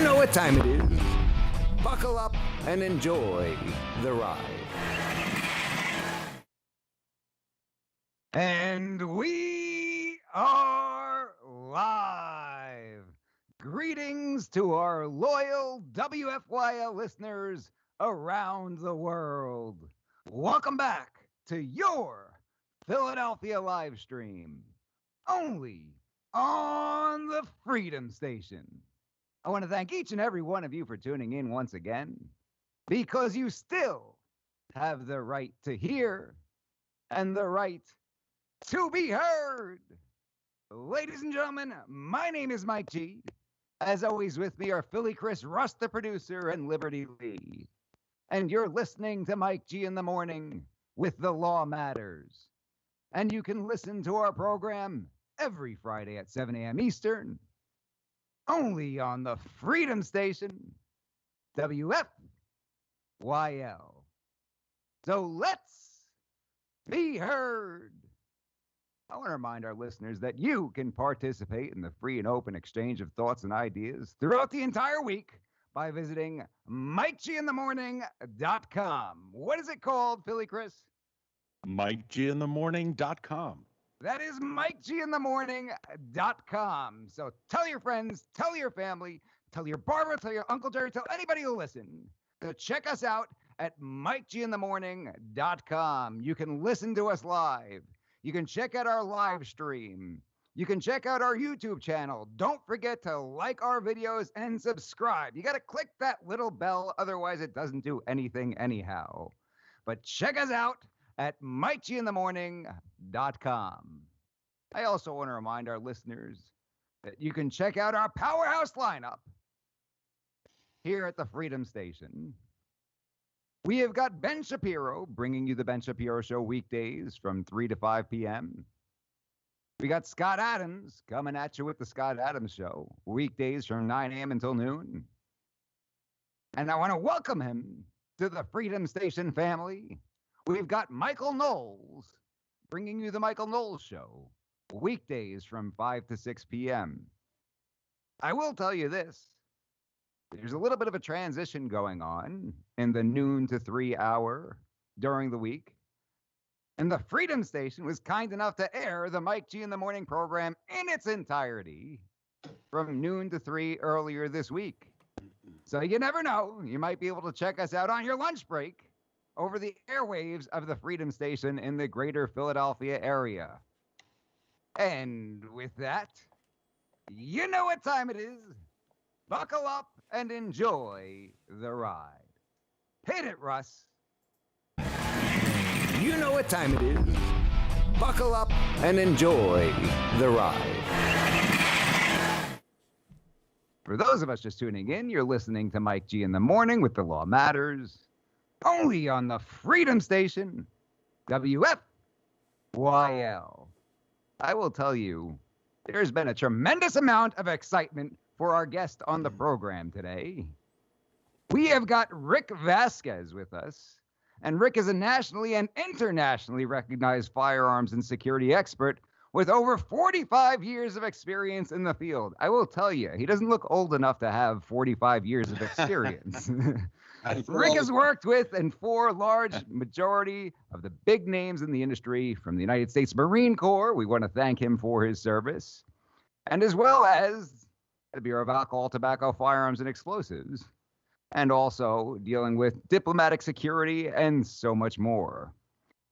know what time it is. Buckle up and enjoy the ride. And we are live. Greetings to our loyal WFYL listeners around the world. Welcome back to your Philadelphia live stream, only on the Freedom Station. I want to thank each and every one of you for tuning in once again, because you still have the right to hear and the right to be heard. Ladies and gentlemen, my name is Mike G. As always, with me are Philly Chris Russ, the producer, and Liberty Lee. And you're listening to Mike G in the Morning with The Law Matters. And you can listen to our program every Friday at 7 a.m. Eastern, only on the Freedom Station, WFYL. So let's be heard. I want to remind our listeners that you can participate in the free and open exchange of thoughts and ideas throughout the entire week by visiting MikeGinthemorning.com. What is it called, Philly Chris? MikeGinthemorning.com. That is MikeGinthemorning.com. So tell your friends, tell your family, tell your barber, tell your Uncle Jerry, tell anybody who listen. So check us out at MikeGinthemorning.com. You can listen to us live. You can check out our live stream. You can check out our YouTube channel. Don't forget to like our videos and subscribe. You got to click that little bell, otherwise it doesn't do anything anyhow. But check us out at MikeGinthemorning.com. I also want to remind our listeners that you can check out our powerhouse lineup here at the Freedom Station. We have got Ben Shapiro bringing you the Ben Shapiro Show weekdays from 3 to 5 p.m. We got Scott Adams coming at you with the Scott Adams Show weekdays from 9 a.m. until noon. And I want to welcome him to the Freedom Station family. We've got Michael Knowles bringing you the Michael Knowles Show weekdays from 5 to 6 p.m. I will tell you this. There's a little bit of a transition going on in the noon to 3 hour during the week. And the Freedom Station was kind enough to air the Mike G in the Morning program in its entirety from noon to 3 earlier this week. So you never know. You might be able to check us out on your lunch break over the airwaves of the Freedom Station in the greater Philadelphia area. And with that, you know what time it is. Buckle up and enjoy the ride. Hit it, Russ. You know what time it is. Buckle up and enjoy the ride. For those of us just tuning in, you're listening to Mike G in the Morning with The Law Matters, only on the Freedom Station, WFYL. I will tell you, there's been a tremendous amount of excitement for our guest on the program today. We have got Rick Vasquez with us, and Rick is a nationally and internationally recognized firearms and security expert with over 45 years of experience in the field. I will tell you, he doesn't look old enough to have 45 years of experience. Rick has worked with and for large majority of the big names in the industry from the United States Marine Corps. We want to thank him for his service, and as well as the Bureau of Alcohol, Tobacco, Firearms, and Explosives, and also dealing with diplomatic security and so much more.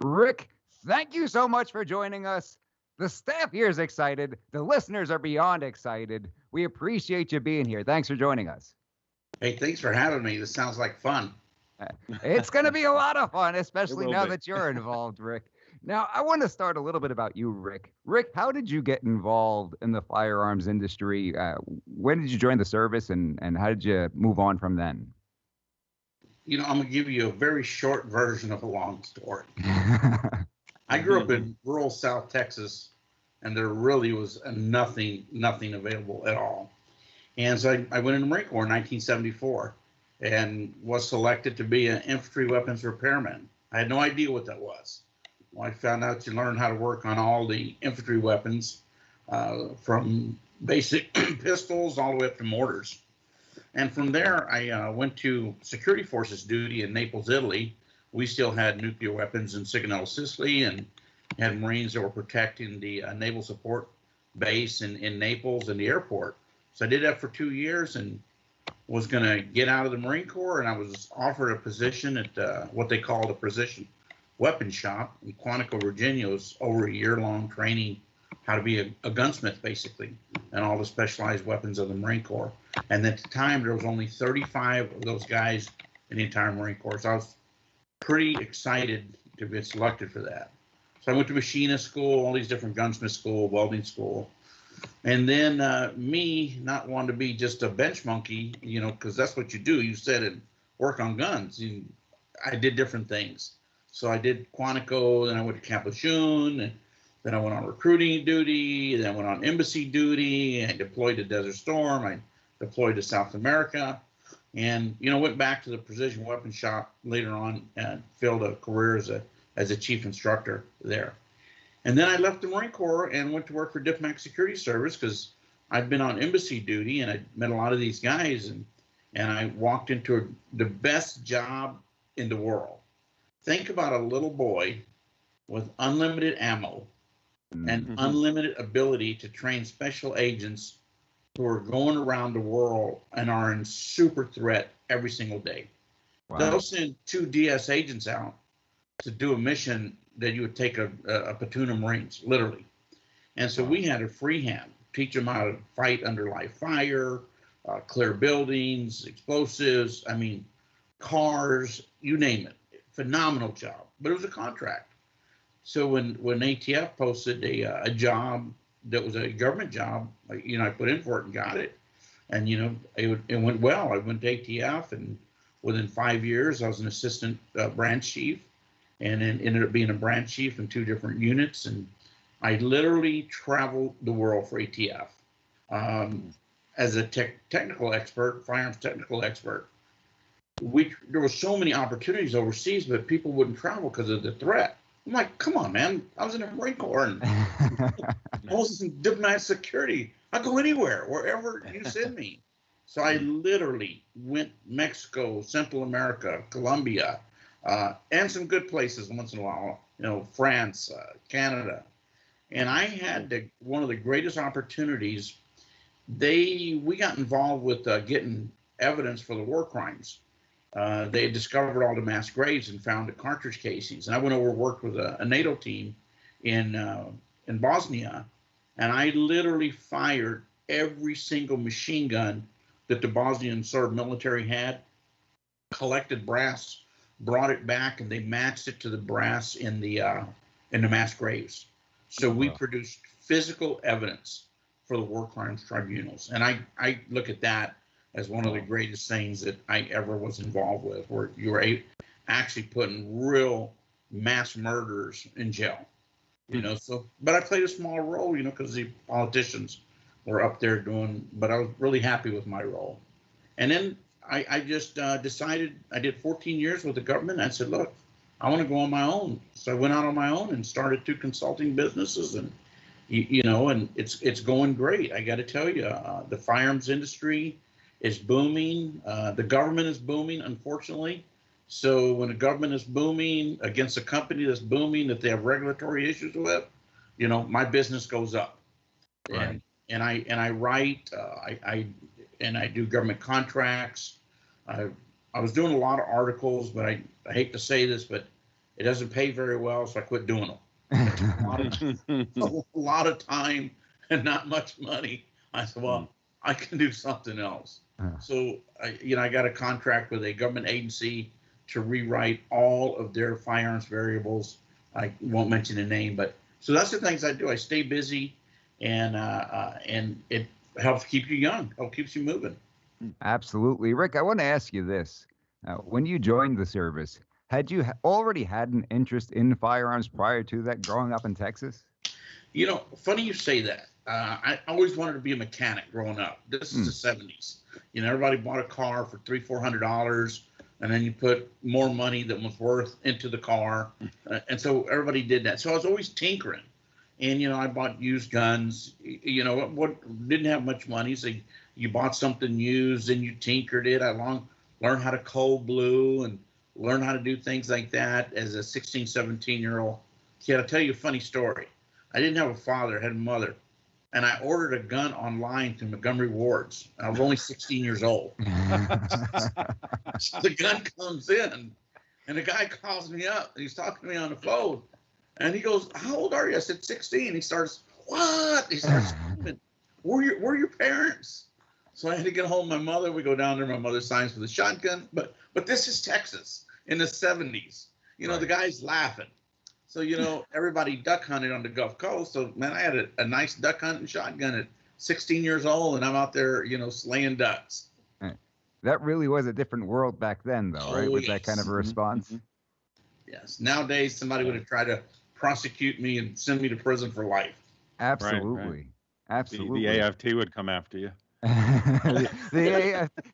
Rick, thank you so much for joining us. The staff here is excited. The listeners are beyond excited. We appreciate you being here. Thanks for joining us. Hey, thanks for having me. This sounds like fun. It's going to be a lot of fun, especially now that you're involved, Rick. Now, I want to start a little bit about you, Rick. Rick, how did you get involved in the firearms industry? When did you join the service, and how did you move on from then? You know, I'm going to give you a very short version of a long story. I grew up in rural South Texas, and there really was nothing available at all. And so I went in the Marine Corps in 1974 and was selected to be an infantry weapons repairman. I had no idea what that was. Well, I found out you learn how to work on all the infantry weapons, from basic pistols all the way up to mortars. And from there, I went to security forces duty in Naples, Italy. We still had nuclear weapons in Sigonella, Sicily, and had Marines that were protecting the naval support base in Naples and the airport. So I did that for 2 years and was going to get out of the Marine Corps, and I was offered a position at what they called a precision weapon shop in Quantico, Virginia. It was over a year-long training how to be a gunsmith, basically, and all the specialized weapons of the Marine Corps. And at the time, there was only 35 of those guys in the entire Marine Corps. So I was pretty excited to be selected for that. So I went to machinist school, all these different gunsmith school, welding school. And then me not wanting to be just a bench monkey, you know, because that's what you do. You sit and work on guns. I did different things. So I did Quantico, then I went to Camp Lejeune, and then I went on recruiting duty, then I went on embassy duty, and deployed to Desert Storm. I deployed to South America, and, you know, went back to the precision weapon shop later on and filled a career as a chief instructor there. And then I left the Marine Corps and went to work for Diplomatic Security Service because I'd been on embassy duty and I met a lot of these guys, and I walked into the best job in the world. Think about a little boy with unlimited ammo and unlimited ability to train special agents who are going around the world and are in super threat every single day. Wow. They'll send 2 DS agents out to do a mission that you would take a platoon of Marines, literally. And so we had a free hand, teach them how to fight under live fire, clear buildings, explosives, I mean, cars, you name it. Phenomenal job, but it was a contract. So when ATF posted a job that was a government job, you know, I put in for it and got it. And, you know, it went well. I went to ATF, and within 5 years, I was an assistant branch chief, and then ended up being a branch chief in 2 different units. And I literally traveled the world for ATF as a technical expert, firearms technical expert. There were so many opportunities overseas, but people wouldn't travel because of the threat. I'm like, come on, man. I was in the Marine Corps and I was in diplomatic security. I go anywhere, wherever you send me. So I literally went Mexico, Central America, Colombia, and some good places once in a while, you know, France, Canada. And I had one of the greatest opportunities. We got involved with getting evidence for the war crimes. They had discovered all the mass graves and found the cartridge casings. And I went over and worked with a NATO team in Bosnia, and I literally fired every single machine gun that the Bosnian Serb military had, collected brass, brought it back, and they matched it to the brass in the mass graves. So we produced physical evidence for the war crimes tribunals. And I look at that as one of the greatest things that I ever was involved with, where you were actually putting real mass murders in jail, you know. So, but I played a small role, you know, because the politicians were up there but I was really happy with my role. And then I just decided, I did 14 years with the government. I said, look, I want to go on my own. So I went out on my own and started 2 consulting businesses, and you know, and it's going great. I got to tell you, the firearms industry is booming. The government is booming, unfortunately. So when the government is booming against a company that's booming that they have regulatory issues with, you know, my business goes up. Right. And I write, I do government contracts. I was doing a lot of articles, but I hate to say this, but it doesn't pay very well, so I quit doing them. A lot of time and not much money. I said, well, I can do something else. So, I got a contract with a government agency to rewrite all of their firearms variables. I won't mention the name, but so that's the things I do. I stay busy, and it helps keep you young. It keeps you moving. Absolutely. Rick, I want to ask you this. When you joined the service, had you already had an interest in firearms prior to that, growing up in Texas? You know, funny you say that. I always wanted to be a mechanic growing up. This is the 70s. You know, everybody bought a car for $300-400, and then you put more money than was worth into the car. And so everybody did that. So I was always tinkering. And, you know, I bought used guns, you know, what didn't have much money. So you bought something used and you tinkered it. I learned how to cold blue and learn how to do things like that as a 16, 17-year-old kid. I'll tell you a funny story. I didn't have a father, I had a mother. And I ordered a gun online through Montgomery Ward's. I was only 16 years old. So the gun comes in, and the guy calls me up, and he's talking to me on the phone. And he goes, "How old are you?" I said, 16. He starts, "What?" He starts screaming, where are your parents? So I had to get home my mother. We go down there. My mother signs for the shotgun. But this is Texas in the 70s. The guy's laughing. So, everybody duck hunted on the Gulf Coast. So, man, I had a nice duck hunting shotgun at 16 years old, and I'm out there, slaying ducks. That really was a different world back then, though, right? With that kind of a response. Mm-hmm. Yes. Nowadays, somebody would have tried to prosecute me and send me to prison for life. Absolutely. Right. Absolutely. The AFT would come after you.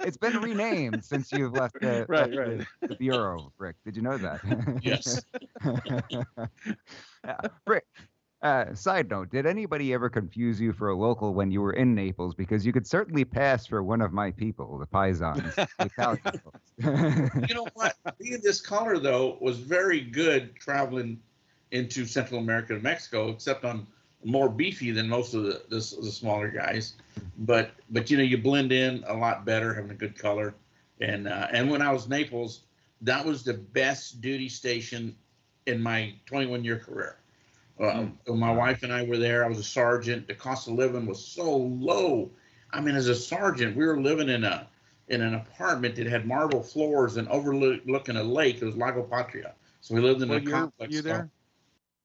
It's been renamed since you've left the bureau, Rick. Did you know that? Yes. Rick, side note, did anybody ever confuse you for a local when you were in Naples? Because you could certainly pass for one of my people, the Paisans. The Italian folks. You know what? Being this color, though, was very good traveling into Central America and Mexico, except I'm more beefy than most of the smaller guys. But you blend in a lot better, having a good color. And when I was in Naples, that was the best duty station in my 21-year career. When my wife and I were there, I was a sergeant. The cost of living was so low. I mean, as a sergeant, we were living in an apartment that had marble floors and overlooking a lake. It was Lago Patria. So we lived in a complex. You there?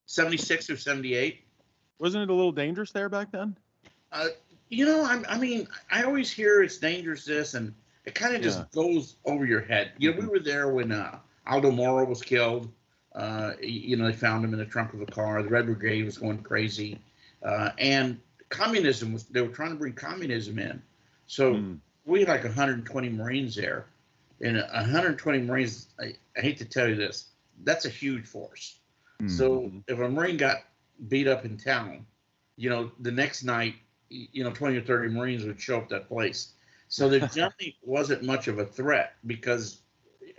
76 or 78. Wasn't it a little dangerous there back then? I always hear it's dangerous, and it kind of just goes over your head. We were there when Aldo Moro was killed. They found him in the trunk of a car. The Red Brigade was going crazy. And communism they were trying to bring communism in. So we had like 120 Marines there. And 120 Marines, I hate to tell you this, that's a huge force. So if a Marine got beat up in town, the next night, 20 or 30 Marines would show up that place. So there generally wasn't much of a threat because,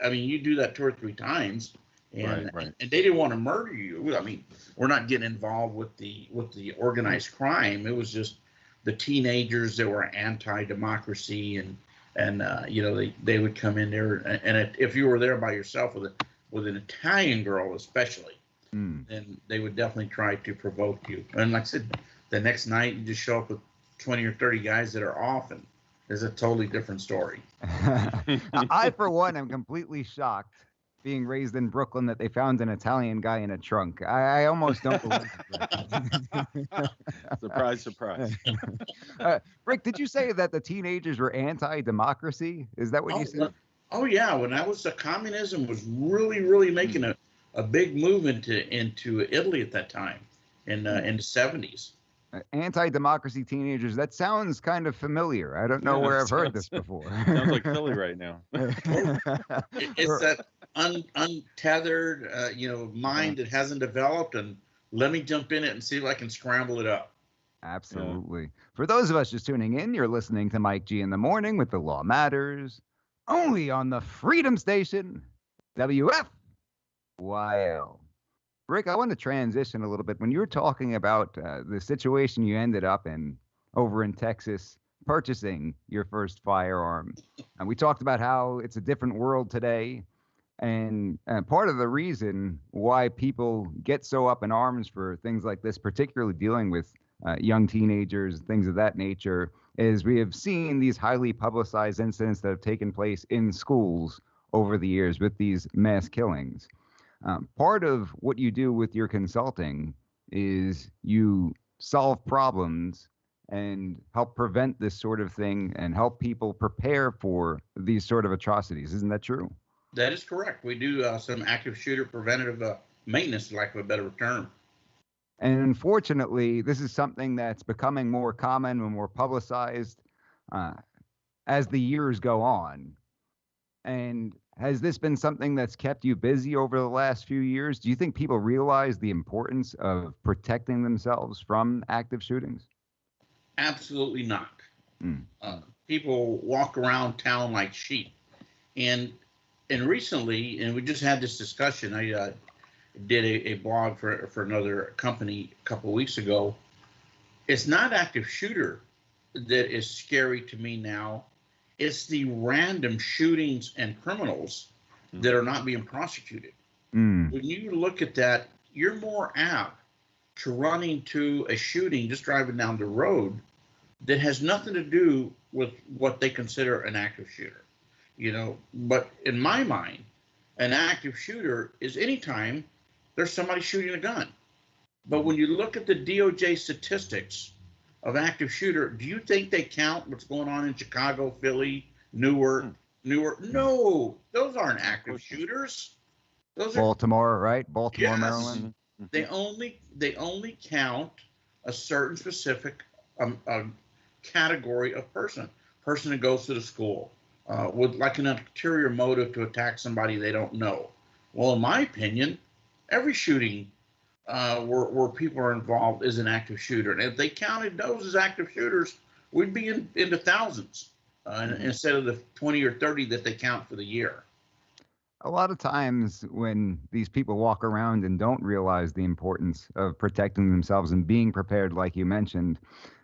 you do that 2 or 3 times. And they didn't want to murder you. I mean, we're not getting involved with the organized crime. It was just the teenagers that were anti-democracy, and they would come in there, and if you were there by yourself with an Italian girl especially, then they would definitely try to provoke you. And like I said, the next night you just show up with 20 or 30 guys that are off, and there's a totally different story. I, for one, am completely shocked, being raised in Brooklyn, that they found an Italian guy in a trunk. I almost don't believe it. Surprise, surprise. Rick, did you say that the teenagers were anti-democracy? Is that what you said? Oh, yeah. When communism was really, really making a big move into Italy at that time in the 70s. Anti-democracy teenagers, that sounds kind of familiar. I don't know where I've heard this before. Sounds like Philly right now. It's that untethered, mind that hasn't developed, and let me jump in it and see if I can scramble it up. Absolutely. Yeah. For those of us just tuning in, you're listening to Mike G in the Morning with The Law Matters, only on the Freedom Station, WFYL. Rick, I want to transition a little bit. When you were talking about the situation you ended up in over in Texas, purchasing your first firearm, and we talked about how it's a different world today, and part of the reason why people get so up in arms for things like this, particularly dealing with young teenagers, things of that nature, is we have seen these highly publicized incidents that have taken place in schools over the years with these mass killings. Part of what you do with your consulting is you solve problems and help prevent this sort of thing and help people prepare for these sort of atrocities. Isn't that true? That is correct. We do some active shooter preventative maintenance, for lack of a better term. And unfortunately, this is something that's becoming more common and more publicized as the years go on. And has this been something that's kept you busy over the last few years? Do you think people realize the importance of protecting themselves from active shootings? Absolutely not. people walk around town like sheep. And recently, and we just had this discussion. I did a blog for another company a couple of weeks ago. It's not active shooter that is scary to me now. It's the random shootings and criminals that are not being prosecuted. When you look at that, you're more apt to run into a shooting just driving down the road that has nothing to do with what they consider an active shooter. But in my mind, an active shooter is anytime there's somebody shooting a gun. But when you look at the DOJ statistics of active shooter, do you think they count what's going on in Chicago, Philly, Newark? No, those aren't active shooters. Those are Baltimore, right? Baltimore, Yes. Maryland. They only count a certain specific category of person that goes to the school with like an ulterior motive to attack somebody they don't know. Well, in my opinion, every shooting where people are involved is an active shooter, and if they counted those as active shooters, we'd be into thousands instead of the 20 or 30 that they count for the year. A lot of times when these people walk around and don't realize the importance of protecting themselves and being prepared, like you mentioned,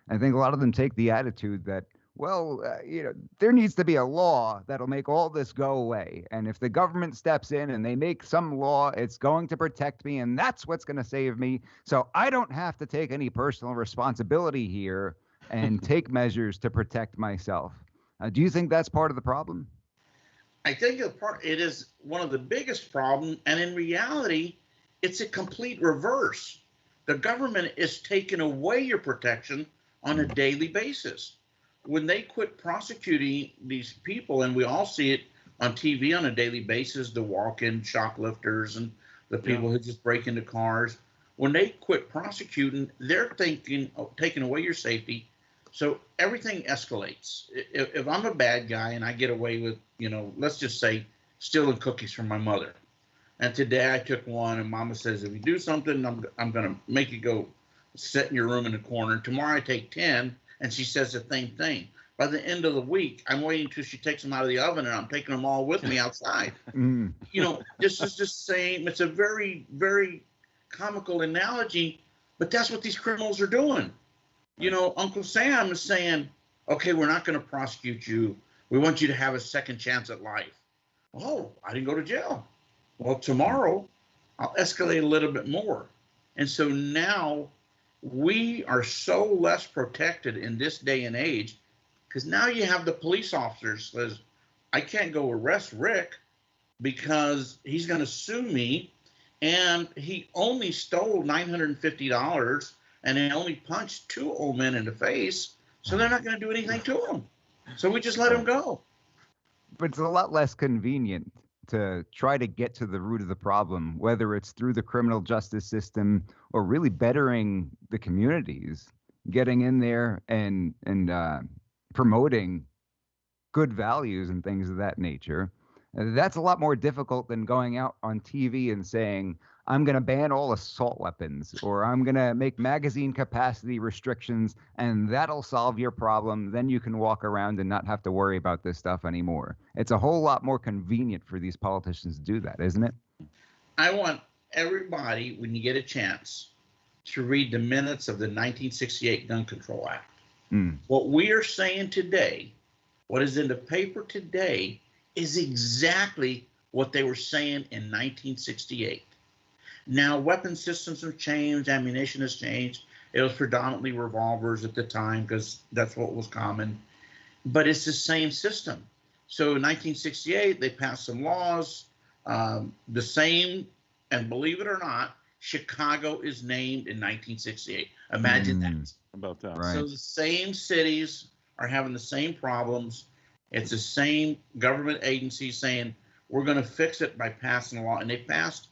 I think a lot of them take the attitude that, well, there needs to be a law that'll make all this go away. And if the government steps in and they make some law, it's going to protect me, and that's what's going to save me. So I don't have to take any personal responsibility here and take measures to protect myself. Do you think that's part of the problem? I think it is one of the biggest problems, and in reality, it's a complete reverse. The government is taking away your protection on a daily basis. When they quit prosecuting these people, and we all see it on TV on a daily basis, the walk-in shoplifters and the people who just break into cars, when they quit prosecuting, they're thinking of taking away your safety. So everything escalates. If I'm a bad guy and I get away with, let's just say stealing cookies from my mother, and today I took one, and Mama says, if you do something, I'm going to make you go sit in your room in the corner. Tomorrow I take 10, and she says the same thing. By the end of the week, I'm waiting until she takes them out of the oven, and I'm taking them all with me outside. This is the same. It's a very, very comical analogy, but that's what these criminals are doing. Uncle Sam is saying, okay, we're not going to prosecute you. We want you to have a second chance at life. Oh, I didn't go to jail. Well, tomorrow I'll escalate a little bit more. And so now we are so less protected in this day and age, because now you have the police officers says, I can't go arrest Rick because he's going to sue me. And he only stole $950 and he only punched 2 old men in the face. So they're not going to do anything to him. So we just let him go. But it's a lot less convenient to try to get to the root of the problem, whether it's through the criminal justice system or really bettering the communities, getting in there and promoting good values and things of that nature. That's a lot more difficult than going out on TV and saying, I'm going to ban all assault weapons, or I'm going to make magazine capacity restrictions, and that'll solve your problem. Then you can walk around and not have to worry about this stuff anymore. It's a whole lot more convenient for these politicians to do that, isn't it? I want everybody, when you get a chance, to read the minutes of the 1968 Gun Control Act. What we are saying today, what is in the paper today, is exactly what they were saying in 1968. Now, weapon systems have changed, ammunition has changed. It was predominantly revolvers at the time because that's what was common. But it's the same system. So in 1968, they passed some laws, the same, and believe it or not, Chicago is named in 1968. Imagine that. About that. Right. So the same cities are having the same problems. It's the same government agency saying, we're going to fix it by passing a law. And they passed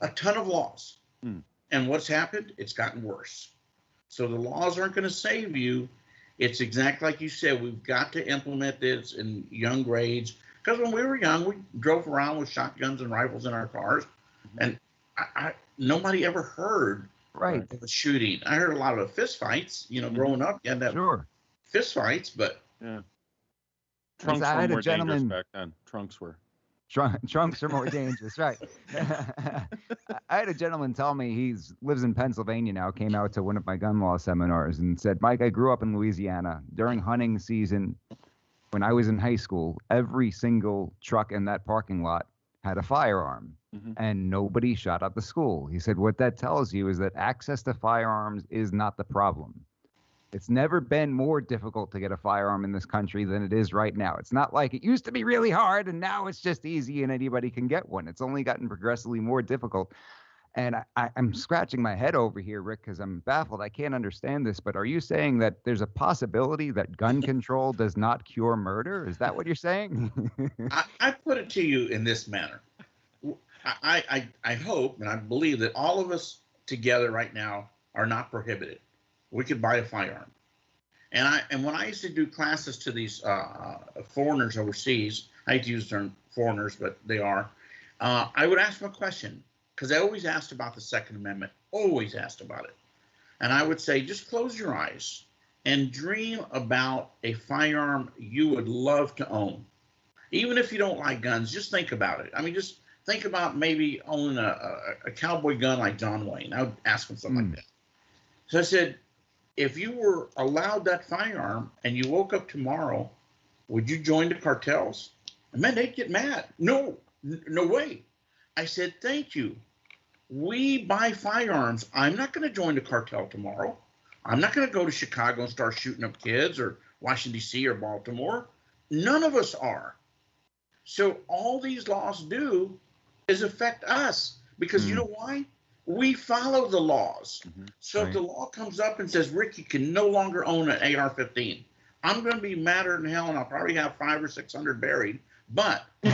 a ton of laws. And what's happened? It's gotten worse. So the laws aren't going to save you. It's exactly like you said. We've got to implement this in young grades. Because when we were young, we drove around with shotguns and rifles in our cars. And nobody ever heard of a shooting. I heard a lot of fist fights. Growing up, you had that fist fights, but Trunks I were had a more dangerous gentleman- back then. Trunks were. Trunks are more dangerous, right? I had a gentleman tell me he lives in Pennsylvania now, came out to one of my gun law seminars and said, Mike, I grew up in Louisiana. During hunting season, when I was in high school, every single truck in that parking lot had a firearm, and nobody shot up the school. He said, what that tells you is that access to firearms is not the problem. It's never been more difficult to get a firearm in this country than it is right now. It's not like it used to be really hard and now it's just easy and anybody can get one. It's only gotten progressively more difficult. And I'm scratching my head over here, Rick, because I'm baffled. I can't understand this, but are you saying that there's a possibility that gun control does not cure murder? Is that what you're saying? I put it to you in this manner. I hope and I believe that all of us together right now are not prohibited. We could buy a firearm. And when I used to do classes to these foreigners overseas, I hate to use the term foreigners, but they are, I would ask them a question, because I always asked about the Second Amendment, always asked about it. And I would say, just close your eyes and dream about a firearm you would love to own. Even if you don't like guns, just think about it. I mean, just think about maybe owning a cowboy gun like John Wayne. I would ask him something like that. So I said, if you were allowed that firearm and you woke up tomorrow, would you join the cartels? And man, they'd get mad. No way. I said, thank you. We buy firearms. I'm not going to join the cartel tomorrow. I'm not going to go to Chicago and start shooting up kids, or Washington, D.C. or Baltimore. None of us are. So all these laws do is affect us, because you know why? We follow the laws. So if the law comes up and says, Rick, you can no longer own an AR-15, I'm going to be madder than hell, and I'll probably have 500 or 600 buried. But I'm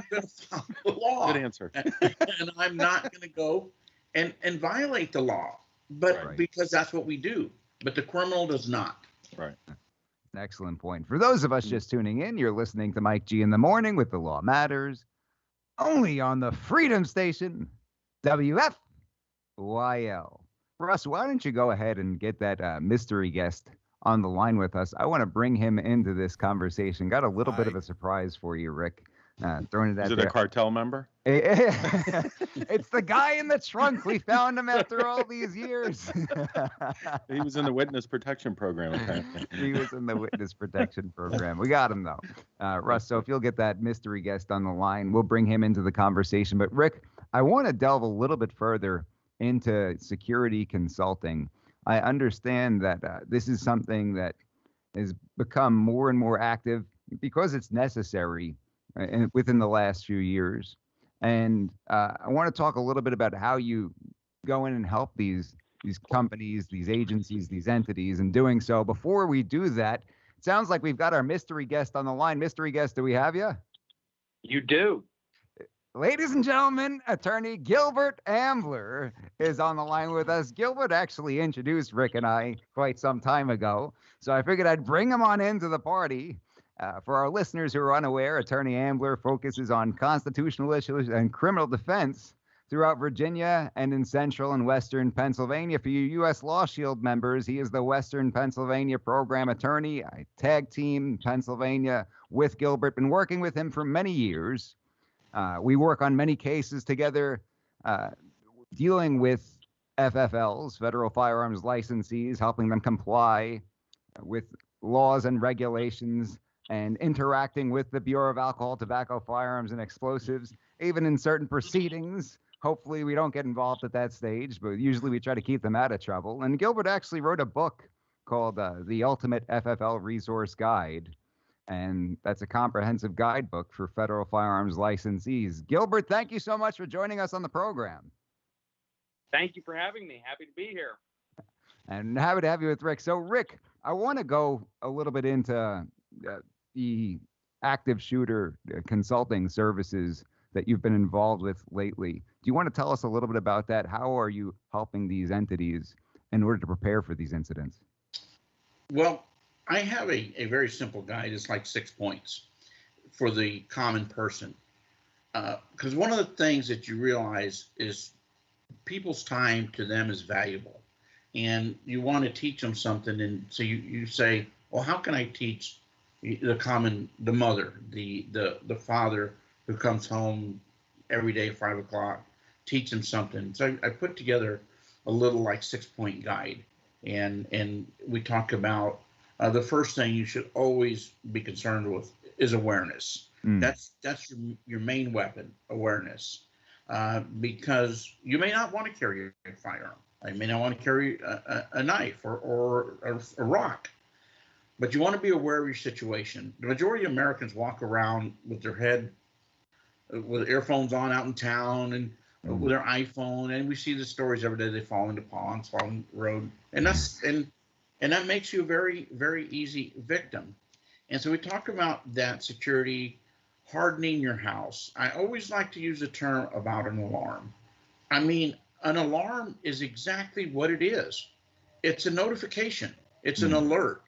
going to follow the law. Good answer. And I'm not going to go and violate the law, but because that's what we do. But the criminal does not. Right. Excellent point. For those of us just tuning in, you're listening to Mike G in the Morning with The Law Matters, only on the Freedom Station, WFYL. Russ, why don't you go ahead and get that mystery guest on the line with us? I want to bring him into this conversation. Got a little bit of a surprise for you, Rick. Throwing it out Is it there. a cartel member? It's the guy in the trunk. We found him after all these years. He was in the witness protection program, apparently. He was in the witness protection program. We got him, though. Russ, so if you'll get that mystery guest on the line, we'll bring him into the conversation. But, Rick, I want to delve a little bit further into security consulting. I understand that this is something that has become more and more active because it's necessary within the last few years. And I want to talk a little bit about how you go in and help these companies, these agencies, these entities, and doing so. Before we do that, it sounds like we've got our mystery guest on the line. Mystery guest, do we have you? You do. Ladies and gentlemen, attorney Gilbert Ambler is on the line with us. Gilbert actually introduced Rick and I quite some time ago, so I figured I'd bring him on into the party. For our listeners who are unaware, Attorney Ambler focuses on constitutional issues and criminal defense throughout Virginia and in central and western Pennsylvania. For you U.S. Law Shield members, he is the Western Pennsylvania program attorney. I tag team Pennsylvania with Gilbert, been working with him for many years. We work on many cases together, dealing with FFLs, federal firearms licensees, helping them comply with laws and regulations, and interacting with the Bureau of Alcohol, Tobacco, Firearms, and Explosives, even in certain proceedings. Hopefully we don't get involved at that stage, but usually we try to keep them out of trouble. And Gilbert actually wrote a book called The Ultimate FFL Resource Guide, and that's a comprehensive guidebook for federal firearms licensees. Gilbert, thank you so much for joining us on the program. Thank you for having me. Happy to be here. And happy to have you with Rick. So, Rick, I want to go a little bit into the active shooter consulting services that you've been involved with lately. Do you want to tell us a little bit about that? How are you helping these entities in order to prepare for these incidents? Well, I have a very simple guide. It's like 6 points for the common person. Because one of the things that you realize is people's time to them is valuable. And you want to teach them something. And so you say, Well, how can I teach the mother, the father who comes home every day at 5 o'clock, teach them something? So I put together a little like 6-point guide, and we talk about the first thing you should always be concerned with is awareness. That's your main weapon, awareness, because you may not want to carry a firearm. I may not want to carry a knife or a rock, but you want to be aware of your situation. The majority of Americans walk around with their head, with earphones on out in town, and with their iPhone, and we see the stories every day. They fall into ponds, fall in the road, and that makes you a very, very easy victim. And so we talk about that security, hardening your house. I always like to use the term about an alarm. I mean, an alarm is exactly what it is. It's a notification. It's an alert.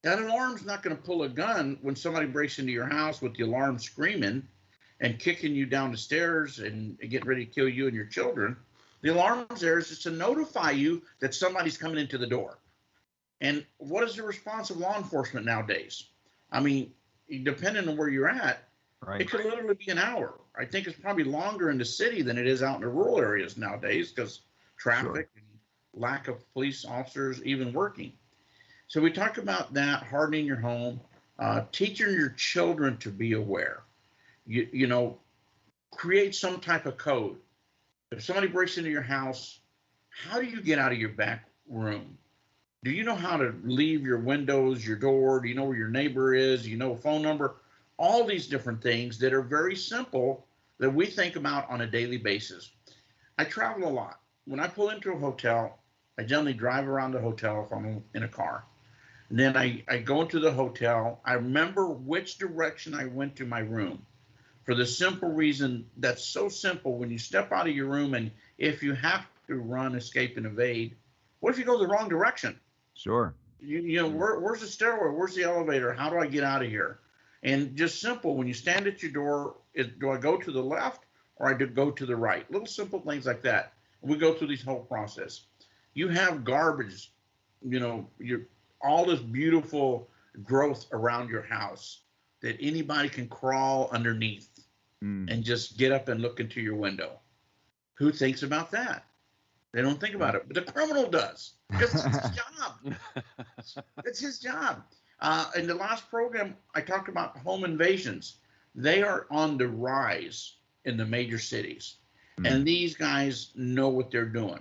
That alarm's not going to pull a gun when somebody breaks into your house with the alarm screaming and kicking you down the stairs and getting ready to kill you and your children. The alarm's there is just to notify you that somebody's coming into the door. And what is the response of law enforcement nowadays? I mean, depending on where you're at, it could literally be an hour. I think it's probably longer in the city than it is out in the rural areas nowadays because traffic and lack of police officers even working. So we talk about that, hardening your home, teaching your children to be aware. You know, create some type of code. If somebody breaks into your house, how do you get out of your back room? Do you know how to leave your windows, your door? Do you know where your neighbor is? Do you know a phone number? All these different things that are very simple that we think about on a daily basis. I travel a lot. When I pull into a hotel, I generally drive around the hotel if I'm in a car. And then I go into the hotel. I remember which direction I went to my room for the simple reason that's so simple. When you step out of your room and if you have to run, escape, and evade, what if you go the wrong direction? Sure. You know, where's the stairway? Where's the elevator? How do I get out of here? And just simple, when you stand at your door, do I go to the left or I do go to the right? Little simple things like that. We go through this whole process. You have garbage, you know, all this beautiful growth around your house that anybody can crawl underneath and just get up and look into your window. Who thinks about that? They don't think about it, but the criminal does because it's his job. It's his job. In the last program, I talked about home invasions. They are on the rise in the major cities, and these guys know what they're doing.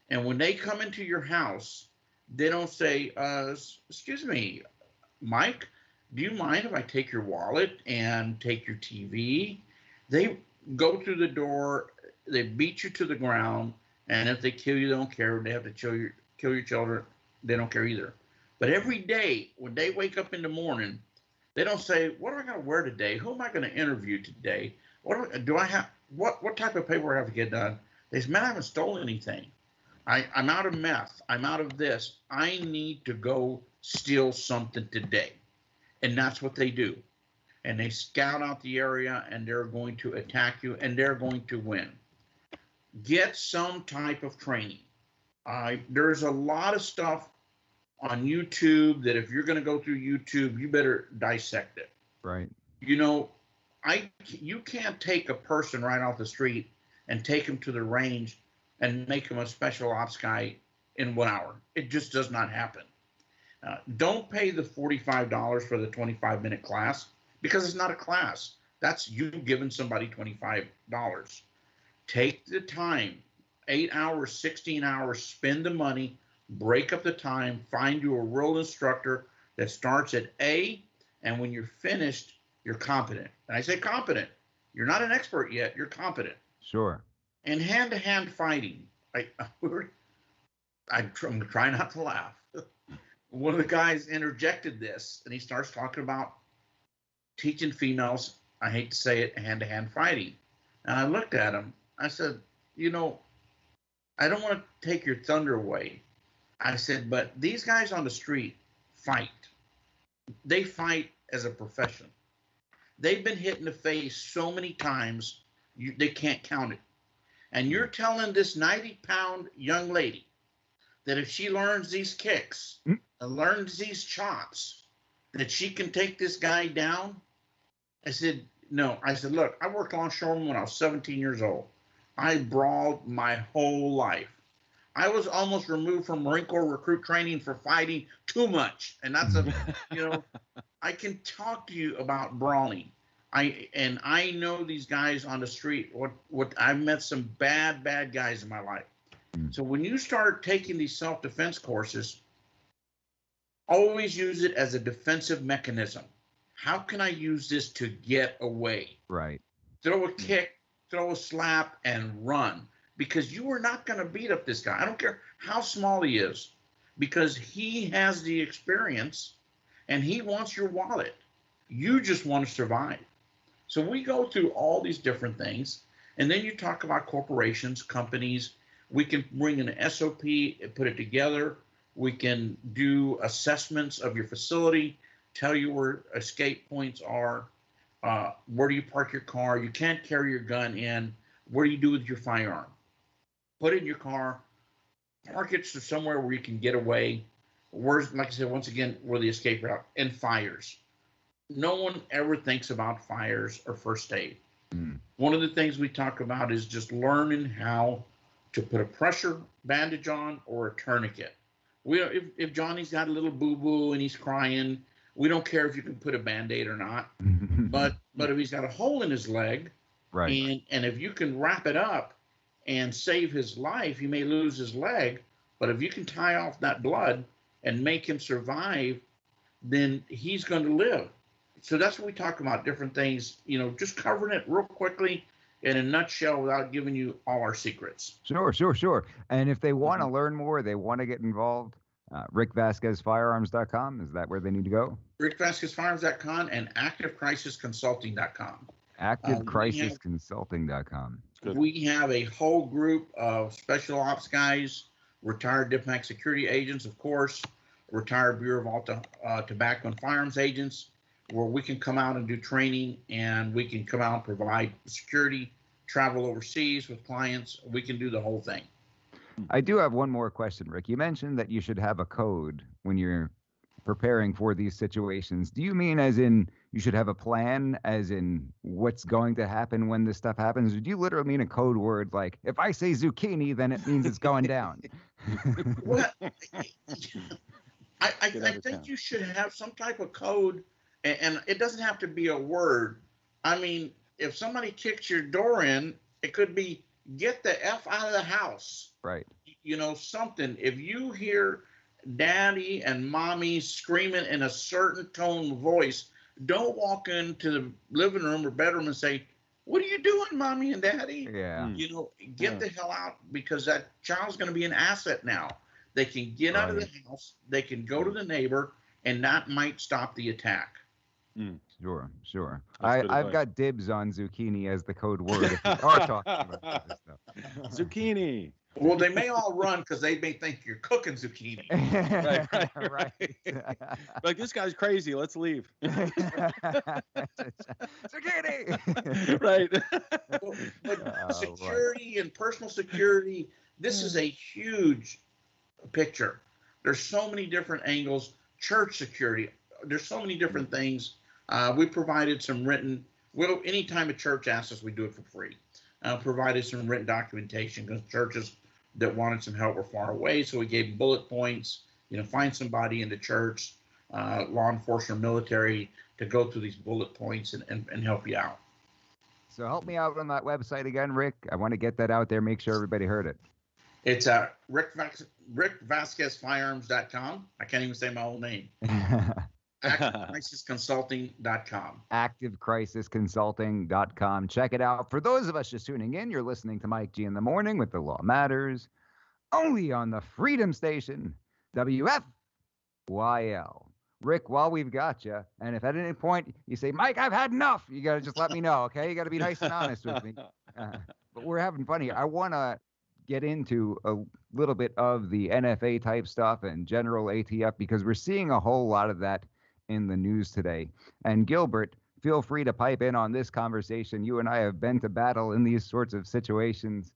And when they come into your house, they don't say, excuse me, Mike, do you mind if I take your wallet and take your TV? They go through the door, they beat you to the ground, and if they kill you, they don't care. They have to kill your children, they don't care either. But every day when they wake up in the morning, they don't say, what am I going to wear today? Who am I going to interview today? What type of paperwork I have to get done? They say, man, I haven't stolen anything. I'm out of meth. I'm out of this. I need to go steal something today. And that's what they do. And they scout out the area and they're going to attack you and they're going to win. Get some type of training. There's a lot of stuff on YouTube that if you're going to go through YouTube, you better dissect it. Right. You know, you can't take a person right off the street and take him to the range and make him a special ops guy in 1 hour. It just does not happen. Don't pay the $45 for the 25-minute class because it's not a class. That's you giving somebody $25. Take the time, 8 hours, 16 hours, spend the money, break up the time, find you a real instructor that starts at A, and when you're finished, you're competent. And I say competent. You're not an expert yet. You're competent. Sure. And hand-to-hand fighting. I'm trying not to laugh. One of the guys interjected this, and he starts talking about teaching females, I hate to say it, hand-to-hand fighting. And I looked at him. I said, you know, I don't want to take your thunder away. I said, but these guys on the street fight. They fight as a profession. They've been hit in the face so many times, they can't count it. And you're telling this 90-pound young lady that if she learns these kicks learns these chops that she can take this guy down. I said, no. I said, look, I worked longshoreman when I was 17 years old. I brawled my whole life. I was almost removed from Marine Corps recruit training for fighting too much. And that's I can talk to you about brawling. I know these guys on the street. What I've met some bad guys in my life. So when you start taking these self-defense courses, always use it as a defensive mechanism. How can I use this to get away? Right. Throw a kick, throw a slap, and run. Because you are not going to beat up this guy. I don't care how small he is, because he has the experience and he wants your wallet. You just want to survive. So we go through all these different things. And then you talk about corporations, companies. We can bring an SOP and put it together. We can do assessments of your facility, tell you where escape points are, where do you park your car. You can't carry your gun in. What do you do with your firearm? Put it in your car, park it to somewhere where you can get away. Where's, like I said, once again, where the escape route, and fires. No one ever thinks about fires or first aid. One of the things we talk about is just learning how to put a pressure bandage on or a tourniquet. If Johnny's got a little boo-boo and he's crying, we don't care if you can put a Band-Aid or not. But if he's got a hole in his leg, right, and if you can wrap it up and save his life, he may lose his leg. But if you can tie off that blood and make him survive, then he's going to live. So that's what we talk about, different things, just covering it real quickly in a nutshell without giving you all our secrets. Sure. And if they want to learn more, they want to get involved, Rick Vasquez Firearms.com, is that where they need to go? RickVasquezFirearms.com and ActiveCrisisConsulting.com. ActiveCrisisConsulting.com. We have a whole group of special ops guys, retired diplomatic security agents, of course, retired Bureau of Tobacco and Firearms agents, where we can come out and do training, and we can come out and provide security, travel overseas with clients. We can do the whole thing. I do have one more question, Rick. You mentioned that you should have a code when you're preparing for these situations. Do you mean as in you should have a plan, as in what's going to happen when this stuff happens? Or do you literally mean a code word like, if I say zucchini, then it means it's going down? Well, I think you should have some type of code, and it doesn't have to be a word. I mean, if somebody kicks your door in, it could be, get the F out of the house. Right. Something. If you hear daddy and mommy screaming in a certain tone of voice, don't walk into the living room or bedroom and say, what are you doing, mommy and daddy? Yeah. Get the hell out, because that child's going to be an asset now. They can get out of the house, they can go to the neighbor, and that might stop the attack. Sure. I've got dibs on zucchini as the code word if we are talking about this stuff. Zucchini. Well, they may all run because they may think you're cooking zucchini. Right. Like, this guy's crazy. Let's leave. Zucchini. Right. But security and personal security, this is a huge picture. There's so many different angles. Church security, there's so many different things. We provided some written, anytime a church asks us, we do it for free. Provided some written documentation because churches that wanted some help were far away. So we gave bullet points, find somebody in the church, law enforcement, military, to go through these bullet points and help you out. So help me out on that website again, Rick. I want to get that out there, make sure everybody heard it. It's RickVasquezFirearms.com. I can't even say my old name. ActiveCrisisConsulting.com. ActiveCrisisConsulting.com. Check it out. For those of us just tuning in, you're listening to Mike G in the Morning with The Law Matters, only on the Freedom Station, WFYL. Rick, while we've got you, and if at any point you say, Mike, I've had enough, you got to just let me know, okay? You got to be nice and honest with me. But we're having fun here. I want to get into a little bit of the NFA type stuff and general ATF, because we're seeing a whole lot of that in the news today. And Gilbert, feel free to pipe in on this conversation. You and I have been to battle in these sorts of situations.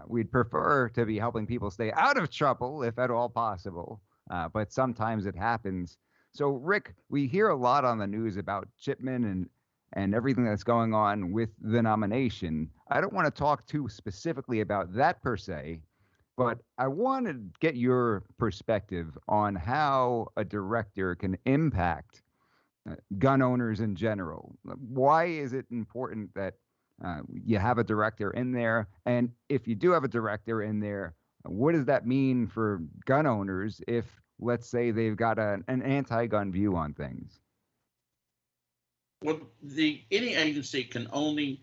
We'd prefer to be helping people stay out of trouble, if at all possible. but sometimes it happens. So, Rick, we hear a lot on the news about Chipman and everything that's going on with the nomination. I don't want to talk too specifically about that per se, but I want to get your perspective on how a director can impact gun owners in general. Why is it important that you have a director in there? And if you do have a director in there, what does that mean for gun owners if, let's say, they've got an anti-gun view on things? Well, any agency can only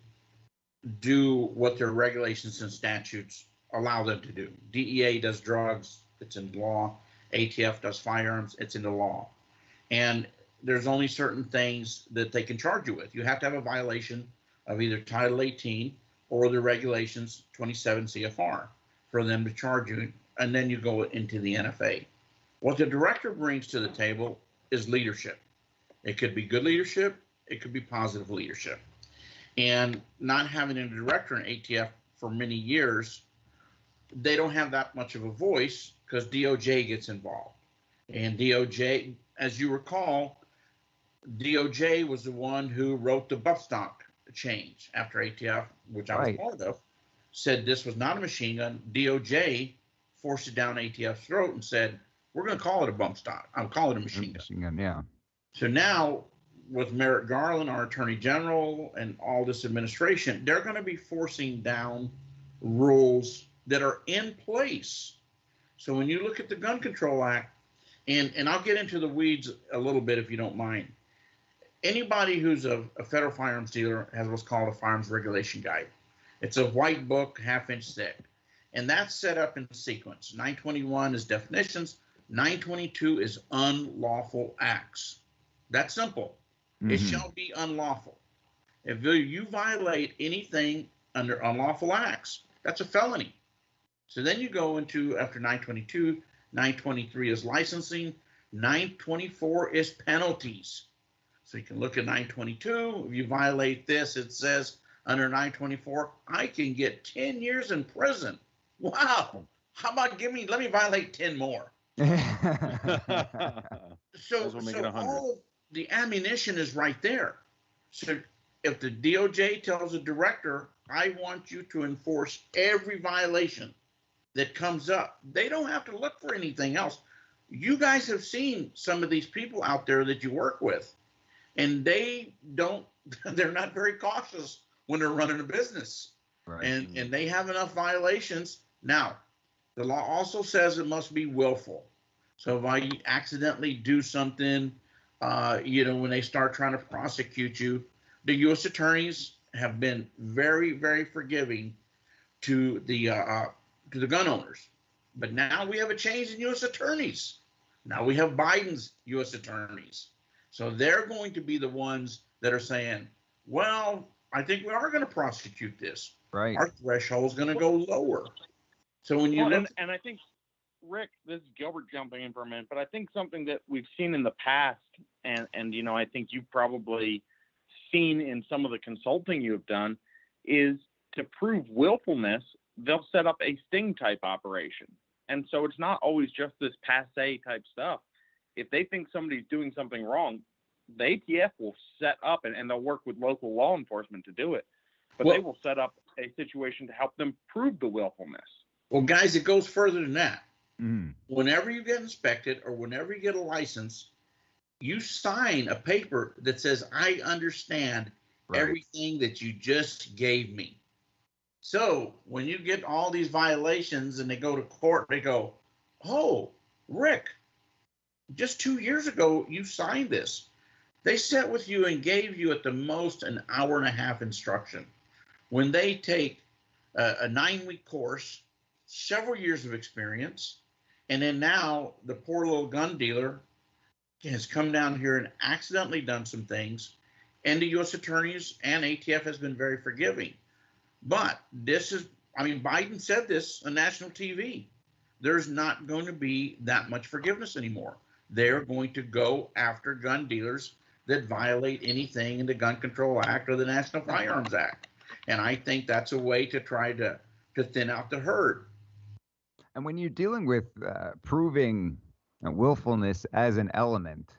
do what their regulations and statutes allow them to do. DEA does drugs, it's in law. ATF does firearms, it's in the law. And there's only certain things that they can charge you with. You have to have a violation of either Title 18 or the regulations 27 CFR for them to charge you, and then you go into the NFA. What the director brings to the table is leadership. It could be good leadership, it could be positive leadership. And not having a director in ATF for many years, they don't have that much of a voice because DOJ gets involved. And DOJ, as you recall, DOJ was the one who wrote the bump stock change after ATF, which I was part of, said this was not a machine gun. DOJ forced it down ATF's throat and said, we're going to call it a bump stock. I'll call it a machine gun. Yeah. So now with Merrick Garland, our attorney general, and all this administration, they're going to be forcing down rules that are in place. So when you look at the Gun Control Act, and I'll get into the weeds a little bit if you don't mind. Anybody who's a federal firearms dealer has what's called a firearms regulation guide. It's a white book, half-inch thick, and that's set up in sequence. 921 is definitions. 922 is unlawful acts. That's simple. It shall be unlawful. If you violate anything under unlawful acts, that's a felony. So then you go into, after 922, 923 is licensing, 924 is penalties. So you can look at 922. If you violate this, it says under 924, I can get 10 years in prison. Wow. How about let me violate 10 more. So all the ammunition is right there. So if the DOJ tells the director, I want you to enforce every violation that comes up, they don't have to look for anything else. You guys have seen some of these people out there that you work with, and they're not very cautious when they're running a business. Right. And they have enough violations. Now, the law also says it must be willful. So if I accidentally do something, when they start trying to prosecute you, the U.S. attorneys have been very, very forgiving to the gun owners. But now we have a change in U.S. attorneys. Now we have Biden's U.S. attorneys. So they're going to be the ones that are saying, well, I think we are going to prosecute this. Right. Our threshold is going to go lower. So when you look, and I think, Rick, this is Gilbert jumping in for a minute, but I think something that we've seen in the past, and I think you've probably seen in some of the consulting you've done, is to prove willfulness, they'll set up a sting type operation. And so it's not always just this passe type stuff. If they think somebody's doing something wrong, the ATF will set up, and they'll work with local law enforcement to do it, but they will set up a situation to help them prove the willfulness. Well, guys, it goes further than that. Whenever you get inspected or whenever you get a license, you sign a paper that says, I understand everything that you just gave me. So when you get all these violations and they go to court, they go, oh, Rick, just 2 years ago, you signed this. They sat with you and gave you at the most an hour and a half instruction. When they take a 9-week course, several years of experience, and then now the poor little gun dealer has come down here and accidentally done some things, and the U.S. attorneys and ATF has been very forgiving. But Biden said this on national TV. There's not going to be that much forgiveness anymore. They're going to go after gun dealers that violate anything in the Gun Control Act or the National Firearms Act. And I think that's a way to try to thin out the herd. And when you're dealing with proving willfulness as an element,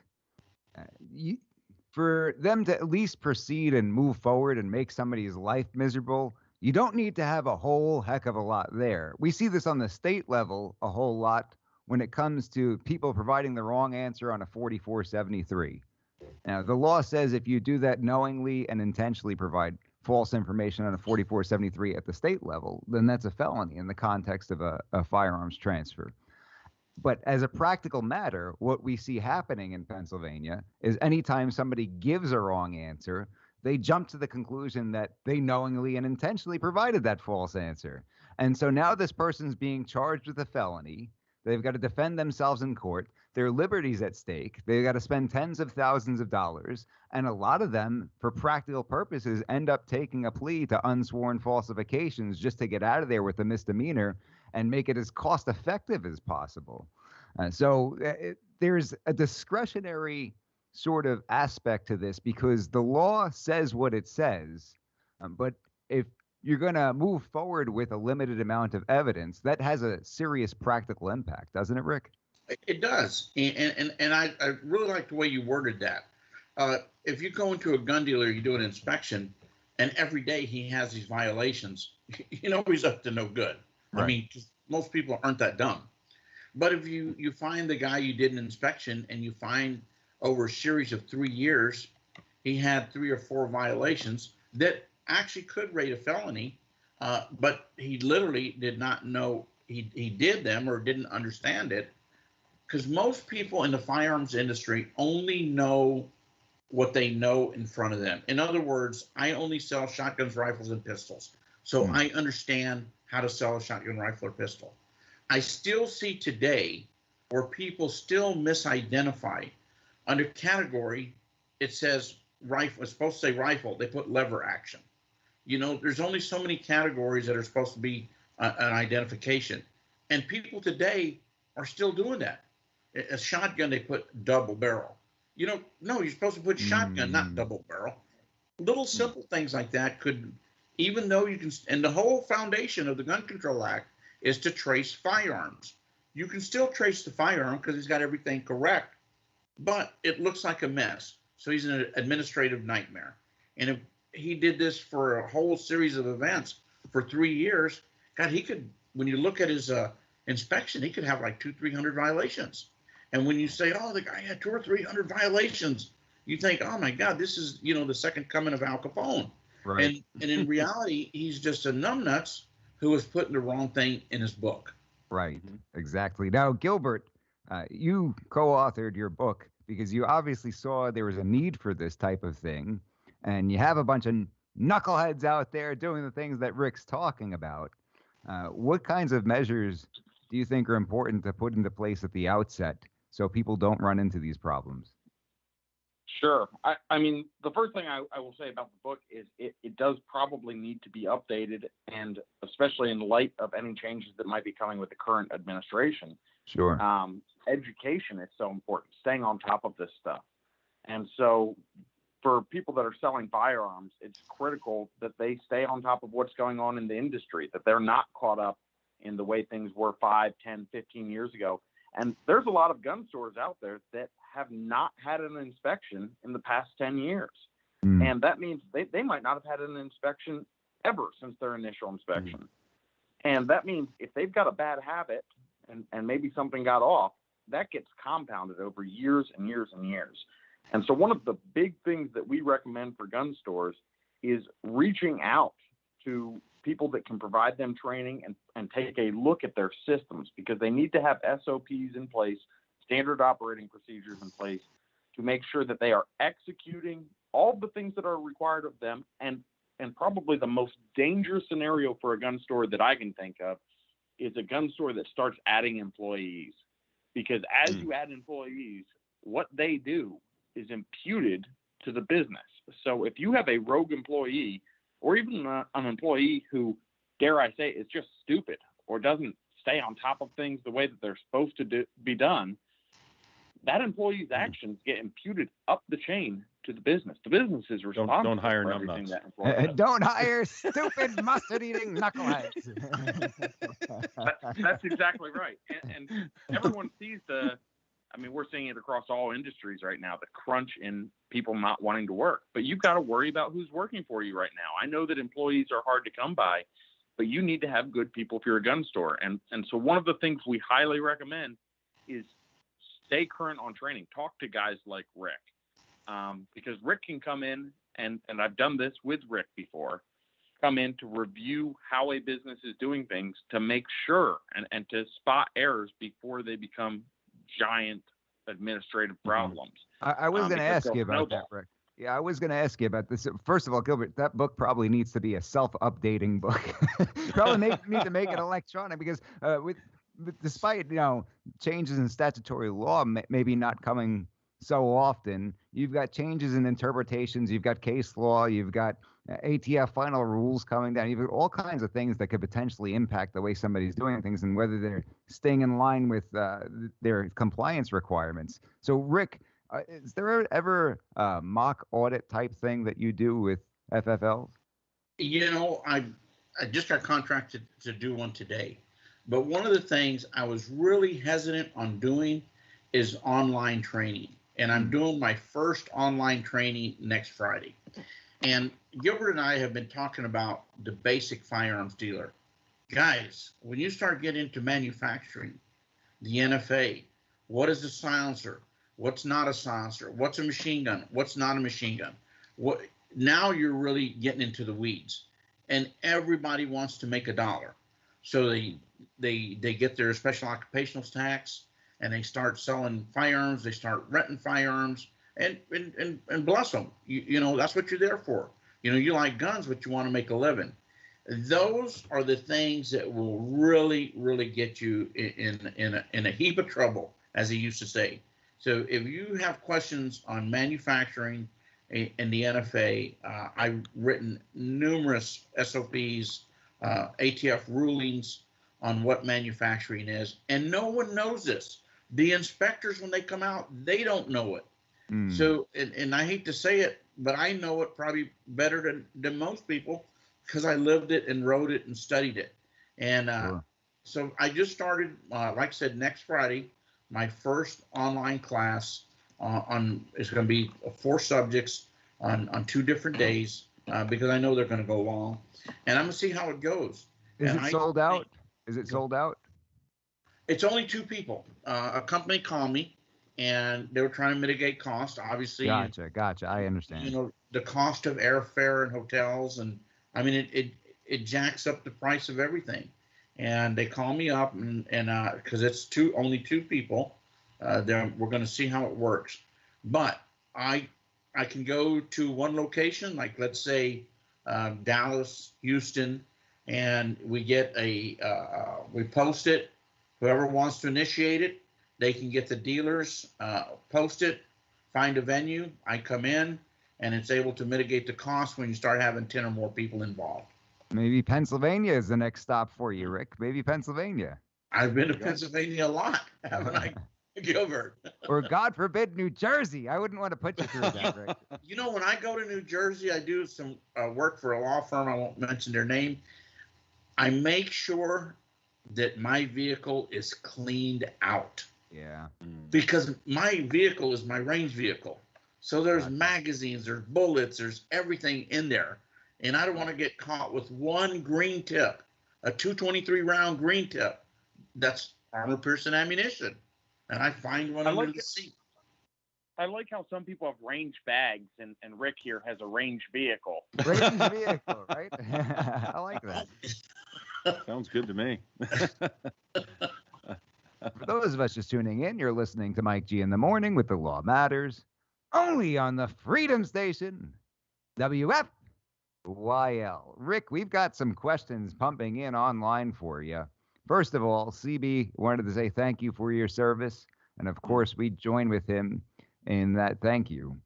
for them to at least proceed and move forward and make somebody's life miserable, you don't need to have a whole heck of a lot there. We see this on the state level a whole lot when it comes to people providing the wrong answer on a 4473. Now, the law says if you do that knowingly and intentionally provide false information on a 4473 at the state level, then that's a felony in the context of a firearms transfer. But as a practical matter, what we see happening in Pennsylvania is anytime somebody gives a wrong answer, they jump to the conclusion that they knowingly and intentionally provided that false answer. And so now this person's being charged with a felony. They've got to defend themselves in court. Their liberty's at stake. They've got to spend tens of thousands of dollars. And a lot of them, for practical purposes, end up taking a plea to unsworn falsifications just to get out of there with a misdemeanor and make it as cost effective as possible. There's a discretionary sort of aspect to this because the law says what it says. But if you're going to move forward with a limited amount of evidence, that has a serious practical impact, doesn't it, Rick? It does. And I really like the way you worded that. If you go into a gun dealer, you do an inspection, and every day he has these violations, you know he's up to no good. Right. I mean, most people aren't that dumb. But if you find the guy you did an inspection and you find over a series of 3 years, he had 3 or 4 violations that actually could rate a felony, but he literally did not know he did them or didn't understand it. Because most people in the firearms industry only know what they know in front of them. In other words, I only sell shotguns, rifles, and pistols. So I understand how to sell a shotgun, rifle, or pistol. I still see today where people still misidentify. Under category, it says rifle. It's supposed to say rifle. They put lever action. You know, there's only so many categories that are supposed to be an identification. And people today are still doing that. A shotgun, they put double barrel. You know, no, you're supposed to put shotgun, not double barrel. Little simple things like that could, even though you can, and the whole foundation of the Gun Control Act is to trace firearms. You can still trace the firearm because he's got everything correct, but it looks like a mess. So he's an administrative nightmare. And if he did this for a whole series of events for 3 years, God, he could, when you look at his inspection, he could have like 200-300 violations. And when you say, oh, the guy had 200 or 300 violations, you think, oh my God, this is, you know, the second coming of Al Capone. Right. And in reality, he's just a numbnuts who was putting the wrong thing in his book. Right. Exactly. Now, Gilbert, you co-authored your book because you obviously saw there was a need for this type of thing. And you have a bunch of knuckleheads out there doing the things that Rick's talking about. What kinds of measures do you think are important to put into place at the outset so people don't run into these problems? Sure. I mean, the first thing I will say about the book is it does probably need to be updated, and especially in light of any changes that might be coming with the current administration. Sure. Education is so important, staying on top of this stuff. And so for people that are selling firearms, it's critical that they stay on top of what's going on in the industry, that they're not caught up in the way things were 5, 10, 15 years ago. And there's a lot of gun stores out there that have not had an inspection in the past 10 years. And that means they might not have had an inspection ever since their initial inspection. And that means if they've got a bad habit and maybe something got off, that gets compounded over years and years and years. And so one of the big things that we recommend for gun stores is reaching out to people that can provide them training and take a look at their systems, because they need to have SOPs in place, standard operating procedures in place, to make sure that they are executing all the things that are required of them. And probably the most dangerous scenario for a gun store that I can think of is a gun store that starts adding employees, because as you add employees, what they do is imputed to the business. So if you have a rogue employee, or even an employee who, dare I say, is just stupid or doesn't stay on top of things the way that they're supposed to be done, that employee's actions get imputed up the chain to the business. The business is responsible. Don't hire for everything numbnuts. that employee does. Don't hire stupid mustard-eating knuckleheads. That's exactly right. And everyone sees the I mean, we're seeing it across all industries right now, the crunch in people not wanting to work. But you've got to worry about who's working for you right now. I know that employees are hard to come by, but you need to have good people if you're a gun store. And so one of the things we highly recommend is stay current on training. Talk to guys like Rick, because Rick can come in, and I've done this with Rick before, come in to review how a business is doing things to make sure and to spot errors before they become giant administrative problems. I was going to because ask you they'll about that, snowball. Rick. Yeah, I was going to ask you about this. First of all, Gilbert, that book probably needs to be a self-updating book. Probably need to make it electronic because despite changes in statutory law maybe not coming so often, you've got changes in interpretations, you've got case law, you've got ATF final rules coming down, you've got all kinds of things that could potentially impact the way somebody's doing things and whether they're staying in line with their compliance requirements. So, Rick, is there ever a mock audit type thing that you do with FFLs? I just got contracted to do one today. But one of the things I was really hesitant on doing is online training. And I'm doing my first online training next Friday. And Gilbert and I have been talking about the basic firearms dealer. Guys, when you start getting into manufacturing, the NFA, what is a silencer? What's not a silencer? What's a machine gun? What's not a machine gun? Now you're really getting into the weeds. And everybody wants to make a dollar. So they get their special occupational tax and they start selling firearms, they start renting firearms, and bless them. That's what you're there for. You like guns, but you want to make a living. Those are the things that will really, really get you in a heap of trouble, as he used to say. So if you have questions on manufacturing and the NFA, I've written numerous SOPs, ATF rulings on what manufacturing is, and no one knows this. The inspectors, when they come out, they don't know it. So, and I hate to say it, but I know it probably better than most people because I lived it and wrote it and studied it. And so I just started, like I said, next Friday, my first online class it's going to be 4 subjects on 2 different days because I know they're going to go long. And I'm going to see how it goes. Is it sold out? Is it sold out? It's only 2 people. A company called me, and they were trying to mitigate cost. Obviously, gotcha. I understand. The cost of airfare and hotels, and I mean, it jacks up the price of everything. And they call me up, and because it's only 2 people, we're going to see how it works. But I can go to one location, like let's say Dallas, Houston, and we get we post it. Whoever wants to initiate it, they can get the dealers, post it, find a venue. I come in, and it's able to mitigate the cost when you start having 10 or more people involved. Maybe Pennsylvania is the next stop for you, Rick. Maybe Pennsylvania. I've been to Pennsylvania a lot, haven't I, Gilbert? Or God forbid, New Jersey. I wouldn't want to put you through that, Rick. When I go to New Jersey, I do some work for a law firm. I won't mention their name. I make sure that my vehicle is cleaned out. Yeah. Because my vehicle is my range vehicle. So there's magazines, there's bullets, there's everything in there. And I don't want to get caught with one green tip, a 223 round green tip. That's armor-piercing ammunition. And I find one under the seat. I like how some people have range bags, and Rick here has a range vehicle. Range vehicle, right? I like that. Sounds good to me. For those of us just tuning in, you're listening to Mike G in the Morning with The Law Matters, only on the Freedom Station, WFYL. Rick, we've got some questions pumping in online for you. First of all, CB wanted to say thank you for your service, and of course, we join with him in that thank you.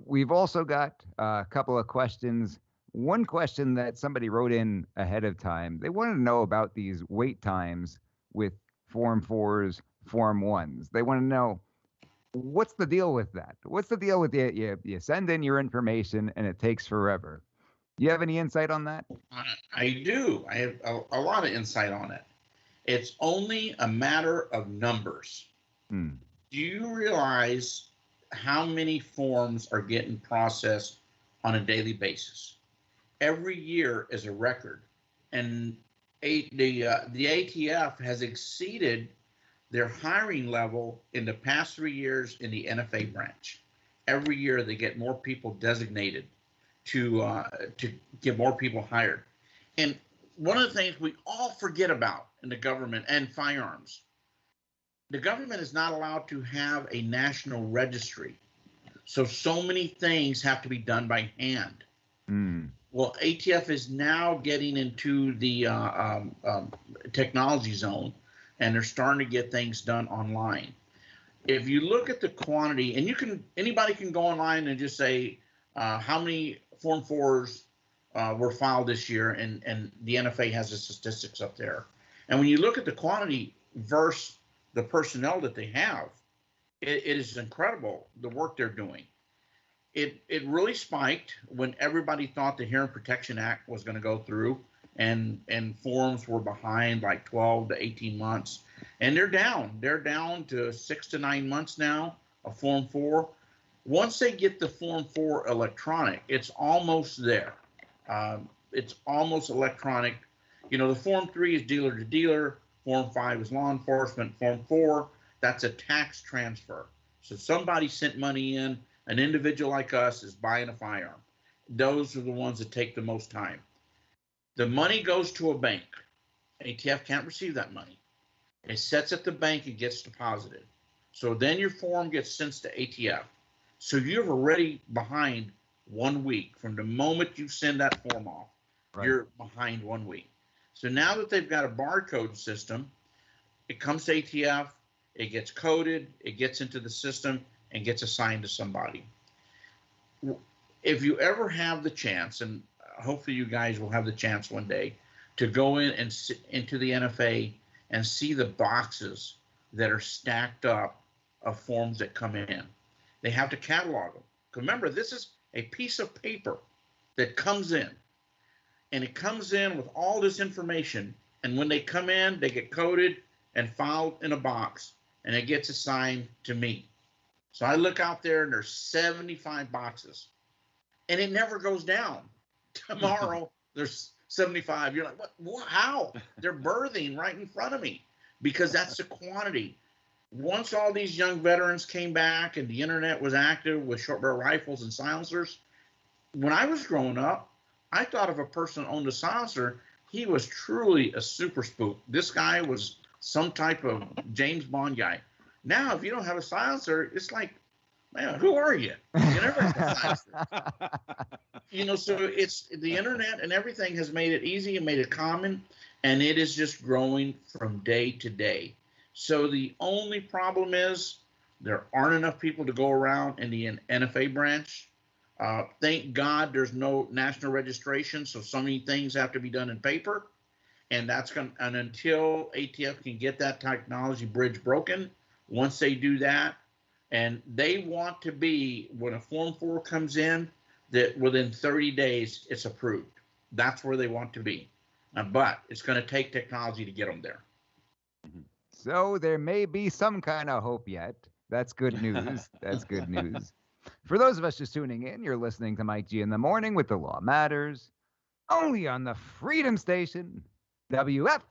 We've also got a couple of questions. One question that somebody wrote in ahead of time, they wanted to know about these wait times with Form 4s, Form 1s. They want to know, what's the deal with that? What's the deal with you send in your information and it takes forever? You have any insight on that? I do. I have a lot of insight on it. It's only a matter of numbers. Do you realize how many forms are getting processed on a daily basis? Every year is a record, and the ATF has exceeded their hiring level in the past 3 years in the NFA branch. Every year they get more people designated to get more people hired. And one of the things we all forget about in the government and firearms, the government is not allowed to have a national registry. So many things have to be done by hand. Well, ATF is now getting into the technology zone, and they're starting to get things done online. If you look at the quantity, and anybody can go online and just say how many Form 4s were filed this year, and the NFA has the statistics up there. And when you look at the quantity versus the personnel that they have, it is incredible the work they're doing. It really spiked when everybody thought the Hearing Protection Act was going to go through, and forms were behind like 12 to 18 months, and they're down to 6 to 9 months now of Form 4. Once they get the Form 4 electronic, it's almost there. It's almost electronic. You know, the Form 3 is dealer to dealer, Form 5 is law enforcement, Form 4, that's a tax transfer. So somebody sent money in, an individual like us is buying a firearm. Those are the ones that take the most time. The money goes to a bank. ATF can't receive that money. It sits at the bank and gets deposited. So then your form gets sent to ATF. So you're already behind 1 week from the moment you send that form off. Right. You're behind 1 week. So now that they've got a barcode system, it comes to ATF, it gets coded, it gets into the system, and gets assigned to somebody. If you ever have the chance, and hopefully you guys will have the chance one day, to go in and into the NFA and see the boxes that are stacked up of forms that come in. They have to catalog them. Remember, this is a piece of paper that comes in, and it comes in with all this information, and when they come in, they get coded and filed in a box, and it gets assigned to me. So I look out there, and there's 75 boxes, and it never goes down. Tomorrow, there's 75. You're like, what? How? They're birthing right in front of me, because that's the quantity. Once all these young veterans came back and the internet was active with short barrel rifles and silencers, when I was growing up, I thought if a person owned a silencer, he was truly a super spook. This guy was some type of James Bond guy. Now, if you don't have a silencer, it's like, man, who are you? You never have a silencer. You know, so it's the internet and everything has made it easy and made it common, and it is just growing from day to day. So the only problem is there aren't enough people to go around in the NFA branch. Thank God there's no national registration, so many things have to be done in paper, and and until ATF can get that technology bridge broken, once they do that, and they want to be, when a Form 4 comes in, that within 30 days it's approved. That's where they want to be, but it's going to take technology to get them there. So there may be some kind of hope yet. That's good news. That's good news. For those of us just tuning in, you're listening to Mike G in the Morning with The Law Matters, only on the Freedom Station, WFYL.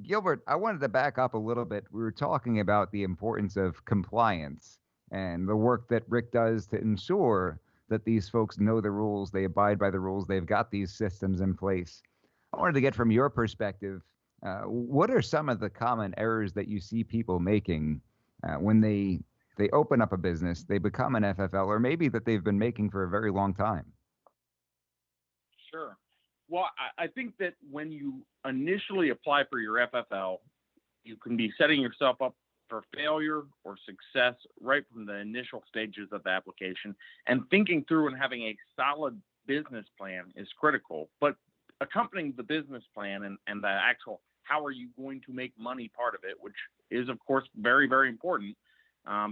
Gilbert, I wanted to back up a little bit. We were talking about the importance of compliance and the work that Rick does to ensure that these folks know the rules, they abide by the rules, they've got these systems in place. I wanted to get from your perspective, what are some of the common errors that you see people making when they open up a business, they become an FFL, or maybe that they've been making for a very long time? Sure. Well, I think that when you initially apply for your FFL, you can be setting yourself up for failure or success right from the initial stages of the application. And thinking through and having a solid business plan is critical. But accompanying the business plan and the actual how are you going to make money part of it, which is, of course, very, very important,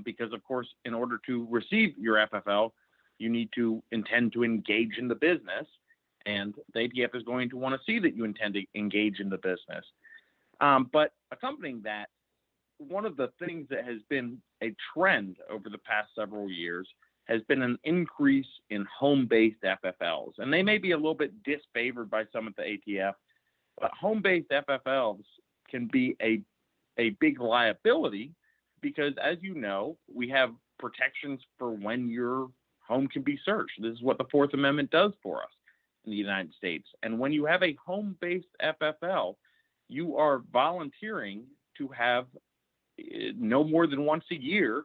because, of course, in order to receive your FFL, you need to intend to engage in the business, and the ATF is going to want to see that you intend to engage in the business. But accompanying that, one of the things that has been a trend over the past several years has been an increase in home-based FFLs. And they may be a little bit disfavored by some at the ATF, but home-based FFLs can be a big liability because, as you know, we have protections for when your home can be searched. This is what the Fourth Amendment does for us in the United States. And when you have a home-based FFL, you are volunteering to have no more than once a year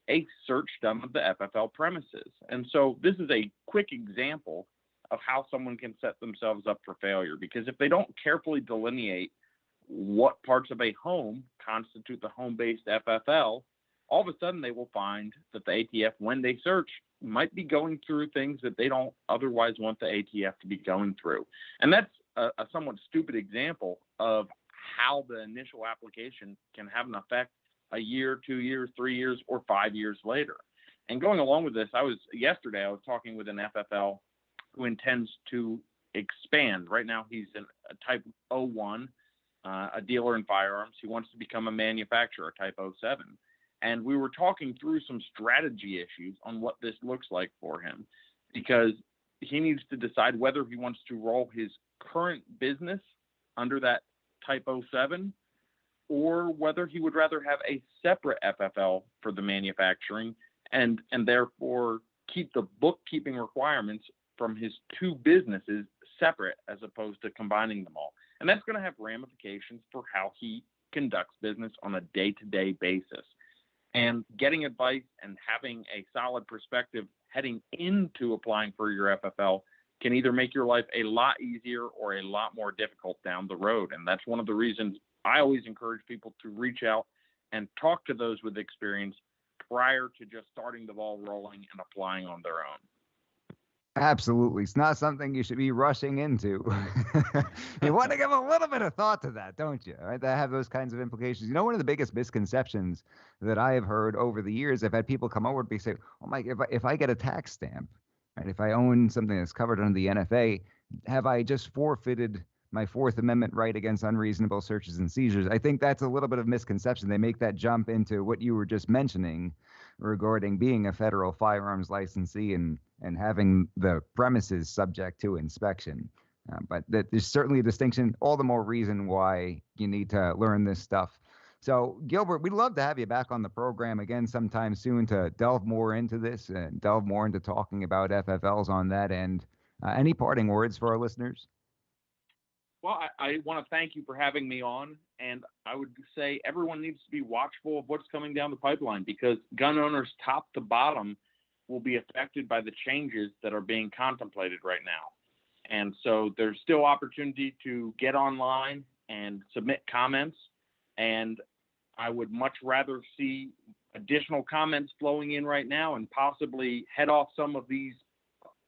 a search done of the FFL premises. And so this is a quick example of how someone can set themselves up for failure, because if they don't carefully delineate what parts of a home constitute the home-based FFL, all of a sudden they will find that the ATF, when they search, might be going through things that they don't otherwise want the ATF to be going through. And that's a somewhat stupid example of how the initial application can have an effect a year, 2 years, 3 years, or 5 years later. And going along with this, yesterday I was talking with an FFL who intends to expand. Right now he's a type 01, a dealer in firearms. He wants to become a manufacturer, type 07. And we were talking through some strategy issues on what this looks like for him, because he needs to decide whether he wants to roll his current business under that type 07, or whether he would rather have a separate FFL for the manufacturing and therefore keep the bookkeeping requirements from his two businesses separate as opposed to combining them all. And that's going to have ramifications for how he conducts business on a day-to-day basis. And getting advice and having a solid perspective heading into applying for your FFL can either make your life a lot easier or a lot more difficult down the road. And that's one of the reasons I always encourage people to reach out and talk to those with experience prior to just starting the ball rolling and applying on their own. Absolutely. It's not something you should be rushing into. You want to give a little bit of thought to that, don't you? Right? That have those kinds of implications. You know, one of the biggest misconceptions that I have heard over the years, I've had people come over to me and say, oh, Mike, if I get a tax stamp, right, if I own something that's covered under the NFA, have I just forfeited my Fourth Amendment right against unreasonable searches and seizures? I think that's a little bit of misconception. They make that jump into what you were just mentioning regarding being a federal firearms licensee and having the premises subject to inspection. But there's certainly a distinction, all the more reason why you need to learn this stuff. So, Gilbert, we'd love to have you back on the program again sometime soon to delve more into this and delve more into talking about FFLs on that end. Any parting words for our listeners? Well, I want to thank you for having me on, and I would say everyone needs to be watchful of what's coming down the pipeline, because gun owners top to bottom will be affected by the changes that are being contemplated right now. And so there's still opportunity to get online and submit comments, and I would much rather see additional comments flowing in right now and possibly head off some of these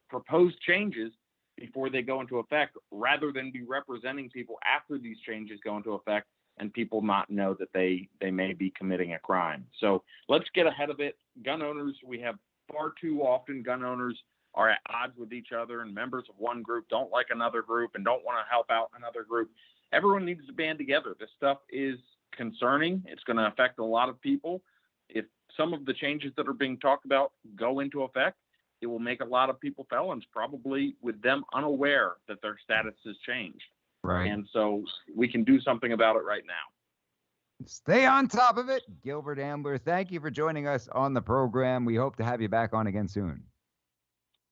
proposed changes before they go into effect, rather than be representing people after these changes go into effect and people not know that they may be committing a crime. So let's get ahead of it. Gun owners, we have far too often gun owners are at odds with each other, and members of one group don't like another group and don't want to help out another group. Everyone needs to band together. This stuff is concerning. It's going to affect a lot of people. If some of the changes that are being talked about go into effect, it will make a lot of people felons, probably with them unaware that their status has changed. Right. And so we can do something about it right now. Stay on top of it. Gilbert Ambler, thank you for joining us on the program. We hope to have you back on again soon.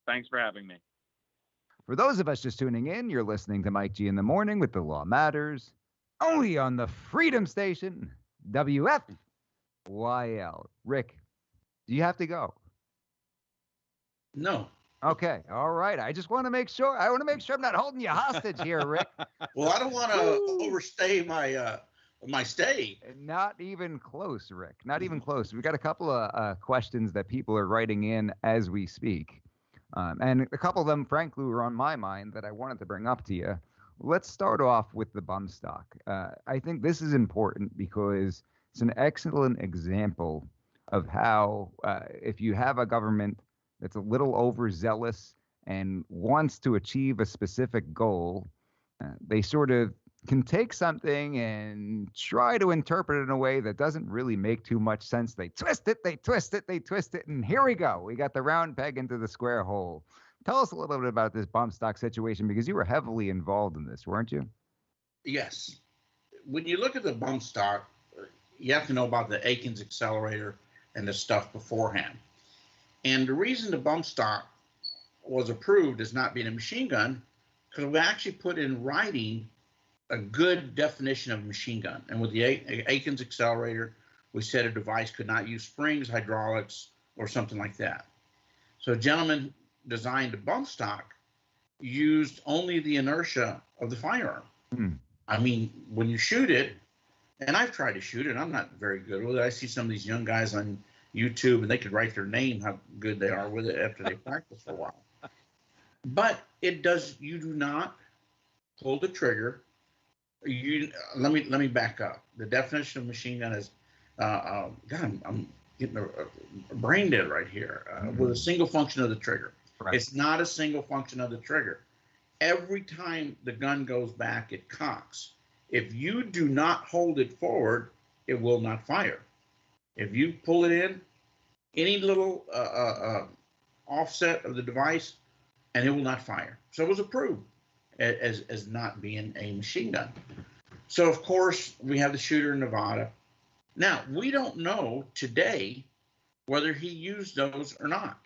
Thanks for having me. For those of us just tuning in, you're listening to Mike G in the Morning with The Law Matters, only on the Freedom Station, WFYL. Rick, do you have to go? No. Okay. All right. I just want to make sure. I want to make sure I'm not holding you hostage here, Rick. Well, I don't want to overstay my stay. Not even close, Rick. Not even close. We've got a couple of questions that people are writing in as we speak. And a couple of them, frankly, were on my mind that I wanted to bring up to you. Let's start off with the bump stock. I think this is important because it's an excellent example of how if you have a government that's a little overzealous and wants to achieve a specific goal, they sort of can take something and try to interpret it in a way that doesn't really make too much sense. They twist it, they twist it, they twist it, and here we go. We got the round peg into the square hole. Tell us a little bit about this bump stock situation, because you were heavily involved in this, weren't you? Yes. When you look at the bump stock, you have to know about the Aikens accelerator and the stuff beforehand. And the reason the bump stock was approved as not being a machine gun, because we actually put in writing a good definition of a machine gun. And with the Aikens accelerator, we said a device could not use springs, hydraulics, or something like that. So a gentleman designed a bump stock used only the inertia of the firearm. I mean, when you shoot it, and I've tried to shoot it, I'm not very good with it. I see some of these young guys on YouTube, and they could write their name, how good they are with it after they practice for a while. But it does, you do not pull the trigger. Let me back up. The definition of machine gun is, God, I'm getting a brain dead right here, with a single function of the trigger. Right. It's not a single function of the trigger. Every time the gun goes back, it cocks. If you do not hold it forward, it will not fire. If you pull it in, any little offset of the device, and it will not fire. So it was approved as not being a machine gun. So of course we have the shooter in Nevada. Now we don't know today whether he used those or not.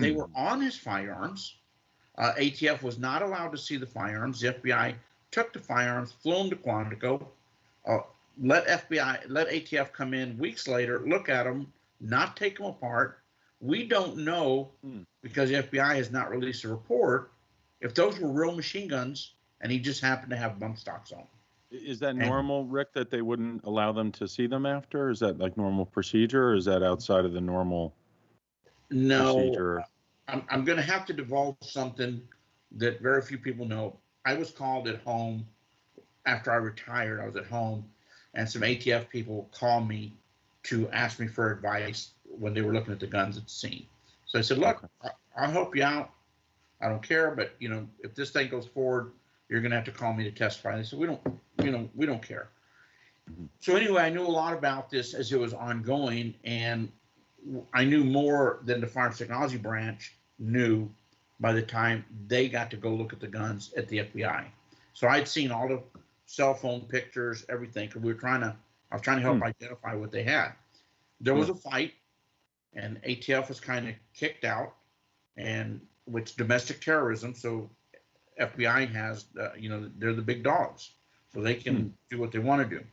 They were on his firearms. ATF was not allowed to see the firearms. The FBI took the firearms, flew them to Quantico, let ATF come in weeks later, look at them, not take them apart. We don't know, because the FBI has not released a report, if those were real machine guns and he just happened to have bump stocks on. Is that normal, Rick, that they wouldn't allow them to see them after? Is that like normal procedure, or is that outside of the normal procedure? I'm going to have to divulge something that very few people know. I was called at home after I retired. I was at home, and some ATF people called me to ask me for advice when they were looking at the guns at the scene. So I said, look, I'll help you out. I don't care, but if this thing goes forward, you're going to have to call me to testify. And they said, we don't care. So anyway, I knew a lot about this as it was ongoing, and I knew more than the Firearms Technology Branch knew by the time they got to go look at the guns at the FBI. So I'd seen all the cell phone pictures, everything, because I was trying to help identify what they had. There was a fight, and ATF was kind of kicked out, and which domestic terrorism. So FBI has, they're the big dogs, so they can do what they want to do.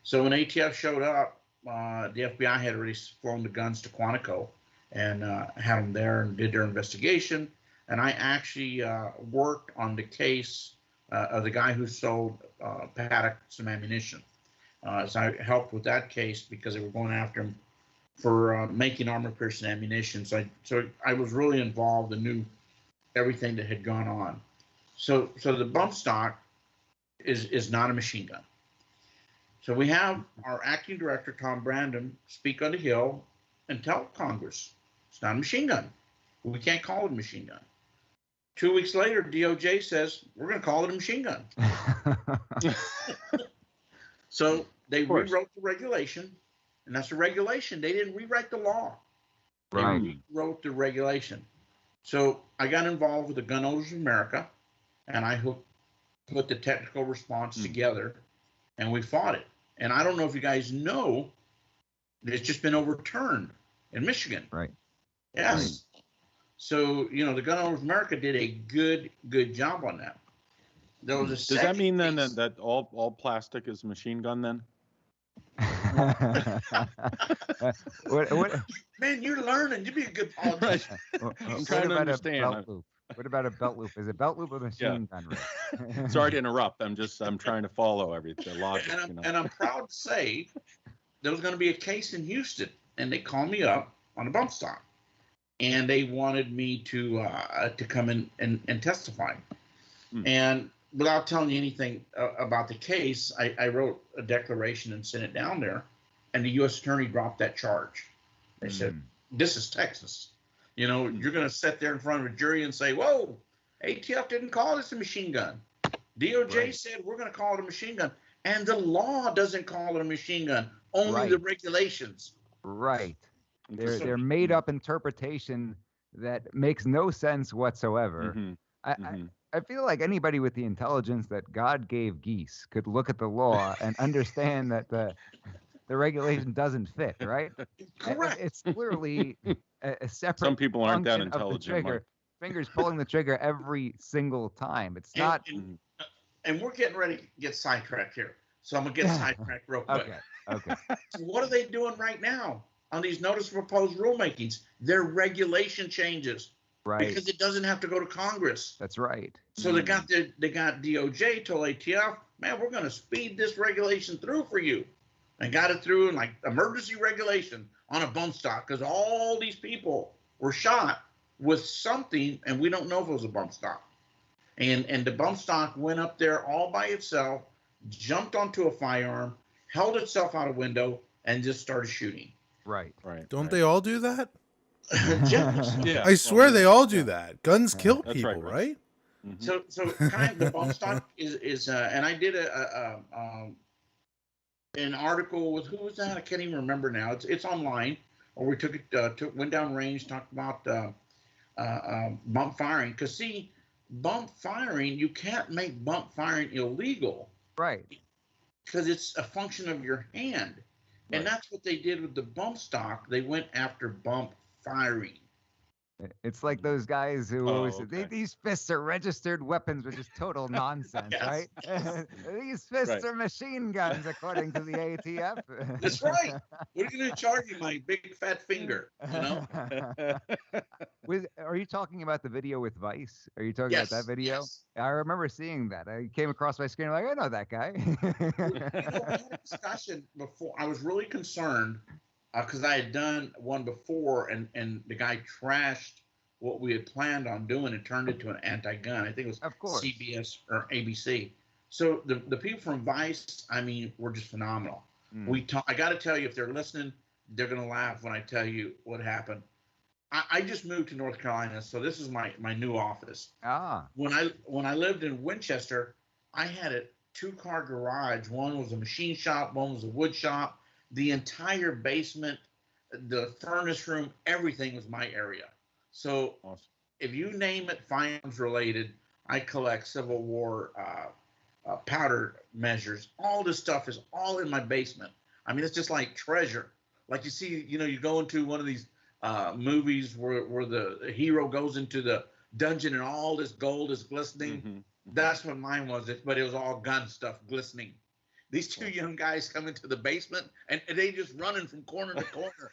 So when ATF showed up, the FBI had already flown the guns to Quantico and had them there and did their investigation. And I actually worked on the case of the guy who sold Paddock some ammunition. So I helped with that case because they were going after him for making armor-piercing ammunition. So I was really involved and knew everything that had gone on. So the bump stock is not a machine gun. So we have our acting director, Tom Brandon, speak on the Hill and tell Congress it's not a machine gun. We can't call it a machine gun. 2 weeks later, DOJ says, we're going to call it a machine gun. So they rewrote the regulation, and that's the regulation. They didn't rewrite the law. They rewrote the regulation. So I got involved with the Gun Owners of America, and I put the technical response together, and we fought it. And I don't know if you guys know, it's just been overturned in Michigan. Right. Yes. Right. So, the Gun Owners of America did a good job on that. There was a Does that mean then that all plastic is a machine gun then? what, Man, you're learning. You'd be a good politician. I'm trying to understand. What about a belt loop? Is a belt loop a machine gun? Right? Sorry to interrupt. I'm trying to follow the logic. And I'm proud to say there was going to be a case in Houston, and they called me up on a bump stock, and they wanted me to come in and testify. And without telling you anything about the case, I wrote a declaration and sent it down there, and the U.S. attorney dropped that charge. They said, this is Texas. You're going to sit there in front of a jury and say, whoa, ATF didn't call this a machine gun. DOJ Right. said we're going to call it a machine gun, and the law doesn't call it a machine gun. Only the Right. regulations. Right. So- They're made up interpretation that makes no sense whatsoever. Mhm. I, Mhm. I feel like anybody with the intelligence that God gave geese could look at the law and understand that the regulation doesn't fit, right? Correct. It's clearly a separate Some people aren't that function of the intelligent, trigger. Mike. Fingers pulling the trigger every single time. It's And- not and, and we're getting ready to get sidetracked here. So I'm going to get sidetracked real quick. okay. Okay. So what are they doing right now on these notice of proposed rulemakings? They're regulation changes Right. because it doesn't have to go to Congress. That's right. So they got DOJ told ATF, man, we're going to speed this regulation through for you, and got it through in like emergency regulation on a bump stock because all these people were shot with something, and we don't know if it was a bump stock. And the bump stock went up there all by itself, jumped onto a firearm, held itself out a window, and just started shooting. Right. Right. Don't right. they all do that? Generally. Yeah. I swear well, they all do yeah. that. Guns kill That's people, right, Rick. right? Mhm. So kind of the bump stock is and I did an article with, who was that? I can't even remember now. It's online. Or we took it went down range, talked about bump firing. Because see, bump firing, you can't make bump firing illegal Right. because it's a function of your hand, and Right. that's what they did with the bump stock. They went after bump firing. It's like those guys who always say, okay. these fists are registered weapons, which is total nonsense, Yes. right? These fists Right. are machine guns, according to the ATF. That's right. What are you going to charge you, my big fat finger? You know? Are you talking about the video with Vice? Are you talking Yes. about that video? Yes. I remember seeing that. I came across my screen like, I know that guy. I had a discussion before. I was really concerned because I had done one before, and the guy trashed what we had planned on doing and turned it to an anti-gun. I think it was Of course. CBS or ABC. So the people from Vice, I mean, were just phenomenal. Mm. I got to tell you, if they're listening, they're gonna laugh when I tell you what happened. I just moved to North Carolina, so this is my new office. Ah, When I lived in Winchester, I had a 2-car garage. One was a machine shop, one was a wood shop. The entire basement, the furnace room, everything was my area. So Awesome. if you name it firearms related, I collect Civil War powder measures. All this stuff is all in my basement. I mean, it's just like treasure. Like you see, you go into one of these movies where the hero goes into the dungeon and all this gold is glistening. Mhm. That's what mine was, but it was all gun stuff glistening. These two young guys come into the basement and they just running from corner to corner,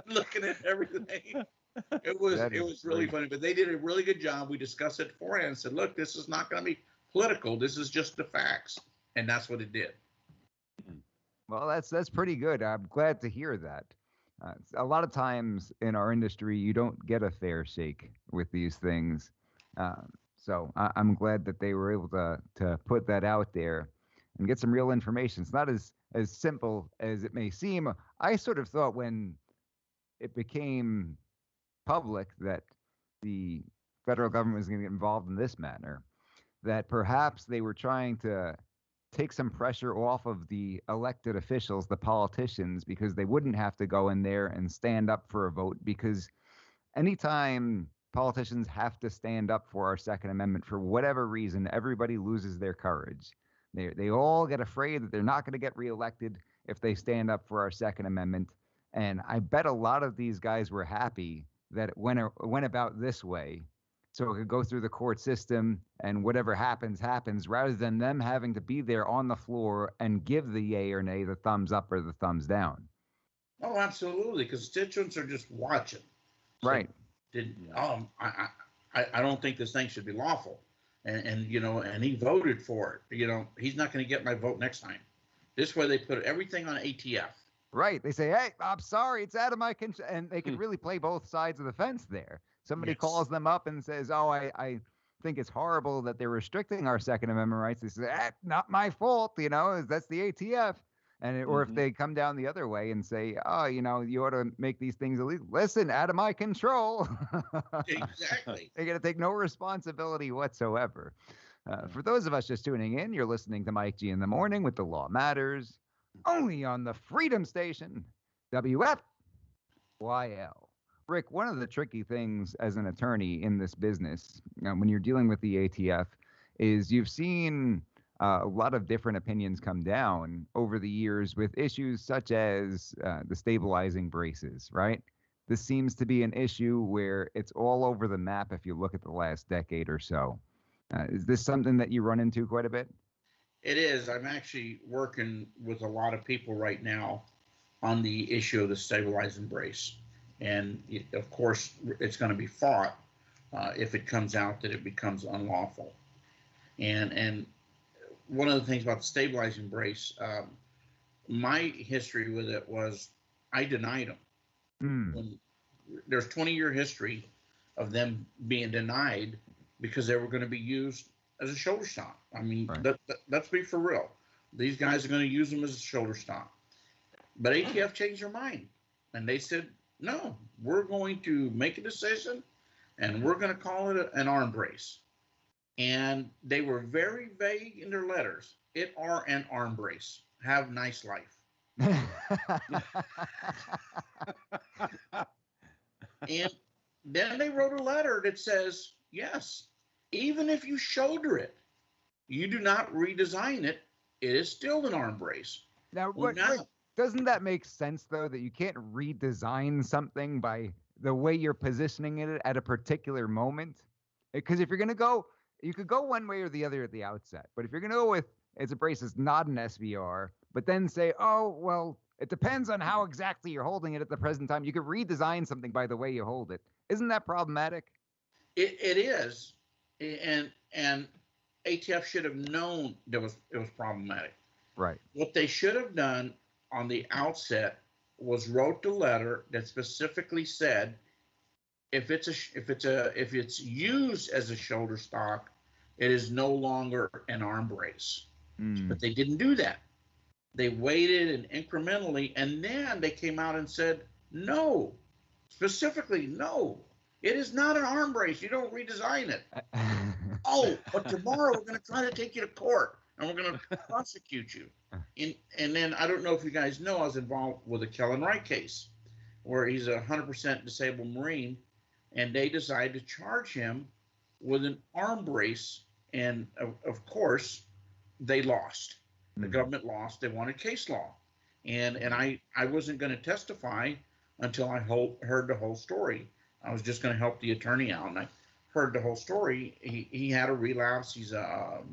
looking at everything. It was That is really great. funny, but they did a really good job. We discussed it beforehand and said, look, this is not going to be political. This is just the facts, and that's what it did. Well, that's pretty good. I'm glad to hear that. A lot of times in our industry, you don't get a fair shake with these things. So I'm glad that they were able to put that out there and get some real information. It's not as simple as it may seem. I sort of thought when it became public that the federal government was going to get involved in this manner, that perhaps they were trying to take some pressure off of the elected officials, the politicians, because they wouldn't have to go in there and stand up for a vote. Because anytime politicians have to stand up for our Second Amendment for whatever reason, everybody loses their courage. They all get afraid that they're not going to get reelected if they stand up for our Second Amendment. And I bet a lot of these guys were happy that it went about this way, so it could go through the court system and whatever happens, happens, rather than them having to be there on the floor and give the yay or nay, the thumbs up or the thumbs down. Oh, absolutely, because constituents are just watching. So Right. I don't think this thing should be lawful, and he voted for it. He's not going to get my vote next time. This way, they put everything on ATF. Right. They say, hey, I'm sorry, it's out of my control. And they can really play both sides of the fence there. Somebody Yes. calls them up and says, oh, I think it's horrible that they're restricting our Second Amendment rights. They say, not my fault, that's the ATF. or if they come down the other way and say, oh, you ought to make these things illegal. Listen, out of my control. Exactly. They're going to take no responsibility whatsoever. For those of us just tuning in, you're listening to Mike G in the Morning with The Law Matters, only on the Freedom Station, WFYL. Rick, one of the tricky things as an attorney in this business, when you're dealing with the ATF, is you've seen a lot of different opinions come down over the years with issues such as the stabilizing braces, right? This seems to be an issue where it's all over the map if you look at the last decade or so. Is this something that you run into quite a bit? It is. I'm actually working with a lot of people right now on the issue of the stabilizing brace. And of course, it's going to be fought if it comes out that it becomes unlawful. And one of the things about the stabilizing brace, my history with it was I denied them. When there's 20-year history of them being denied because they were going to be used as a shoulder stock. I mean, right. Let's be for real. These guys are going to use them as a shoulder stock. But ATF changed their mind, and they said, no, we're going to make a decision, and we're going to call it an arm brace. And they were very vague in their letters. It are an arm brace. Have nice life. And then they wrote a letter that says, yes, even if you shoulder it, you do not redesign it. It is still an arm brace. Now, Well, Rick, doesn't that make sense, though, that you can't redesign something by the way you're positioning it at a particular moment? Because if you're going to go, you could go one way or the other at the outset. But if you're going to go with it's a brace is not an SVR, but then say, oh, well, it depends on how exactly you're holding it at the present time. You could redesign something by the way you hold it. Isn't that problematic? It is. And ATF should have known it was problematic. Right. What they should have done on the outset was wrote the letter that specifically said if it's used as a shoulder stock, it is no longer an arm brace. But they didn't do that. They waited and incrementally, and then they came out and said, no, specifically, no, it is not an arm brace. You don't redesign it. Oh, but tomorrow we're going to try to take you to court and we're going to prosecute you. And then I don't know if you guys know, I was involved with a Kellen Wright case where he's a 100% disabled Marine, and they decided to charge him with an arm brace. And of course, they lost. The government lost. They wanted case law. And I wasn't going to testify until I heard the whole story. I was just going to help the attorney out. And I heard the whole story. He had a relapse. He's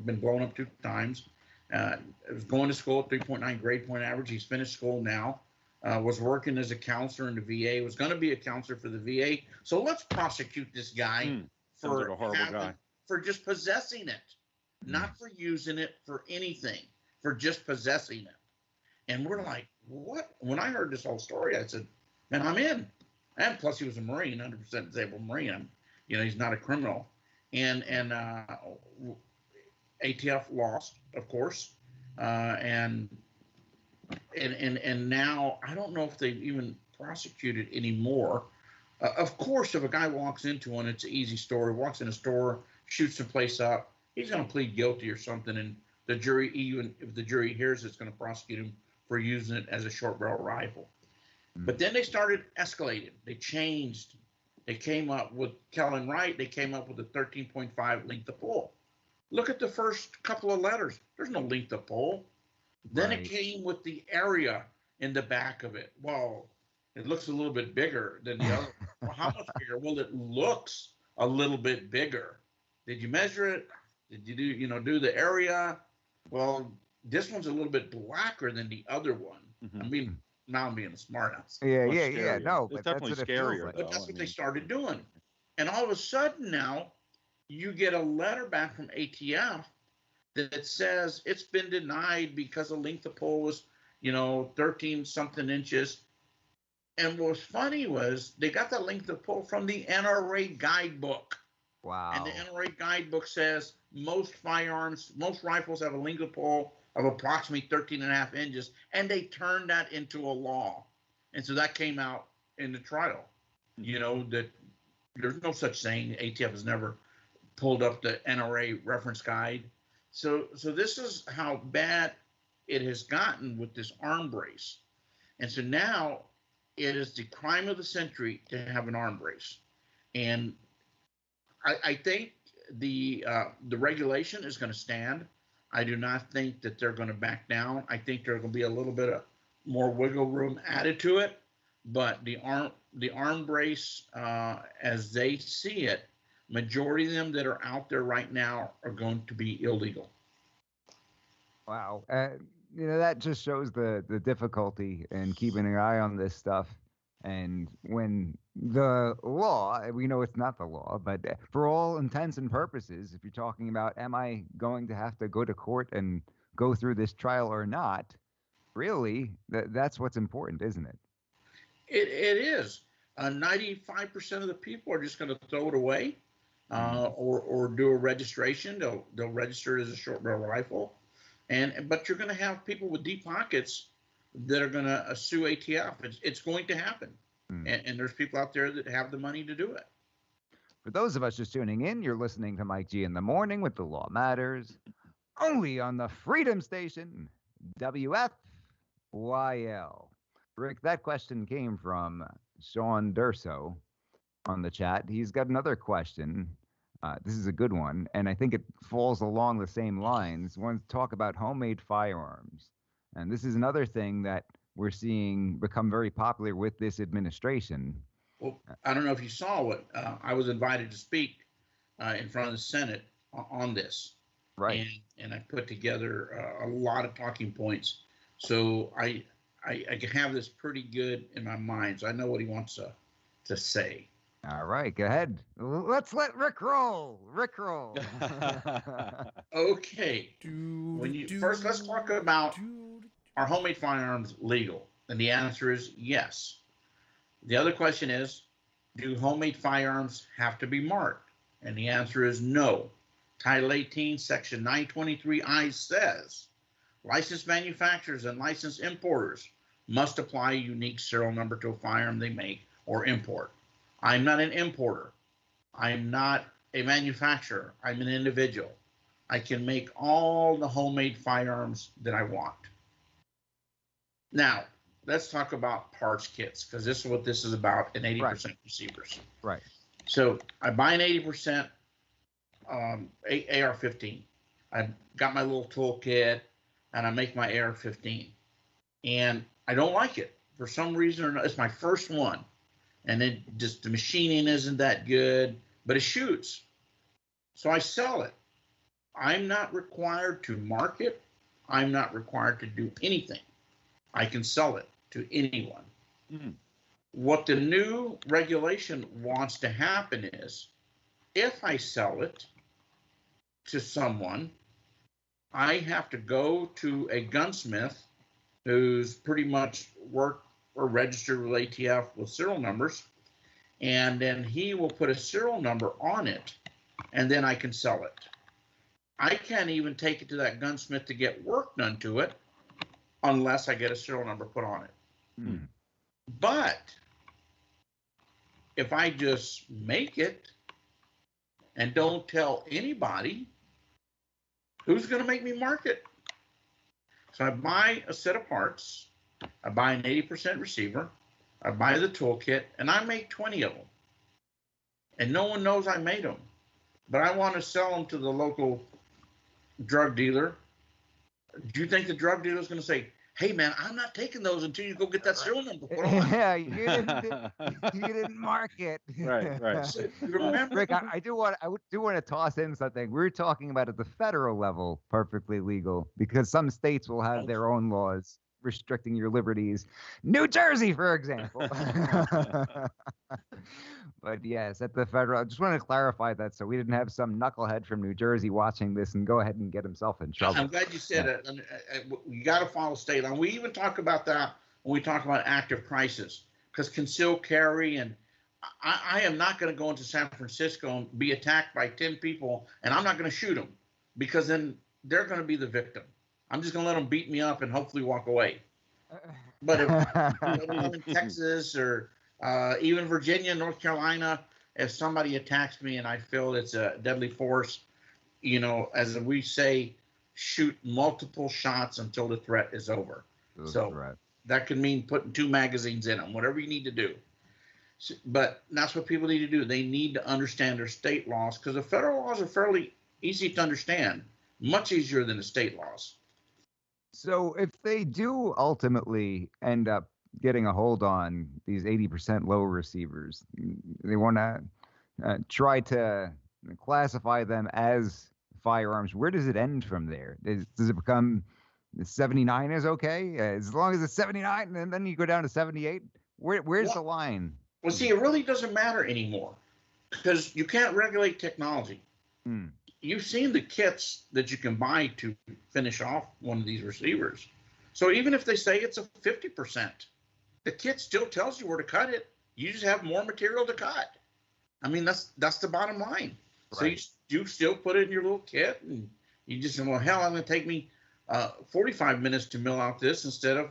been blown up 2 times. Was going to school at 3.9 grade point average. He's finished school now. Was working as a counselor in the VA. Was going to be a counselor for the VA. So let's prosecute this guy Sounds like a horrible guy. For just possessing it, not for using it for anything, for just possessing it. And we're like, what? When I heard this whole story, I said, man, I'm in. And plus, he was a Marine, 100% disabled Marine. He's not a criminal. And ATF lost, of course. And now I don't know if they've even prosecuted anymore. Of course, if a guy walks into one, it's an easy story. Walks in a store, shoots the place up, he's going to plead guilty or something. And the jury, even if the jury hears it's going to prosecute him for using it as a short barrel rifle. But then they started escalating. They changed. They came up with Kellen Wright. They came up with a 13.5 length of pull. Look at the first couple of letters. There's no length of pull. Then it came with the area in the back of it. Well, it looks a little bit bigger than the other. Well, how much bigger? Well, it looks a little bit bigger. Did you measure it? Did you do the area? Well, this one's a little bit blacker than the other one. I mean, now I'm being a smartass. Yeah. No, it's but that's definitely what it feels scarier. like. But that's what they started doing. And all of a sudden now, you get a letter back from ATF that says it's been denied because the length of pull was, 13 something inches. And what was funny was they got the length of pull from the NRA guidebook. Wow. And the NRA guidebook says most rifles have a length of pull of approximately 13 and a half inches, and they turned that into a law. And so that came out in the trial, that there's no such thing. ATF has never pulled up the NRA reference guide. So this is how bad it has gotten with this arm brace. And so now it is the crime of the century to have an arm brace. And I think the regulation is going to stand. I do not think that they're going to back down. I think there's going to be a little bit of more wiggle room added to it. But the arm brace, as they see it, majority of them that are out there right now are going to be illegal. Wow. That just shows the difficulty in keeping an eye on this stuff. And when the law, we know it's not the law, but for all intents and purposes, if you're talking about, am I going to have to go to court and go through this trial or not, really, that's what's important, isn't it? It is. 95% of the people are just going to throw it away or do a registration. They'll register it as a short barrel rifle. But you're going to have people with deep pockets that are going to sue ATF. It's going to happen. And there's people out there that have the money to do it. For those of us just tuning in, you're listening to Mike G in the Morning with The Law Matters, only on the Freedom Station, WFYL. Rick, that question came from Sean Durso on the chat. He's got another question. This is a good one, and I think it falls along the same lines. He wants to talk about homemade firearms. And this is another thing that we're seeing become very popular with this administration. Well, I don't know if you saw what I was invited to speak in front of the Senate on this. Right. And I put together a lot of talking points. So I can have this pretty good in my mind. So I know what he wants to say. All right, go ahead. Let's let Rick roll. Okay. First, let's talk about, are homemade firearms legal? And the answer is yes. The other question is, do homemade firearms have to be marked? And the answer is no. Title 18, Section 923I says, licensed manufacturers and licensed importers must apply a unique serial number to a firearm they make or import. I'm not an importer. I'm not a manufacturer. I'm an individual. I can make all the homemade firearms that I want. Now, let's talk about parts kits, because this is what this is about in 80% receivers. Right. So I buy an 80% AR-15. I've got my little toolkit, and I make my AR-15. And I don't like it. For some reason or not, it's my first one. And then just the machining isn't that good, but it shoots. So I sell it. I'm not required to market. I'm not required to do anything. I can sell it to anyone. What the new regulation wants to happen is, if I sell it to someone, I have to go to a gunsmith who's pretty much worked or registered with ATF with serial numbers, and then he will put a serial number on it, and then I can sell it. I can't even take it to that gunsmith to get work done to it unless I get a serial number put on it. But if I just make it and don't tell anybody, who's going to make me mark it? So I buy a set of parts, I buy an 80% receiver, I buy the toolkit, and I make 20 of them. And no one knows I made them. But I want to sell them to the local drug dealer. Do you think the drug dealer is going to say, hey, man, I'm not taking those until you go get that serial number put on? Yeah, you didn't mark it. Right. So, remember, Rick, I do want to toss in something. We're talking about at the federal level, perfectly legal, because some states will have their own laws restricting your liberties. New Jersey, for example. But yes, at the federal, I just want to clarify that so we didn't have some knucklehead from New Jersey watching this and go ahead and get himself in trouble. I'm glad you said it. You got to follow state law. We even talk about that when we talk about active crisis, because concealed carry, and I am not going to go into San Francisco and be attacked by 10 people, and I'm not going to shoot them, because then they're going to be the victim. I'm just going to let them beat me up and hopefully walk away. But if I'm in Texas or even Virginia, North Carolina, if somebody attacks me and I feel it's a deadly force, you know, as we say, shoot multiple shots until the threat is over. That could mean putting 2 magazines in them, whatever you need to do. But that's what people need to do. They need to understand their state laws, because the federal laws are fairly easy to understand, much easier than the state laws. So if they do ultimately end up getting a hold on these 80% low receivers, they want to try to classify them as firearms. Where does it end from there? Does it become 79 is okay? As long as it's 79 and then you go down to 78? Where's the line? Well, see, it really doesn't matter anymore because you can't regulate technology. You've seen the kits that you can buy to finish off one of these receivers. So even if they say it's a 50%, the kit still tells you where to cut it. You just have more material to cut. I mean, that's the bottom line. Right. So you still put it in your little kit, and you just say, well, hell, I'm going to take me 45 minutes to mill out this instead of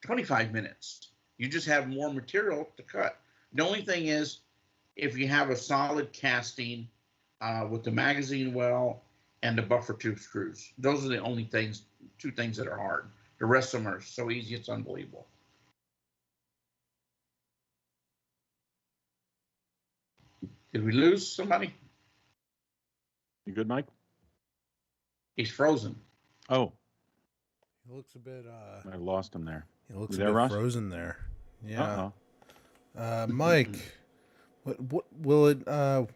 25 minutes. You just have more material to cut. The only thing is, if you have a solid casting with the magazine well and the buffer tube screws, those are the only things, 2 things that are hard. The rest of them are so easy, it's unbelievable. Did we lose somebody? You good, Mike? He's frozen. Oh. He looks a bit I lost him there. He looks You a there, bit Ross? frozen there. Yeah. Uh-oh. Mike, what will it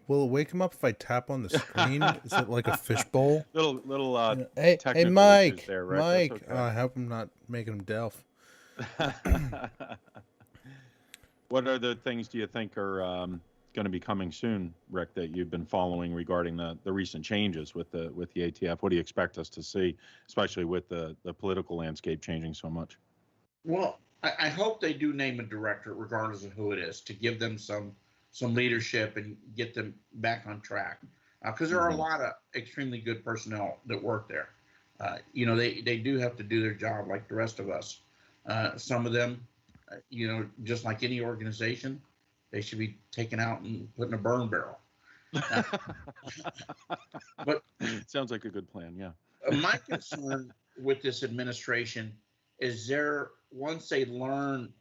wake him up if I tap on the screen? Is it like a fishbowl? Little hey technical Mike, issues there, right? Mike. That's okay. I hope I'm not making him deaf. What other things do you think are going to be coming soon, Rick, that you've been following regarding the recent changes with the ATF? What do you expect us to see, especially with the political landscape changing so much? Well, I hope they do name a director, regardless of who it is, to give them some leadership and get them back on track. Because there are a lot of extremely good personnel that work there. You know, they do have to do their job like the rest of us. Some of them, you know, just like any organization, they should be taken out and put in a burn barrel. But sounds like a good plan. Yeah. My concern with this administration is once they learn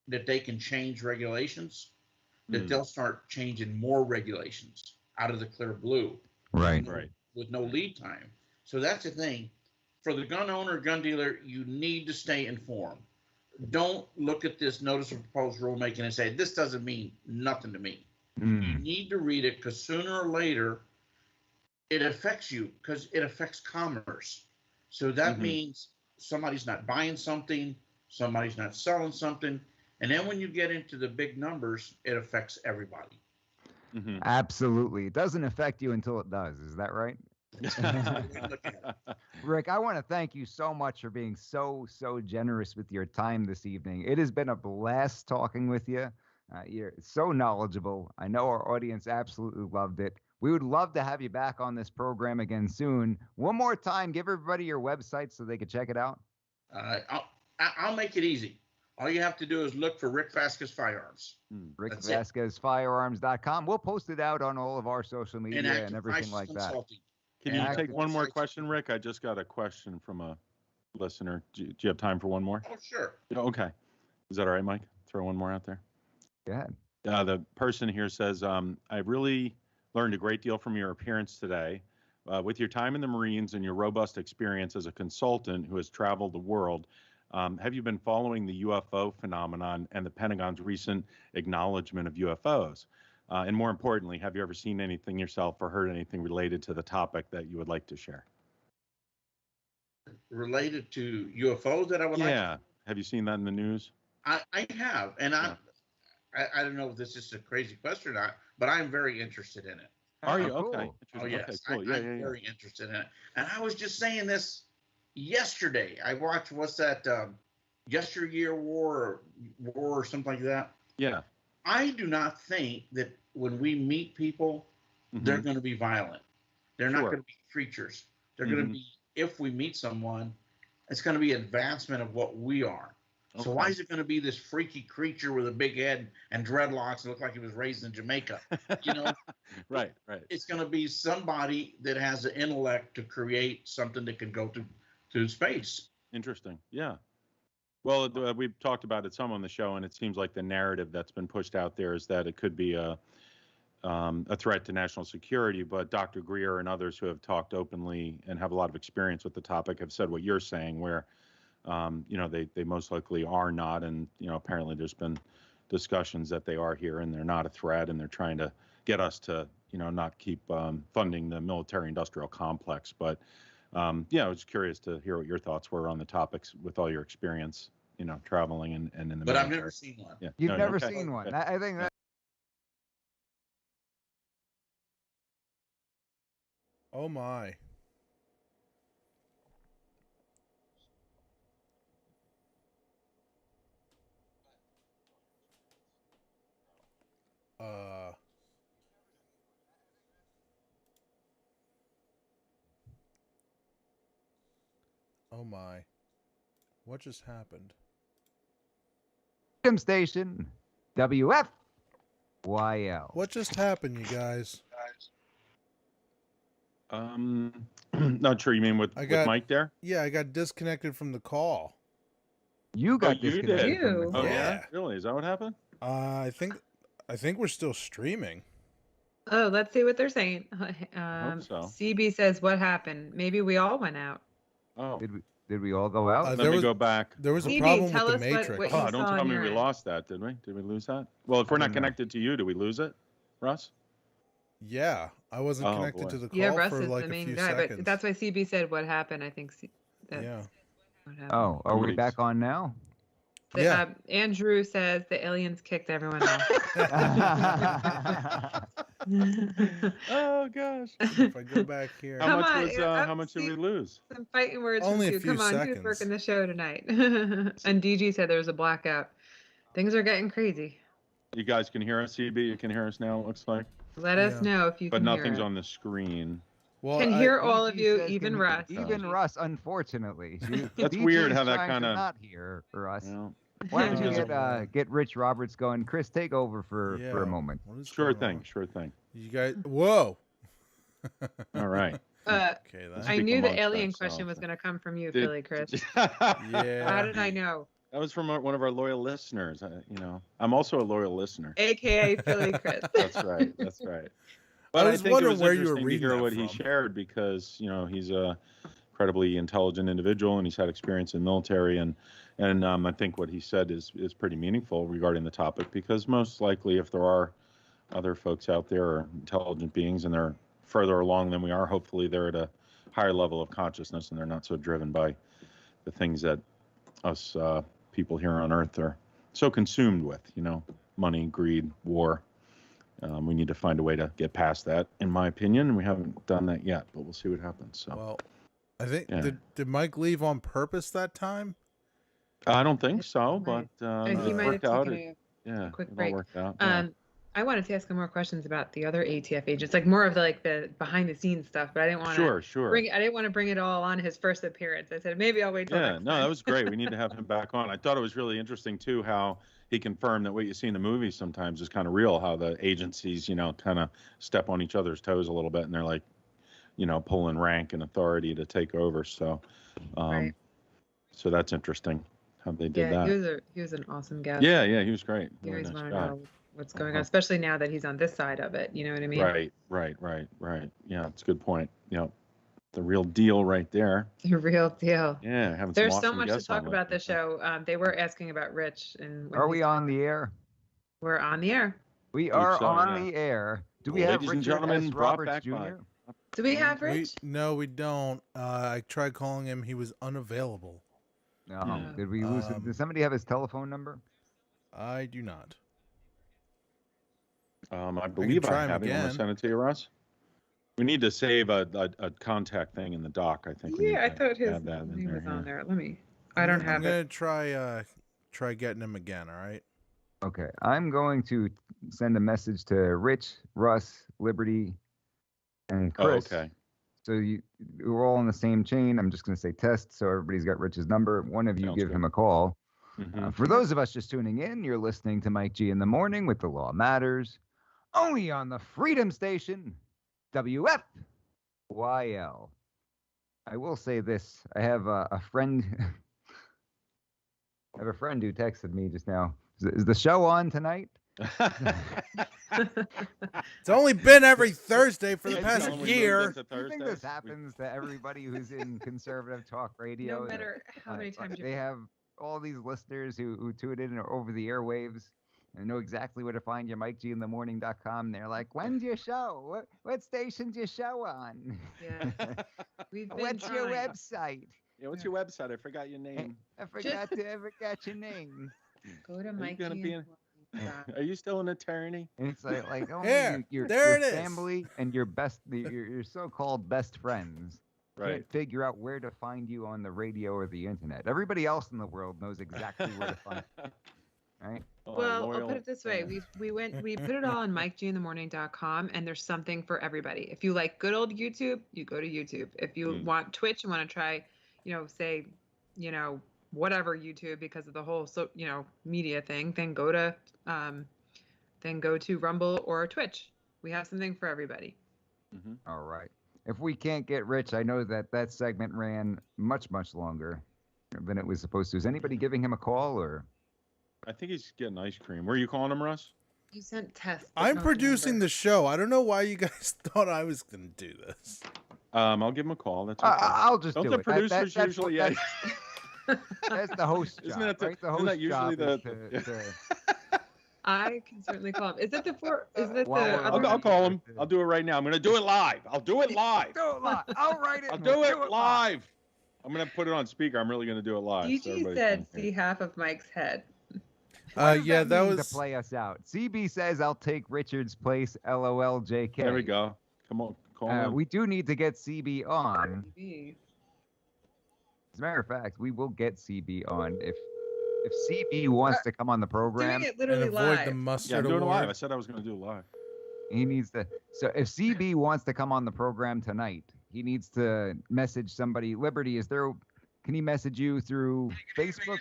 that they can change regulations, that they'll start changing more regulations out of the clear blue. Right. With no lead time. So that's the thing. For the gun owner, gun dealer, you need to stay informed. Don't look at this notice of proposed rulemaking and say, this doesn't mean nothing to me. You need to read it, because sooner or later, it affects you, because it affects commerce. So that means somebody's not buying something, somebody's not selling something. And then when you get into the big numbers, it affects everybody. Absolutely. It doesn't affect you until it does. Is that right? Rick, I want to thank you so much for being so generous with your time this evening. It has been a blast talking with you. You're so knowledgeable. I know our audience absolutely loved it. We would love to have you back on this program again soon. One more time, give everybody your website so they can check it out. I'll make it easy. All you have to do is look for Rick Vasquez Firearms. RickVasquezFirearms.com. We'll post it out on all of our social media and everything like that. Can you take one more question, Rick? I just got a question from a listener. Do you have time for one more? Oh, sure. Okay. Is that all right, Mike? Throw one more out there. Go ahead. The person here says, I really learned a great deal from your appearance today. With your time in the Marines and your robust experience as a consultant who has traveled the world, have you been following the UFO phenomenon and the Pentagon's recent acknowledgement of UFOs? And more importantly, have you ever seen anything yourself or heard anything related to the topic that you would like to share? Related to UFOs that I would like to? Yeah. Have you seen that in the news? I have. And I don't know if this is a crazy question or not, but I'm very interested in it. Are you? Cool. Okay. Oh, yes. Okay, cool. I'm very interested in it. And I was just saying this yesterday. I watched, what's that, Yesteryear War or something like that? Yeah. I do not think that when we meet people, they're going to be violent. They're not going to be creatures. They're going to be, if we meet someone, It's going to be advancement of what we are. So why Okay. is it going to be this freaky creature with a big head and dreadlocks and look like he was raised in Jamaica? You know, Right, right. it's going to be somebody that has the intellect to create something that can go to space. Interesting. Yeah. Well, we've talked about it some on the show, and it seems like the narrative that's been pushed out there is that it could be a threat to national security. But Dr. Greer and others who have talked openly and have a lot of experience with the topic have said what you're saying, where they most likely are not, and apparently there's been discussions that they are here and they're not a threat, and they're trying to get us to not keep funding the military-industrial complex. But I was curious to hear what your thoughts were on the topics with all your experience, traveling and in the But military. I've never seen one. Yeah. You've No, never okay. seen one. Okay. I think that. Oh my. Oh my. What just happened? Freedom Station, WFYL. What just happened, you guys? Not sure you mean with Mike there? Yeah, I got disconnected from the call. You got you disconnected did. from the Oh call. yeah, really? Is that what happened? I think we're still streaming. Oh, let's see what they're saying. hope so. CB says, "What happened? Maybe we all went out." Oh, Did we all go out? let me go back. There was a CB, problem tell with us the what- Matrix. what you Oh, don't saw tell on me your we end. lost that, did we? Did we lose that? Well, if we're not don't know. connected to you, do we lose it, Russ? Yeah, I wasn't Oh, connected boy. to the call Yeah, Russ for is like the a main few guy, seconds. but that's why CB said, "What happened?" I think that's Yeah. what happened. Oh, are we Somebody's- back on now? Yeah. Andrew says the aliens kicked everyone off. Oh gosh. If I go back here, How Come much on, was how much did we lose? Some fighting words Only a from you. few Come on, who's seconds. working the show tonight? And DG said there was a blackout. Things are getting crazy. You guys can hear us, CB. You can hear us now. It looks like, Let us Yeah. know if you but can nothing's hear on the screen. well, Can I- hear all of DG you, says even can- Russ. Even Russ, unfortunately. That's DG weird is how that trying to kinda- not hear Russ. You know? Why don't you Yeah. get Rich Roberts going? Chris, take over for yeah, a moment. what is Sure going thing. on? Sure thing. You guys, whoa. All right. Okay, Let's I speak knew the amongst alien ourselves. question was going to come from you, Did- Philly, Chris. yeah. How did I know? That was from one of our loyal listeners. I'm also a loyal listener. AKA Philly Chris. That's right. That's right. But I, was think it wondering was where you were interesting to reading hear that what he from. shared because he's a incredibly intelligent individual and he's had experience in the military and I think what he said is pretty meaningful regarding the topic because most likely if there are other folks out there or intelligent beings and they're further along than we are, hopefully they're at a higher level of consciousness and they're not so driven by the things that us people here on Earth are so consumed with, money, greed, war. We need to find a way to get past that, in my opinion, and we haven't done that yet, but we'll see what happens. So Well, I think Yeah. did Mike leave on purpose that time? I don't think so, but And he it might have worked out. taken Yeah, quick it all break. worked out. Yeah. I wanted to ask him more questions about the other ATF agents, like more of the behind the scenes stuff, but I didn't want to Sure. I didn't want to bring it all on his first appearance. I said maybe I'll wait till Yeah, next no, time. that was great. We need to have him back on. I thought it was really interesting too how he confirmed that what you see in the movies sometimes is kind of real. How the agencies, kind of step on each other's toes a little bit, and they're like, pulling rank and authority to take over. So, Right. so that's interesting how they did Yeah, that. he was an awesome guest. Yeah, he was great. You Really always nice want to guy. know what's going on, Uh-huh. especially now that he's on this side of it. You know what I mean? Right. Yeah, it's a good point. The real deal right there. The real deal. Yeah, having There's some so awesome much to guests on talk about lately. the show. They were asking about Rich and when Are he's we on the air? We're on the air. We Believe are so, on yeah. the air. Do we Ladies have and Richard gentlemen, S. brought Roberts back Jr.? by- Do we have Rich? No, we don't. I tried calling him. He was unavailable. No. Yeah. Did we lose him? Does somebody have his telephone number? I do not. I believe try I him have it. Want again. to send it to you, Russ? We need to save a contact thing in the doc. I think. We need Yeah, I to thought his add that in name there, was on yeah. there. Let me. I don't have I'm it. gonna try getting him again. All right. Okay. I'm going to send a message to Rich, Russ, Liberty, and Oh, Chris. okay. we're all on the same chain. I'm just going to say test, so everybody's got Rich's number. One of you Sounds give good. him a call. Mhm. For those of us just tuning in, you're listening to Mike G in the Morning with The Law Matters, only on the Freedom Station, WFYL. I will say this. I have a friend. I have a friend who texted me just now. Is the show on tonight? It's only been every Thursday for the It's past only been year. to Do you think Thursdays? this happens to everybody who's in conservative talk radio? No matter how many times They have all these listeners who tune in over the airwaves and know exactly where to find you, MikeGinthemorning.com. They're like, when's your show? What station's your show on? Yeah. We've been What's your trying. website? Yeah, what's your website? I forgot your name. I forgot your name. Go to Are you Mike gonna G be and Are you still an attorney? And it's like only Yeah, your there it is. family and your so-called best friends Right. can't figure out where to find you on the radio or the internet. Everybody else in the world knows exactly where to find you. Right? Well, I'll put it this way. We put it all on MikeGinthemorning.com, and there's something for everybody. If you like good old YouTube, you go to YouTube. If you want Twitch and want to try, say, whatever YouTube because of the whole media thing, then go to Rumble or Twitch. We have something for everybody. Mhm. All right. If we can't get Rich, I know that segment ran much, much longer than it was supposed to. Is anybody giving him a call or? I think he's getting ice cream. Where are you calling him, Russ? You sent tests. I'm producing the show. I don't know why you guys thought I was going to do this. I'll give him a call. That's okay. I'll just Don't do the it. producers That's usually? what- That's the host Isn't job, that the- right? The isn't host that usually job the- is to I can certainly call him. Is it the four? Is it Well, the? well, other I'll one? call him. I'll do it right now. I'm going to do it live. I'll do it live. do it live. I'll write it. I'll and do we'll it live. I'm going to put it on speaker. I'm really going to do it live. so DG everybody said, can hear. "See half of Mike's head." Yeah, that mean was. to play us out. CB says I'll take Richard's place. LOL. JK. There we go. Come on. Call him. We do need to get CB on. DG. As a matter of fact, we will get CB on if CB wants to come on the program. Doing it And literally avoid live. the Yeah, I'm mustard doing it live. I award. said I was going to do it live. He needs to. So if CB wants to come on the program tonight, he needs to message somebody. Liberty, can he message you through Facebook?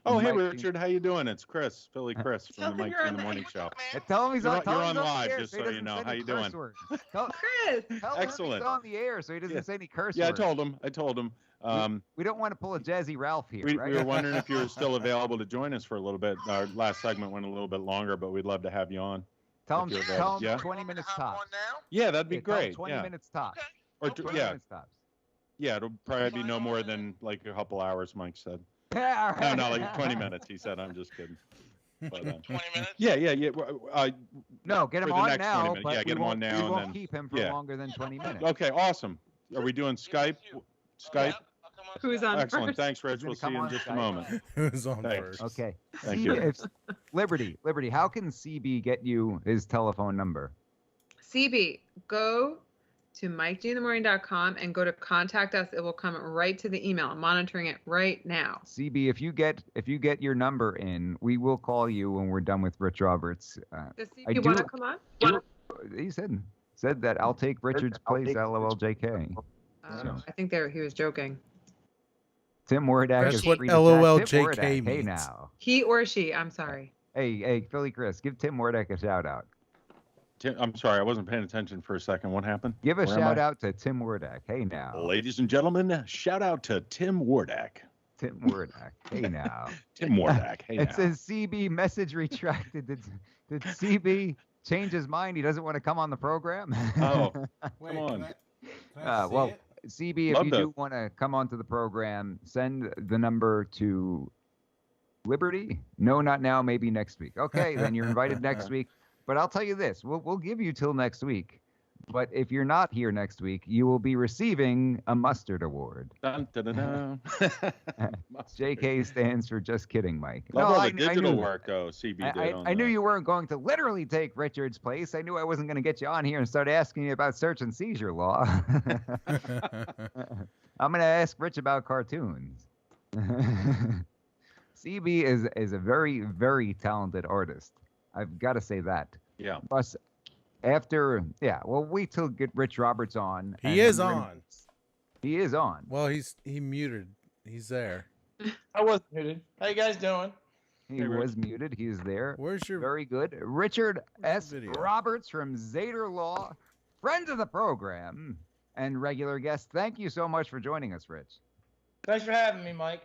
Oh, hey, Mike, Richard. How you doing? It's Chris, Philly Chris from the Tell him Mike you're in on the the Morning Show. Tell him he's on. You're Tell him on he's live, the air just so he so you doesn't know. say How any you doing? curse words. Tell Chris. him Excellent. he's on the air so he doesn't Yeah. say any curse Yeah, I words. told him. We don't want to pull a Jazzy Ralph here, We right? were wondering if you were still available to join us for a little bit. Our last segment went a little bit longer, but we'd love to have you on. tell if him, you're tell him available. Yeah? 20 minutes tops. Yeah, that'd be Yeah, tell him great. 20 yeah. minutes tops. Or 20 yeah, minutes tops. yeah, it'll probably be no more than like a couple hours, Mike said. Yeah, all No, right. like 20 minutes. He said. I'm just kidding. But, 20 minutes? yeah. No, get him For the on next 20 now, minutes. but Yeah, we get him on won't, now we and won't then- keep him for yeah. longer than 20 minutes. Okay, awesome. Are we doing Skype? Skype? Who's on Excellent. first? Thanks, Rich. gonna We'll see come you in on just a Skype. moment. Who's on Thanks. first? Okay. Thank CB you. Liberty, how can CB get you his telephone number? CB, go to MikeGinthemorning.com and go to contact us. It will come right to the email. I'm monitoring it right now. CB, if you get your number in, we will call you when we're done with Rich Roberts. Does I CB want to do- come on? He said that I'll take Richard's place. LOLJK. I think he was joking. Tim Wardak That's is what free to chat. LOLJK Tim Wardak, Hey means. now. He or she. I'm sorry. Hey, Philly Chris, give Tim Wardak a shout out. I'm sorry, I wasn't paying attention for a second. What happened? Give a Where am shout I? out to Tim Wardak. Hey now. Ladies and gentlemen, shout out to Tim Wardak. Tim Wardak. Hey now. Tim Wardak. Hey It now. says CB message retracted. Did CB change his mind? He doesn't want to come on the program? Oh, come on. Well, CB, if Love you that. do want to come onto the program, send the number to Liberty. No, not now. Maybe next week. Okay, then you're invited next week. But I'll tell you this: we'll give you till next week. But if you're not here next week, you will be receiving a mustard award. Dun, dun, dun, dun. JK stands for just kidding, Mike. Love all I the knew digital that. work, though, CB did. I knew you weren't going to literally take Richard's place. I knew I wasn't going to get you on here and start asking you about search and seizure law. I'm going to ask Rich about cartoons. CB is a very, very talented artist. I've got to say that. Yeah. Plus, After, yeah, well, wait till get Rich Roberts on. He is on. He is on. Well, he muted. He's there. I was muted. How you guys doing? He Hey, Rich. was muted. He's there. Where's your Very good. Richard Where's S. the video? Roberts from Zader Law, friend of the program and regular guest. Thank you so much for joining us, Rich. Thanks for having me, Mike.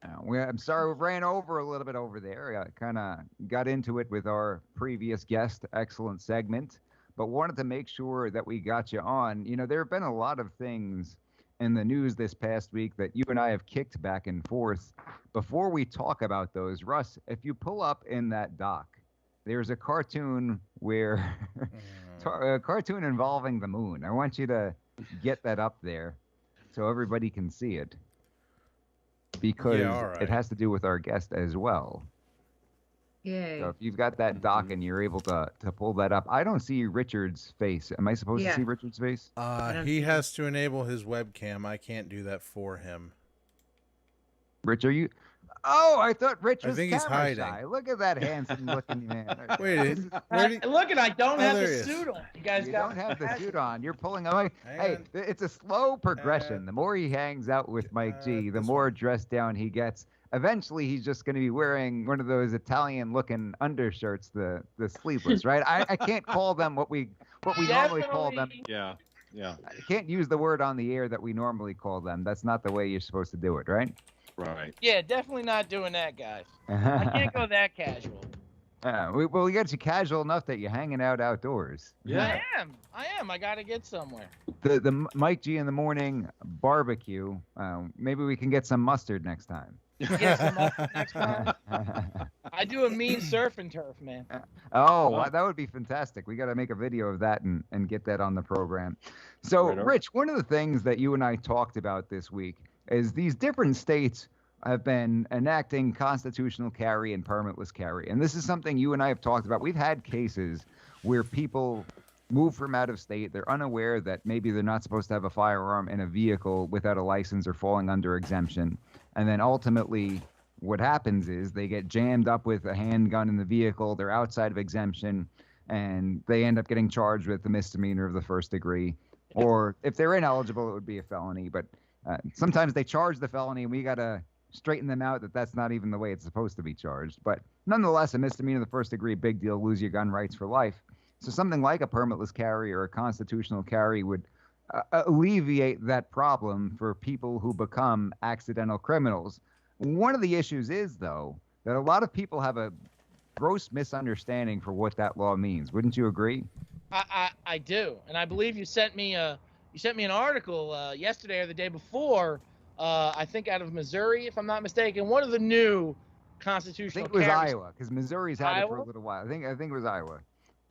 I'm sorry we ran over a little bit over there. Kind of got into it with our previous guest. Excellent segment. But wanted to make sure that we got you on. You know, there have been a lot of things in the news this past week that you and I have kicked back and forth. Before we talk about those, Russ, if you pull up in that doc, there's a cartoon where a cartoon involving the moon. I want you to get that up there so everybody can see it, because Yeah, all right. it has to do with our guest as well. Yay. So if you've got that doc and you're able to pull that up, I don't see Richard's face. Am I supposed to see Richard's face? He has to enable his webcam. I can't do that for him. Rich, are you? Oh, I thought Rich I was think he's camera hiding. shy. Look at that handsome looking man. Wait, where did Look, I don't have there the he is. suit on. You guys You got don't have the suit on. You're pulling away. Hang Hey, on. it's a slow progression. The more he hangs out with Mike G, the this more one. dressed down he gets. Eventually, he's just going to be wearing one of those Italian-looking undershirts, the sleeveless, right? I can't call them what we normally call them. Definitely- Yeah, yeah, I can't use the word on the air that we normally call them. That's not the way you're supposed to do it, right? right. Yeah, definitely not doing that, guys. I can't go that casual. We got you casual enough that you're hanging out outdoors. Yeah. I am. I got to get somewhere. The Mike G in the morning barbecue. Maybe we can get some mustard next time. Get some up next time. I do a mean surf and turf, man. Oh, wow, that would be fantastic. We got to make a video of that and get that on the program. So, Right on. Rich, one of the things that you and I talked about this week is these different states have been enacting constitutional carry and permitless carry. And this is something you and I have talked about. We've had cases where people move from out of state. They're unaware that maybe they're not supposed to have a firearm in a vehicle without a license or falling under exemption. And then ultimately what happens is they get jammed up with a handgun in the vehicle. They're outside of exemption, and they end up getting charged with the misdemeanor of the first degree. Or if they're ineligible, it would be a felony. But sometimes they charge the felony, and we got to straighten them out that that's not even the way it's supposed to be charged. But nonetheless, a misdemeanor of the first degree, big deal, lose your gun rights for life. So something like a permitless carry or a constitutional carry would alleviate that problem for people who become accidental criminals. One of the issues is, though, that a lot of people have a gross misunderstanding for what that law means. Wouldn't you agree? I do, and I believe you sent me an article yesterday or the day before. I think out of Missouri, if I'm not mistaken, one of the new I constitutional. think it was carries- Iowa, because Missouri's had it for a Iowa? little while. I think it was Iowa.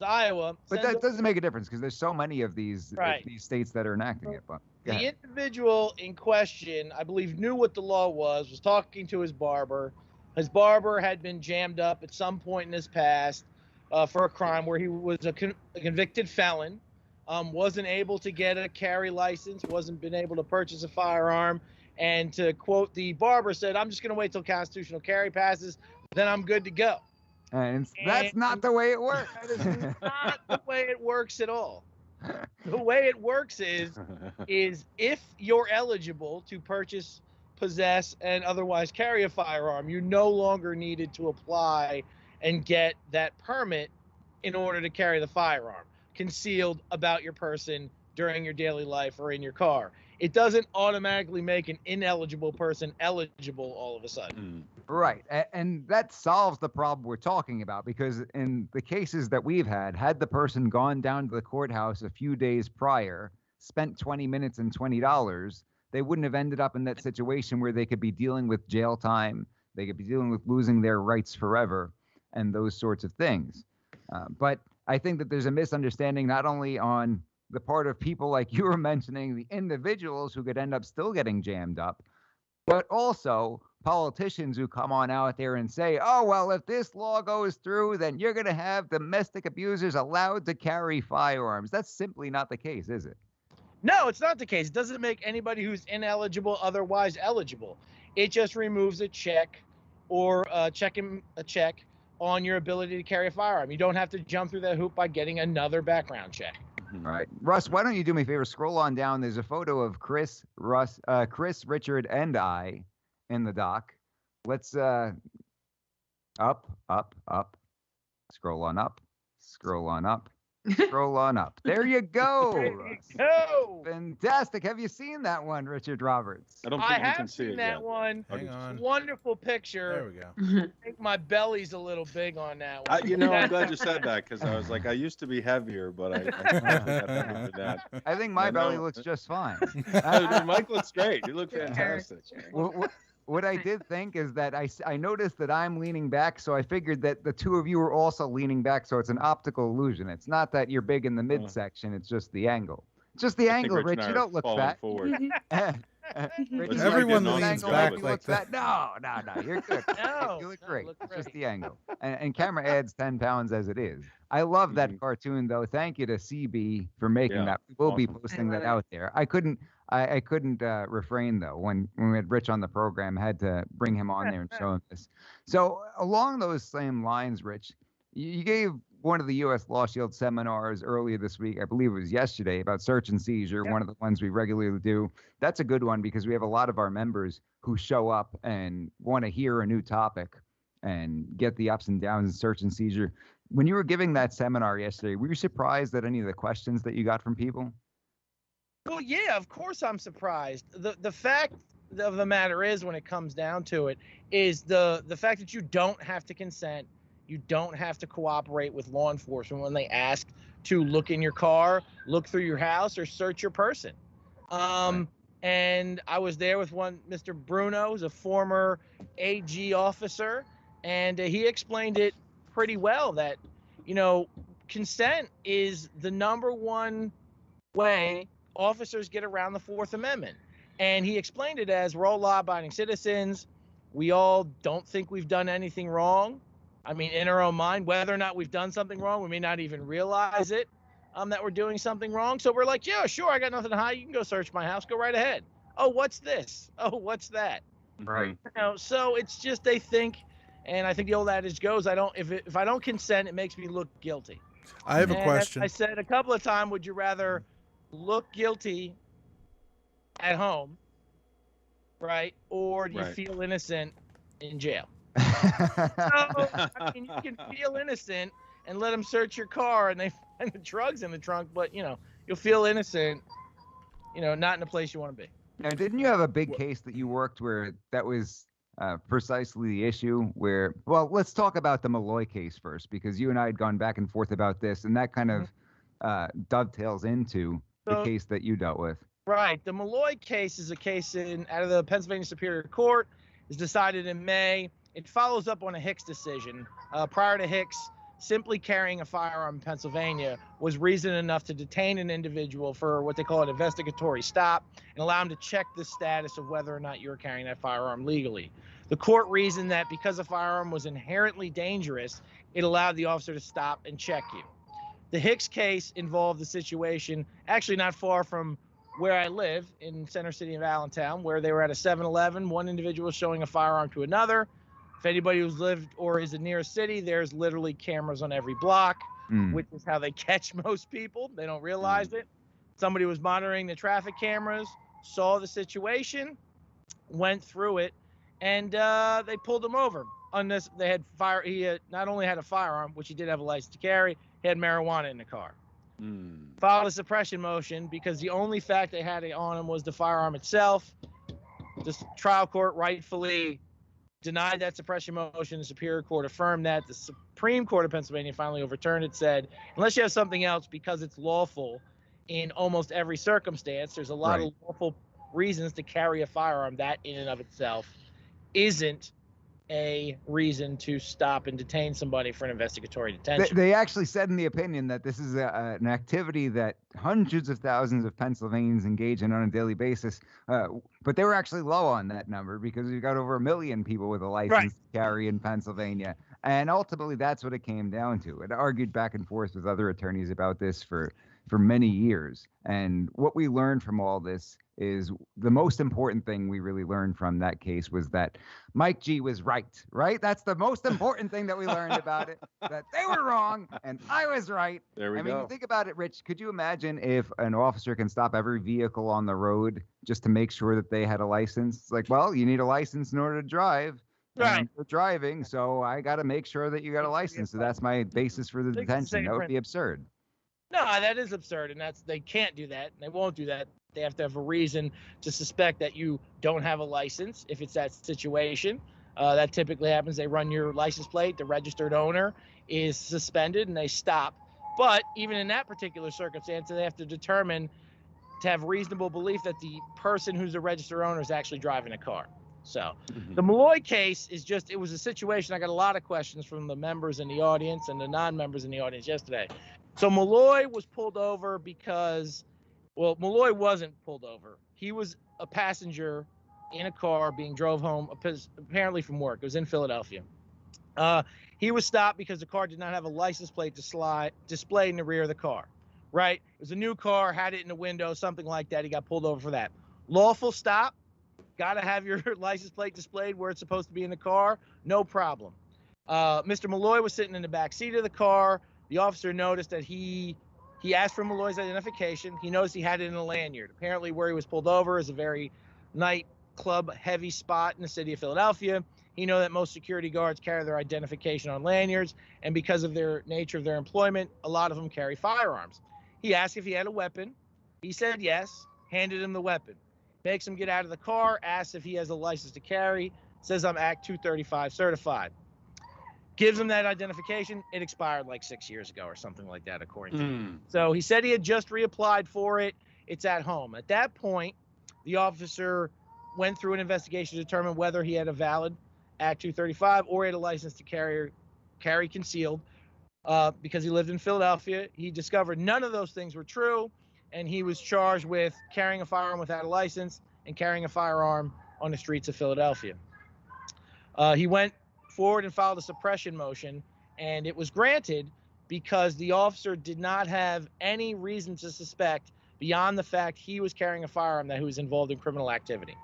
Iowa. But sends that doesn't make a difference because there's so many of these Right. these states that are enacting it. But go The ahead. individual in question, I believe, knew what the law was talking to his barber. His barber had been jammed up at some point in his past for a crime where he was a convicted felon, wasn't able to get a carry license, wasn't been able to purchase a firearm, and to quote the barber said, "I'm just going to wait till constitutional carry passes, then I'm good to go." And that's not the way it works. That is not the way it works at all. The way it works is if you're eligible to purchase, possess, and otherwise carry a firearm, you no longer needed to apply and get that permit in order to carry the firearm concealed about your person during your daily life or in your car. It doesn't automatically make an ineligible person eligible all of a sudden. Right. And that solves the problem we're talking about, because in the cases that we've had the person gone down to the courthouse a few days prior, spent 20 minutes and $20, they wouldn't have ended up in that situation where they could be dealing with jail time. They could be dealing with losing their rights forever and those sorts of things. But I think that there's a misunderstanding not only on the part of people like you were mentioning, the individuals who could end up still getting jammed up, but also politicians who come on out there and say, oh, well, if this law goes through, then you're going to have domestic abusers allowed to carry firearms. That's simply not the case, is it? No, it's not the case. It doesn't make anybody who's ineligible otherwise eligible. It just removes a check or a check on your ability to carry a firearm. You don't have to jump through that hoop by getting another background check. All right, Russ, why don't you do me a favor? Scroll on down. There's a photo of Chris, Richard, and I in the dock. Let's up. Scroll on up. Scroll on up. Scroll on up. There you go. There Russ. you go. Fantastic. Have you seen that one, Richard Roberts? I don't I think you can have see seen it that yet. one. Hang on. Wonderful There picture. we go. I think my belly's a little big on that one. I'm glad you said that because I was like, I used to be heavier, but I got heavier for that. I think my I belly know. looks just fine. Mike looks great. You look fantastic. What I did think is that I noticed that I'm leaning back, so I figured that the two of you were also leaning back, so it's an optical illusion. It's not that you're big in the midsection, it's just the angle. It's just the I think angle, Rich and Rich. I You are don't look falling fat. forward. Rich, Let's you Everyone look leans angle, back you like look fat. that. No, you're good. No, You look no, great. look It's just great. the angle. And camera adds 10 pounds as it is. I love that Mhm. cartoon, though. Thank you to CB for making Yeah, that. We will be awesome. posting I that love it. out there. I couldn't refrain, though, when we had Rich on the program, had to bring him on there and show him this. So along those same lines, Rich, you gave one of the U.S. Law Shield seminars earlier this week. I believe it was yesterday, about search and seizure, one of the ones we regularly do. That's a good one because we have a lot of our members who show up and want to hear a new topic and get the ups and downs in search and seizure. When you were giving that seminar yesterday, were you surprised at any of the questions that you got from people? Well, yeah, of course I'm surprised. The fact of the matter is, when it comes down to it, is the fact that you don't have to consent, you don't have to cooperate with law enforcement when they ask to look in your car, look through your house, or search your person. And I was there with one, Mr. Bruno, who's a former AG officer, and he explained it pretty well that, consent is the number one way officers get around the Fourth Amendment. And he explained it as, we're all law-abiding citizens. We all don't think we've done anything wrong. I mean, in our own mind, whether or not we've done something wrong, we may not even realize it, that we're doing something wrong. So we're like, yeah, sure, I got nothing to hide. You can go search my house. Go right ahead. Oh, what's this? Oh, what's that? Right. So it's just, they think, and I think the old adage goes, if I don't consent, it makes me look guilty. I have a And question. I said a couple of times, would you rather look guilty at home, right? Or do you Right. feel innocent in jail? So, I mean, you can feel innocent and let them search your car and they find the drugs in the trunk, but, you'll feel innocent, not in the place you want to be. Now, didn't you have a big case that you worked where that was precisely the issue where, well, let's talk about the Malloy case first, because you and I had gone back and forth about this, and that kind of dovetails into the So- case that you dealt with. Right. The Malloy case is a case out of the Pennsylvania Superior Court. Is decided in May. It follows up on a Hicks decision. Prior to Hicks, simply carrying a firearm in Pennsylvania was reason enough to detain an individual for what they call an investigatory stop and allow him to check the status of whether or not you're carrying that firearm legally. The court reasoned that because the firearm was inherently dangerous, it allowed the officer to stop and check you. The Hicks case involved a situation actually not far from where I live in Center City of Allentown, where they were at a 7-Eleven, one individual showing a firearm to another. If anybody who's lived or is in near a city, there's literally cameras on every block, which is how they catch most people. They don't realize it. Somebody was monitoring the traffic cameras, saw the situation, went through it, and they pulled him over. They had he not only had a firearm, which he did have a license to carry, he had marijuana in the car. Filed a suppression motion because the only fact they had on him was the firearm itself. The trial court rightfully denied that suppression motion. The Superior Court affirmed that. The Supreme Court of Pennsylvania finally overturned it, said, unless you have something else, because it's lawful in almost every circumstance, there's a lot of lawful reasons to carry a firearm. That in and of itself isn't a reason to stop and detain somebody for an investigatory detention. They actually said in the opinion that this is an activity that hundreds of thousands of Pennsylvanians engage in on a daily basis, but they were actually low on that number because we've got over 1 million people with a license to carry in Pennsylvania. And ultimately, that's what it came down to. It argued back and forth with other attorneys about this for many years. And what we learned from all this is the most important thing we really learned from that case was that Mike G was right? That's the most important thing that we learned about it, that they were wrong and I was right. There we I mean, go. you think about it, Rich, could you imagine if an officer can stop every vehicle on the road just to make sure that they had a license? It's like, well, you need a license in order to drive. Right. And you're driving, so I got to make sure that you got a license. So that's my basis for the I think it's the detention. same That would be absurd. No, that is absurd, and they can't do that, and they won't do that. They have to have a reason to suspect that you don't have a license. If it's that situation, that typically happens. They run your license plate, the registered owner is suspended, and they stop. But even in that particular circumstance, they have to determine to have reasonable belief that the person who's the registered owner is actually driving a car. So the Malloy case is just, it was a situation. I got a lot of questions from the members in the audience and the non-members in the audience yesterday. So Malloy was pulled over because, well, Malloy wasn't pulled over. He was a passenger in a car being drove home apparently from work. It was in Philadelphia. He was stopped because the car did not have a license plate displayed in the rear of the car, right? It was a new car, had it in the window, something like that. He got pulled over for that. Lawful stop. Got to have your license plate displayed where it's supposed to be in the car. No problem. Mr. Malloy was sitting in the back seat of the car. The officer noticed that he asked for Malloy's identification. He noticed he had it in a lanyard. Apparently where he was pulled over is a very nightclub heavy spot in the city of Philadelphia. He knew that most security guards carry their identification on lanyards, and because of their nature of their employment, a lot of them carry firearms. He asked if he had a weapon. He said yes, handed him the weapon. Makes him get out of the car, asks if he has a license to carry, says I'm Act 235 certified. Gives him that identification. It expired like 6 years ago or something like that, according to him. So he said he had just reapplied for it. It's at home. At that point, the officer went through an investigation to determine whether he had a valid Act 235 or he had a license to carry concealed. Because he lived in Philadelphia, he discovered none of those things were true, and he was charged with carrying a firearm without a license and carrying a firearm on the streets of Philadelphia. He went forward and filed a suppression motion, and it was granted because the officer did not have any reason to suspect beyond the fact he was carrying a firearm that he was involved in criminal activity.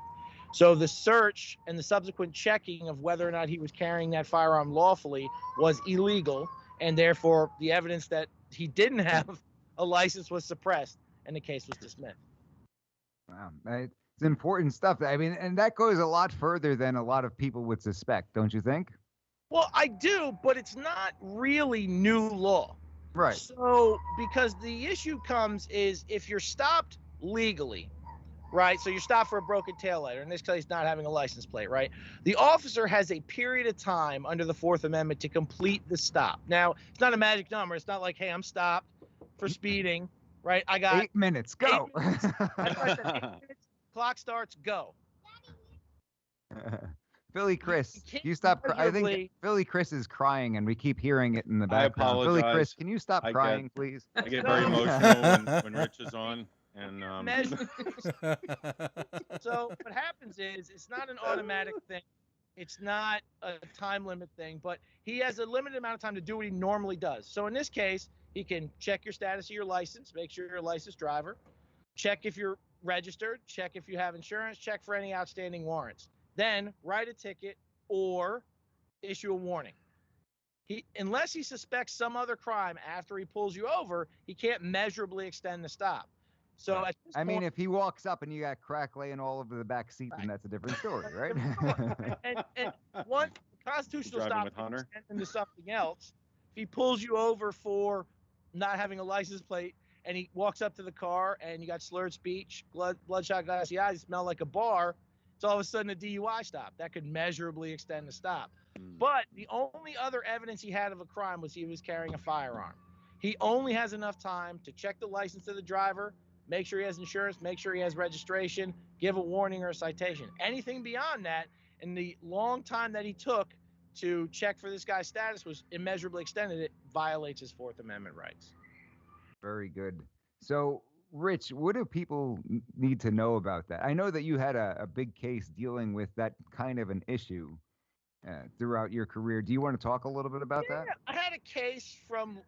So the search and the subsequent checking of whether or not he was carrying that firearm lawfully was illegal, and therefore the evidence that he didn't have a license was suppressed and the case was dismissed. Wow, it's important stuff. I mean, and that goes a lot further than a lot of people would suspect, don't you think? Well, I do, but it's not really new law. Right. So, because the issue comes is if you're stopped legally, right? So you're stopped for a broken taillight, or in this case, not having a license plate, right? The officer has a period of time under the Fourth Amendment to complete the stop. Now, it's not a magic number. It's not like, hey, I'm stopped for speeding, right? I got 8 minutes, go. 8 minutes. That's right, 8 minutes, clock starts, go. Philly Chris, can't you stop. I think arguably- Philly Chris is crying, and we keep hearing it in the I background. Philly Chris, apologize. can you stop I crying, please? I get very emotional when Rich is on. And So what happens is it's not an automatic thing. It's not a time limit thing, but he has a limited amount of time to do what he normally does. So in this case, he can check your status of your license, make sure you're a licensed driver, check if you're registered, check if you have insurance, check for any outstanding warrants. Then write a ticket or issue a warning. Unless he suspects some other crime after he pulls you over, he can't measurably extend the stop. So at this I mean, point, if he walks up and you got crack laying all over the back seat, then that's a different story, right? and one constitutional Driving stop with Hunter? into something else. If he pulls you over for not having a license plate and he walks up to the car and you got slurred speech, bloodshot glassy eyes, you smell like a bar, it's all of a sudden a DUI stop. That could measurably extend the stop. But the only other evidence he had of a crime was he was carrying a firearm. He only has enough time to check the license of the driver, make sure he has insurance, make sure he has registration, give a warning or a citation. Anything beyond that, and the long time that he took to check for this guy's status was immeasurably extended, it violates his Fourth Amendment rights. Very good. So, Rich, what do people need to know about that? I know that you had a big case dealing with that kind of an issue throughout your career. Do you want to talk a little bit about that? I had a case from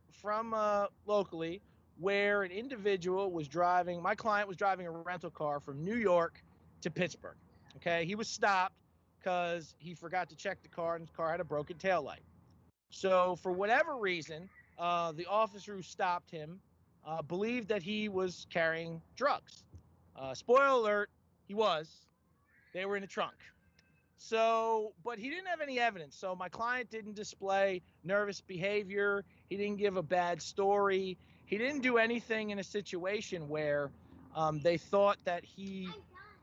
locally where an individual was driving, my client was driving a rental car from New York to Pittsburgh. Okay, he was stopped because he forgot to check the car and his car had a broken taillight. So for whatever reason, the officer who stopped him believed that he was carrying drugs. Spoiler alert, he was. They were in the trunk. So, but he didn't have any evidence. So my client didn't display nervous behavior. He didn't give a bad story. He didn't do anything in a situation where they thought that he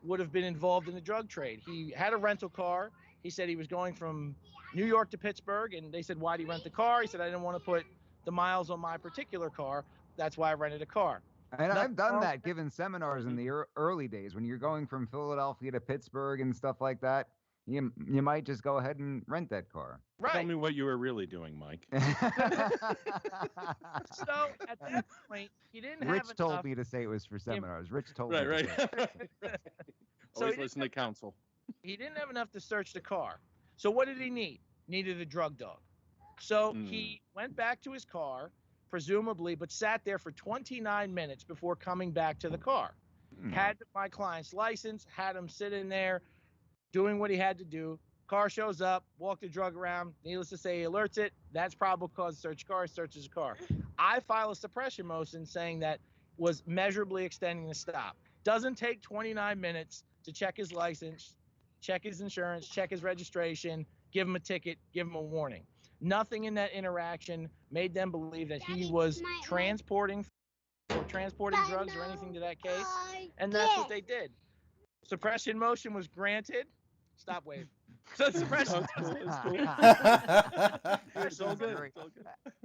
would have been involved in the drug trade. He had a rental car. He said he was going from New York to Pittsburgh, and they said, why do you rent the car? He said, I didn't want to put the miles on my particular car. That's why I rented a car. And I've done that, given seminars in the early days when you're going from Philadelphia to Pittsburgh and stuff like that. You might just go ahead and rent that car. Right. Tell me what you were really doing, Mike. So at that point, he didn't have Rich told enough. me to say it was for seminars. Rich told me. Right, to say right. it. So Always he listen to counsel. He didn't have enough to search the car. So what did he need? Needed a drug dog. So he went back to his car, presumably, but sat there for 29 minutes before coming back to the car. Had my client's license, had him sit in there doing what he had to do. Car shows up, walk the drug around. Needless to say, he alerts it. That's probable cause to search car, searches the car. I file a suppression motion saying that was measurably extending the stop. Doesn't take 29 minutes to check his license, check his insurance, check his registration, give him a ticket, give him a warning. Nothing in that interaction made them believe that he was transporting drugs or anything to that case, and that's what they did. Suppression motion was granted. Stop waving. So suppression. It's all good. It's all good.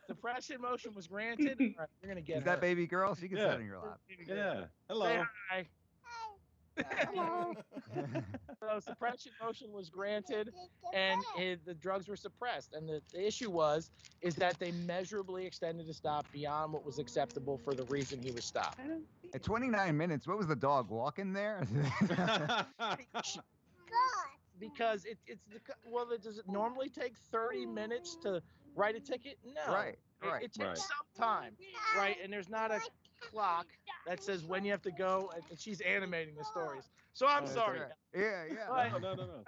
Suppression motion was granted. All right, you're gonna get Is her. that baby girl? She can Yeah. sit in your lap. Yeah. Say Hello. hi. So suppression motion was granted, and the drugs were suppressed. And the issue is that they measurably extended the stop beyond what was acceptable for the reason he was stopped. At 29 minutes, what was the dog walking there? Because does it normally take 30 minutes to write a ticket? No. Right. It takes some time, right? And there's not a clock that says when you have to go, and she's animating the stories. So I'm sorry. Right. Yeah. But, No.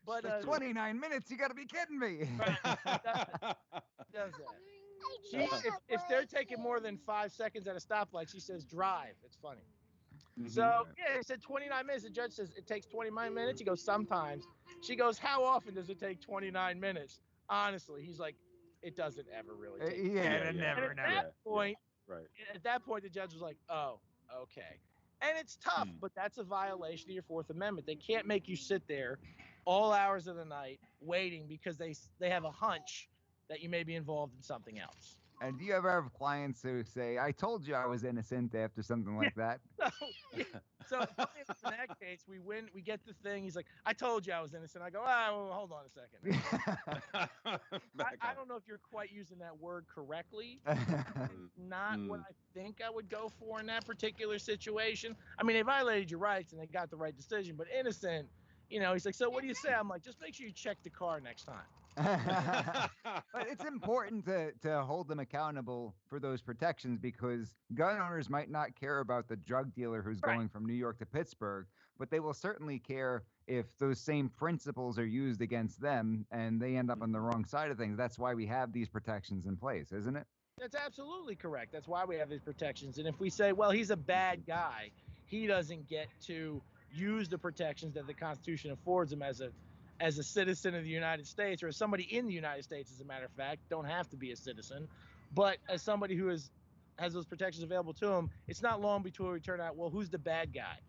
but 29 minutes? You got to be kidding me. does that. If they're taking more than 5 seconds at a stoplight, she says drive. It's funny. So yeah, he said 29 minutes. The judge says it takes 29 minutes. He goes, sometimes. She goes, how often does it take 29 minutes? Honestly, he's like, it doesn't ever really take. Never. At that point, the judge was like, oh, okay. And it's tough, but that's a violation of your Fourth Amendment. They can't make you sit there all hours of the night waiting because they have a hunch that you may be involved in something else. And do you ever have clients who say, I told you I was innocent after something like that? So in that case, we win. We get the thing. He's like, I told you I was innocent. I go, well, hold on a second. I don't know if you're quite using that word correctly. Not what I think I would go for in that particular situation. I mean, they violated your rights and they got the right decision, but innocent, he's like, so what do you say? I'm like, just make sure you check the car next time. But it's important to hold them accountable for those protections, because gun owners might not care about the drug dealer who's going from New York to Pittsburgh, but they will certainly care if those same principles are used against them and they end up on the wrong side of things. That's why we have these protections in place, isn't it? That's absolutely correct. That's why we have these protections. And if we say, well, he's a bad guy, he doesn't get to use the protections that the Constitution affords him as a citizen of the United States, or as somebody in the United States, as a matter of fact, don't have to be a citizen, but as somebody who has those protections available to him, it's not long before we turn out, well, who's the bad guy?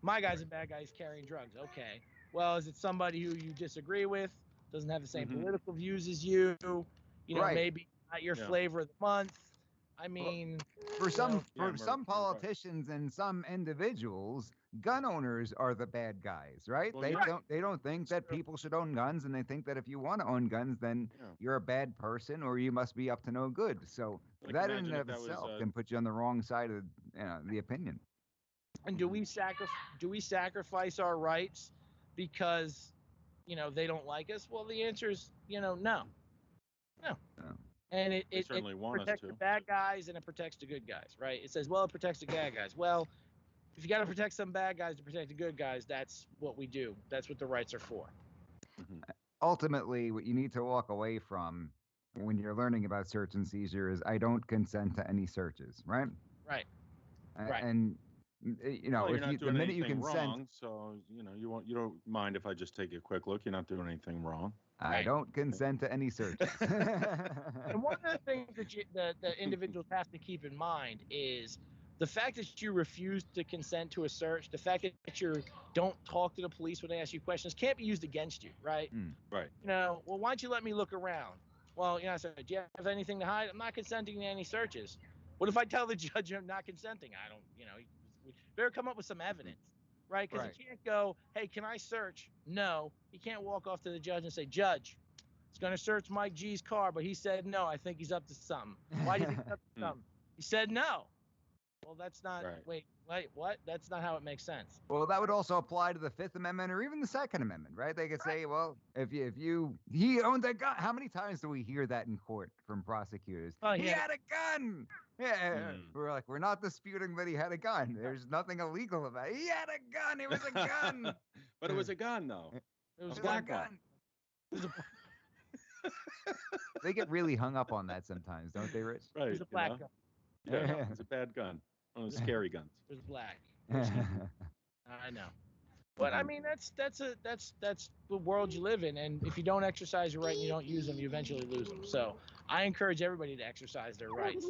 My guy's a bad guy, he's carrying drugs. Okay. Well, is it somebody who you disagree with, doesn't have the same political views as you, maybe not your flavor of the month? I mean, for some politicians and some individuals, gun owners are the bad guys, right? Well, They don't think that people should own guns, and they think that if you want to own guns, then you're a bad person or you must be up to no good. So that in and of itself can put you on the wrong side of the opinion. And do we sacrifice our rights because they don't like us? Well, the answer is no. And They it certainly want us protects to. the bad guys and it protects the good guys, right? It says, well, it protects the bad guys. Well, if you got to protect some bad guys to protect the good guys, that's what we do. That's what the rights are for. Ultimately, what you need to walk away from when you're learning about search and seizure is I don't consent to any searches, right? Right. And you know, Well, you're if not you the doing minute you anything consent, wrong, so you don't mind if I just take a quick look. You're not doing anything wrong. I don't consent to any searches. And one of the things that the individuals have to keep in mind is the fact that you refuse to consent to a search, the fact that you don't talk to the police when they ask you questions can't be used against you, right? Right. You know, well, why don't you let me look around? Well, I said, do you have anything to hide? I'm not consenting to any searches. What if I tell the judge I'm not consenting? I don't, we better come up with some evidence, right? Because you can't go, hey, can I search? No. You can't walk off to the judge and say, Judge, it's going to search Mike G's car, but he said no. I think he's up to something. Why do you think he's up to something? He said no. Well, that's not, wait, what? That's not how it makes sense. Well, that would also apply to the Fifth Amendment or even the Second Amendment, right? They could say, well, if he owned a gun. How many times do we hear that in court from prosecutors? He had a gun. Yeah, we're like, we're not disputing that he had a gun. There's nothing illegal about it. He had a gun. It was a gun. But it was a gun, though. It was a black gun. They get really hung up on that sometimes, don't they, Rich? Right. It was a black gun. Yeah, it's a bad gun. One of those scary guns. It was black. I know. But I mean, that's the world you live in, and if you don't exercise your right and you don't use them, you eventually lose them. So I encourage everybody to exercise their rights.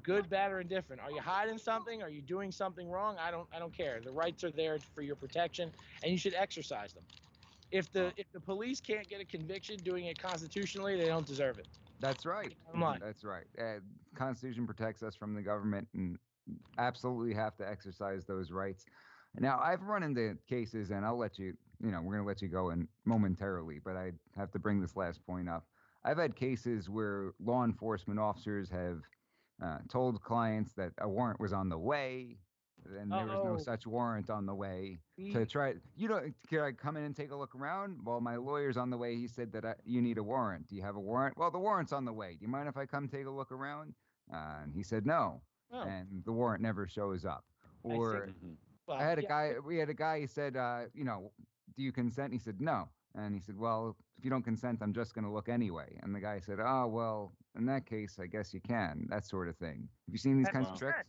Good, bad, or indifferent. Are you hiding something? Are you doing something wrong? I don't care. The rights are there for your protection, and you should exercise them. If the police can't get a conviction doing it constitutionally, they don't deserve it. That's right. That's right. Constitution protects us from the government, and absolutely have to exercise those rights. Now, I've run into cases, and I'll let you, we're going to let you go in momentarily, but I have to bring this last point up. I've had cases where law enforcement officers have told clients that a warrant was on the way, and there was no such warrant on the way to try. Can I come in and take a look around? Well, my lawyer's on the way. He said that you need a warrant. Do you have a warrant? Well, the warrant's on the way. Do you mind if I come take a look around? And he said no. Oh. And the warrant never shows up. Or Well, I had a guy. We had a guy. He said, do you consent? He said no. And he said, well, if you don't consent, I'm just going to look anyway. And the guy said, oh, well, in that case, I guess you can. That sort of thing. Have you seen these kinds of tricks?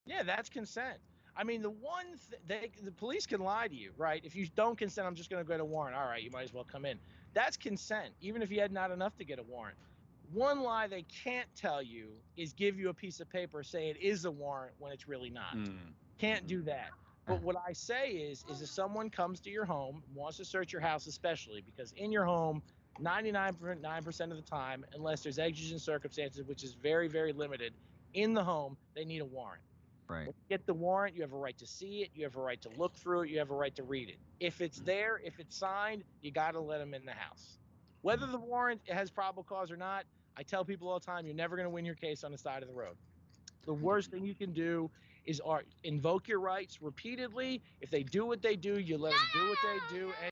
Yeah, that's consent. I mean, the police can lie to you, right? If you don't consent, I'm just going to get a warrant. All right, you might as well come in. That's consent, even if you had not enough to get a warrant. One lie they can't tell you is give you a piece of paper, say it is a warrant when it's really not. Can't do that. But what I say is if someone comes to your home, wants to search your house especially, because in your home, 99.9% of the time, unless there's exigent circumstances, which is very, very limited, in the home, they need a warrant. Right. When you get the warrant, you have a right to see it, you have a right to look through it, you have a right to read it. If it's there, if it's signed, you got to let them in the house. Whether the warrant has probable cause or not, I tell people all the time, you're never going to win your case on the side of the road. The worst thing you can do is invoke your rights repeatedly. If they do what they do, you let them do what they do. And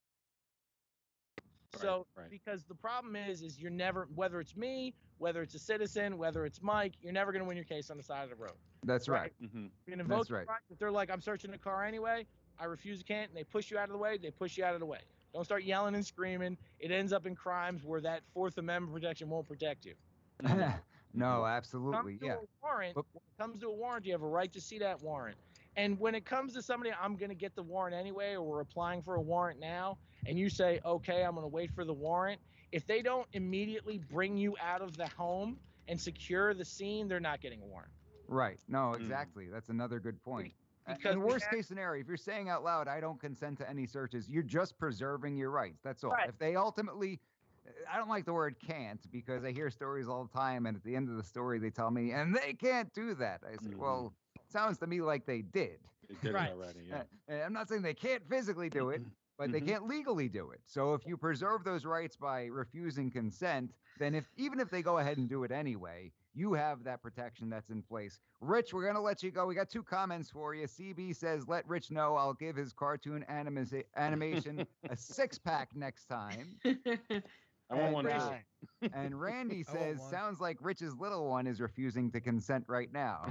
because the problem is you're never, whether it's me, whether it's a citizen, whether it's Mike, you're never going to win your case on the side of the road. That's right. You can invoke your rights. If they're like, I'm searching the car anyway, I refuse, you can't, and they push you out of the way, they push you out of the way. Don't start yelling and screaming. It ends up in crimes where that Fourth Amendment protection won't protect you. No, absolutely. When it comes to a warrant, you have a right to see that warrant. And when it comes to somebody, I'm going to get the warrant anyway, or we're applying for a warrant now, and you say, okay, I'm going to wait for the warrant. If they don't immediately bring you out of the home and secure the scene, they're not getting a warrant. Right. No, exactly. That's another good point. Because in the worst case scenario, if you're saying out loud, I don't consent to any searches, you're just preserving your rights. That's all. Right. If they ultimately, I don't like the word can't, because I hear stories all the time, and at the end of the story, they tell me, and they can't do that. I say, well, it sounds to me like they did. They did it already, yeah. I'm not saying they can't physically do it, but they can't legally do it. So if you preserve those rights by refusing consent, then even if they go ahead and do it anyway, you have that protection that's in place. Rich, we're going to let you go. We got 2 comments for you. CB says, let Rich know I'll give his cartoon animation a 6-pack next time. I want one And, too. and Randy I want says, one. sounds like Rich's little one is refusing to consent right now.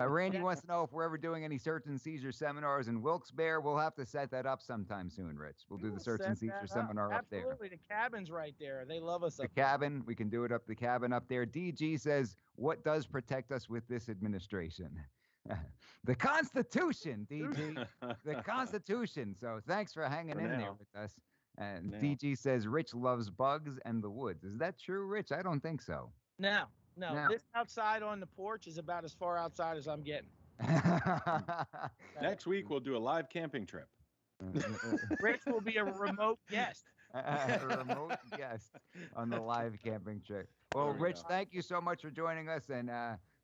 Randy wants to know if we're ever doing any search and seizure seminars in Wilkes-Barre. We'll have to set that up sometime soon, Rich. We'll do the search and seizure seminar up there. Absolutely, the cabin's right there. They love us The up there. cabin, we can do it up the cabin up there. DG says, what does protect us with this administration? The Constitution, DG. The Constitution. So thanks for hanging For in there now. with us. And Now. DG says, Rich loves bugs and the woods. Is that true, Rich? I don't think so. No, No. this outside on the porch is about as far outside as I'm getting. Next week, we'll do a live camping trip. Rich will be a remote guest. A remote guest on the live camping trip. Well, There we Rich, go. thank you so much for joining us. And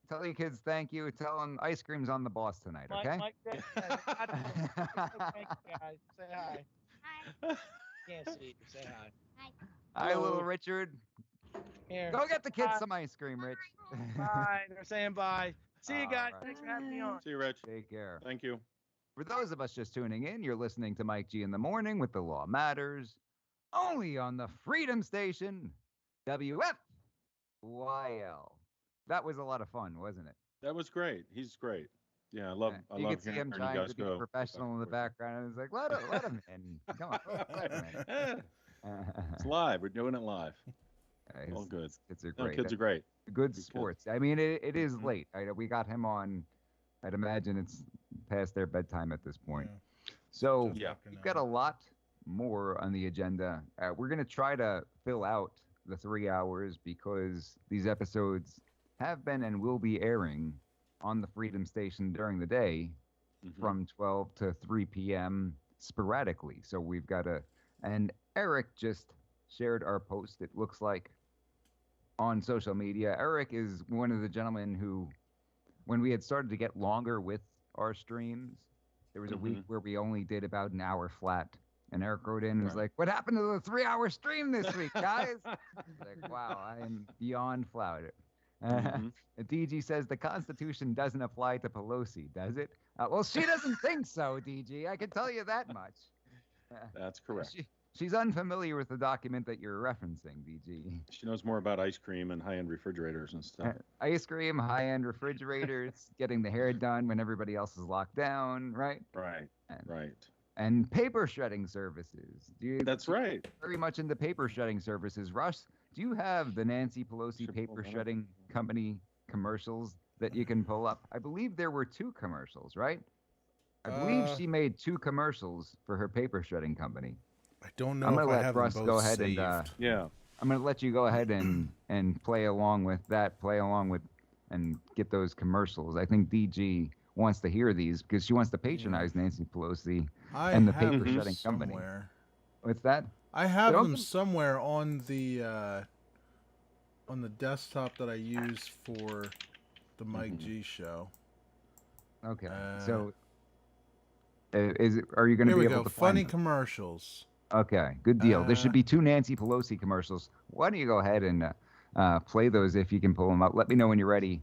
tell your kids thank you. Tell them ice cream's on the boss tonight, okay? Mike, thank you guys. Say hi. Hi. Can't see you. Say hi. Hi, little Hello. Richard. Here. Go get the kids Bye. some ice cream, Rich. Bye. They're saying bye. See you guys. All right. Thanks for having me on. See you, Rich. Take care. Thank you. For those of us just tuning in, you're listening to Mike G in the Morning with The Law Matters, only on the Freedom Station, WFYL. That was a lot of fun, wasn't it? That was great. He's great. Yeah, I love. I you love could see hearing him you trying guys to be go. professional in the background. And it's like, let him in. Come on. Let him in. It's live. We're doing it live. All His good. Kids are No, great. kids are great. Good kids. sports. I mean, it is Mhm. late. We got him on. I'd imagine it's past their bedtime at this point. Yeah. So Just Yeah. after we've got a 9. lot more on the agenda. We're going to try to fill out the 3 hours because these episodes have been and will be airing on the Freedom Station during the day Mhm. from 12 to 3 p.m. sporadically. So we've got to, and Eric just shared our post, it looks like, on social media. Eric is one of the gentlemen who, when we had started to get longer with our streams, there was a week where we only did about an hour flat. And Eric wrote in and was Right. like, what happened to the 3-hour stream this week, guys? Like, wow, I am beyond flouted. Mhm. DG says the Constitution doesn't apply to Pelosi, does it? Well, she doesn't think so, DG. I can tell you that much. That's correct. She's unfamiliar with the document that you're referencing, DG. She knows more about ice cream and high-end refrigerators and stuff. Ice cream, high-end refrigerators, getting the hair done when everybody else is locked down, right? Right. And, Right. and paper shredding services. That's right. Very much into paper shredding services. Russ, do you have the Nancy Pelosi Should pull paper that up. shredding company commercials that you can pull up? I believe there were 2 commercials, right? I believe she made 2 commercials for her paper shredding company. I don't know I'm if gonna I let have Russ them go both ahead saved. and Yeah. I'm going to let you go ahead and play along with that, and get those commercials. I think DG wants to hear these because she wants to patronize Nancy Pelosi I and the have paper them shredding company. somewhere. What's that? I have Don't them com- somewhere on the desktop that I use for the Mike Mhm. G show. Okay. Uh, So are you going to Here be we able go. to Funny find commercials. Okay, good deal. There should Uh, be 2 Nancy Pelosi commercials. Why don't you go ahead and play those if you can pull them up? Let me know when you're ready.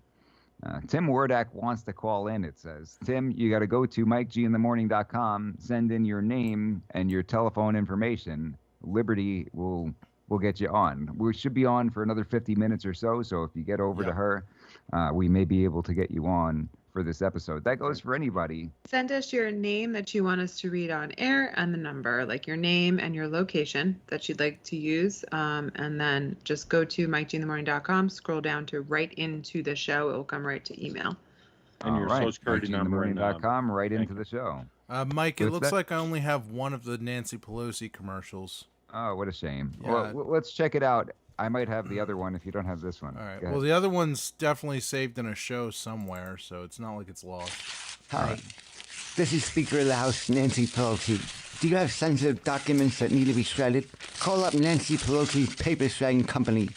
Tim Wardak wants to call in, it says. Tim, you got to go to MikeGinthemorning.com, send in your name and your telephone information. Liberty will get you on. We should be on for another 50 minutes or so, so if you get over to Yep. her, we may be able to get you on for this episode. That goes for anybody. Send us your name that you want us to read on air and the number, like your name and your location that you'd like to use. And then just go to MikeGinthemorning.com, scroll down to right into the show. It will come right to email. And your social security number and MikeGinthemorning.com, right thank into the show. Mike, it What's looks that? like I only have one of the Nancy Pelosi commercials. Oh, what a shame. Yeah. Well, let's check it out. I might have the other one if you don't have this one. All right. Go Well, ahead. the other one's definitely saved in a show somewhere, so it's not like it's lost. Hi. This is Speaker of the House, Nancy Pelosi. Do you have sensitive documents that need to be shredded? Call up Nancy Pelosi's Paper Shredding Company.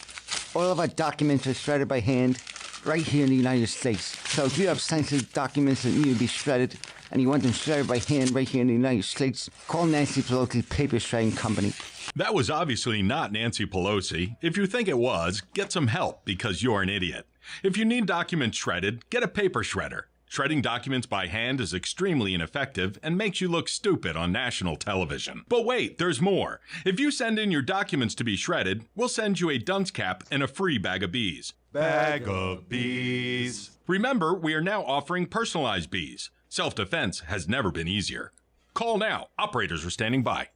All of our documents are shredded by hand right here in the United States. So if you have sensitive documents that need to be shredded and you want them shredded by hand right here in the United States, call Nancy Pelosi's Paper Shredding Company. That was obviously not Nancy Pelosi. If you think it was, get some help because you're an idiot. If you need documents shredded, get a paper shredder. Shredding documents by hand is extremely ineffective and makes you look stupid on national television. But wait, there's more. If you send in your documents to be shredded, we'll send you a dunce cap and a free bag of bees. Bag of bees. Remember, we are now offering personalized bees. Self-defense has never been easier. Call now. Operators are standing by.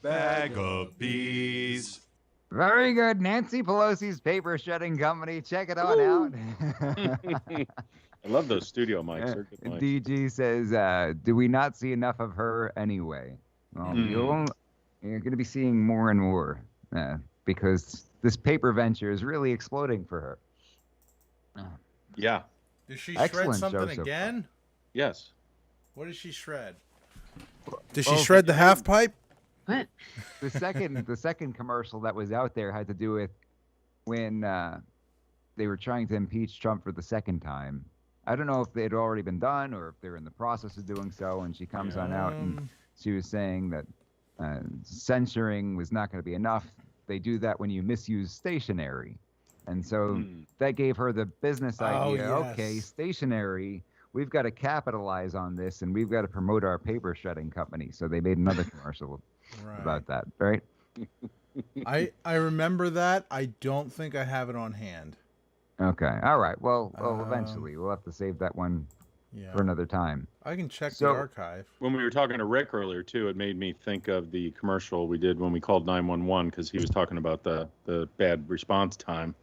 Bag of bees. Very good. Nancy Pelosi's paper shredding company. Check it on out. I love those studio mics. They're good mics. DG says, do we not see enough of her anyway? Well, you're going to be seeing more and more because this paper venture is really exploding for her. Yeah. Did she Excellent shred show something so again? Yes. What did she shred? Did she shred the half pipe? What? The second commercial that was out there had to do with when they were trying to impeach Trump for the second time. I don't know if they'd already been done or if they're in the process of doing so. And she comes on out and she was saying that censoring was not going to be enough. They do that when you misuse stationery. And so that gave her the business idea. Yes. Okay, stationery. We've got to capitalize on this, and we've got to promote our paper shredding company. So they made another commercial about that, right? I remember that. I don't think I have it on hand. Okay. All right. Well, eventually we'll have to save that one for another time. I can check So- the archive. When we were talking to Rick earlier, too, it made me think of the commercial we did when we called 911 because he was talking about the bad response time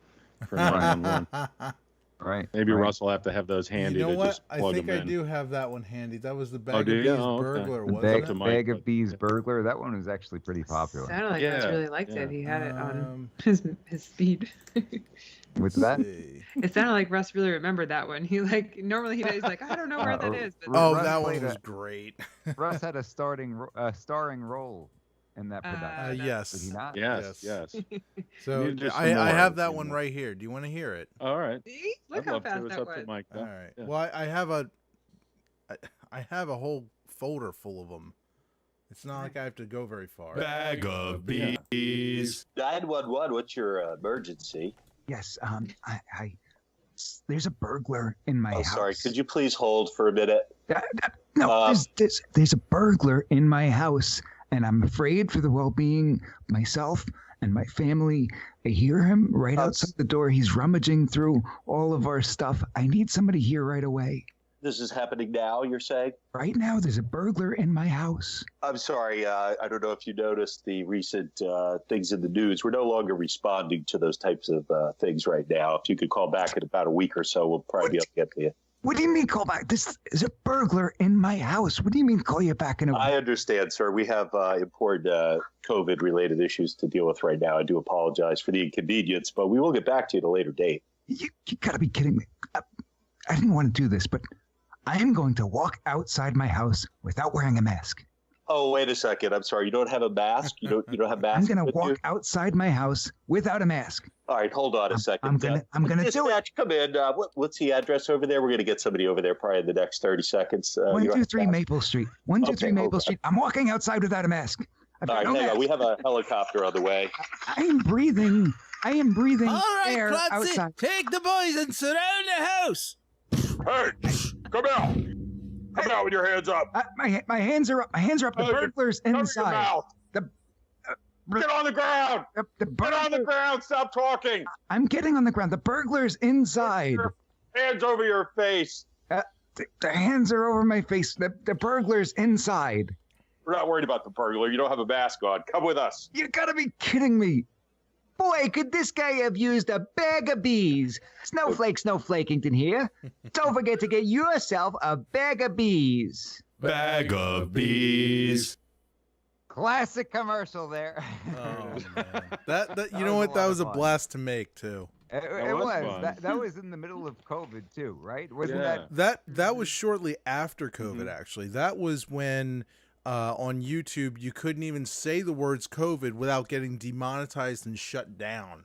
for 911. Right. Maybe right. Russ will have to have those handy You know to what? just I plug think them I in. do have that one handy. That was the bag do of you? bees Oh, okay. burglar, The wasn't it? bag of bees burglar. That one was actually pretty popular. Sounded like Russ really liked it. He had it on his speed. With that, It sounded like Russ really remembered that one. He normally he's like, I don't know where that is. But Oh, Russ that one played was great. Russ had a starring role in that production. Yes. Did he not? Yes. So Need just I some more, have that you one know. right here. Do you want to hear it? All right. See? Look I'd how love to. fast It's that up to went. Mike. All though. right. Yeah. Well, I have a whole folder full of them. It's not like I have to go very far. Bag of bees. 911, what's your emergency? Yes, there's a burglar in my house. Sorry, could you please hold for a minute? No, there's a burglar in my house, and I'm afraid for the well-being of myself and my family. I hear him right outside the door. He's rummaging through all of our stuff. I need somebody here right away. This is happening now, you're saying? Right now, there's a burglar in my house. I'm sorry, I don't know if you noticed the recent things in the news. We're no longer responding to those types of things right now. If you could call back in about a week or so, we'll probably be able to get to you. What do you mean call back? This is a burglar in my house. What do you mean call you back in a week? I understand, sir. We have important COVID-related issues to deal with right now. I do apologize for the inconvenience, but we will get back to you at a later date. You gotta be kidding me. I didn't want to do this, but I am going to walk outside my house without wearing a mask. Oh, wait a second. I'm sorry. You don't have a mask? You don't have masks? I'm going to walk outside my house without a mask. All right, hold on a second. I'm gonna do it. Dispatch, come in. What's the address over there? We're going to get somebody over there probably in the next 30 seconds. 123 Maple Street. 123 Maple Street. I'm walking outside without a mask. All right, hang on. We have a helicopter on the way. I am breathing All air right, Clancy, outside. take the boys and surround the house. Hey, come out. Come out with your hands up. My hands are up. My hands are up. The burglar's Cover your inside. mouth. Get on the ground. Get on the ground. Stop talking. I'm getting on the ground. The burglar's inside. Hands over your face. The hands are over my face. The burglar's inside. We're not worried about the burglar. You don't have a mask on. Come with us. You gotta be kidding me. Boy, could this guy have used a bag of bees. Snowflakington here. Don't forget to get yourself a bag of bees. Bag of bees. Classic commercial there. Oh, man. That you know what? That was a blast to make too. It was. That was in the middle of COVID too, right? Wasn't that? That was shortly after COVID. Actually, that was when on YouTube you couldn't even say the words COVID without getting demonetized and shut down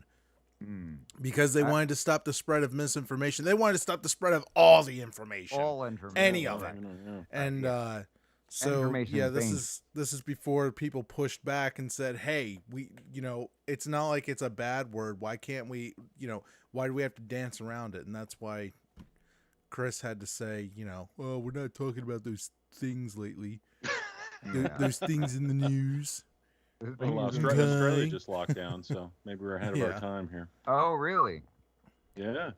because they wanted to stop the spread of misinformation. They wanted to stop the spread of all the information, All information, any of it, and so yeah, this is before people pushed back and said, hey, it's not like it's a bad word. Why can't we, why do we have to dance around it? And that's why Chris had to say, well, we're not talking about those things lately. Yeah. Those things in the news. Well, Australia just locked down, so maybe we're ahead of our time here. Oh, really? Yeah.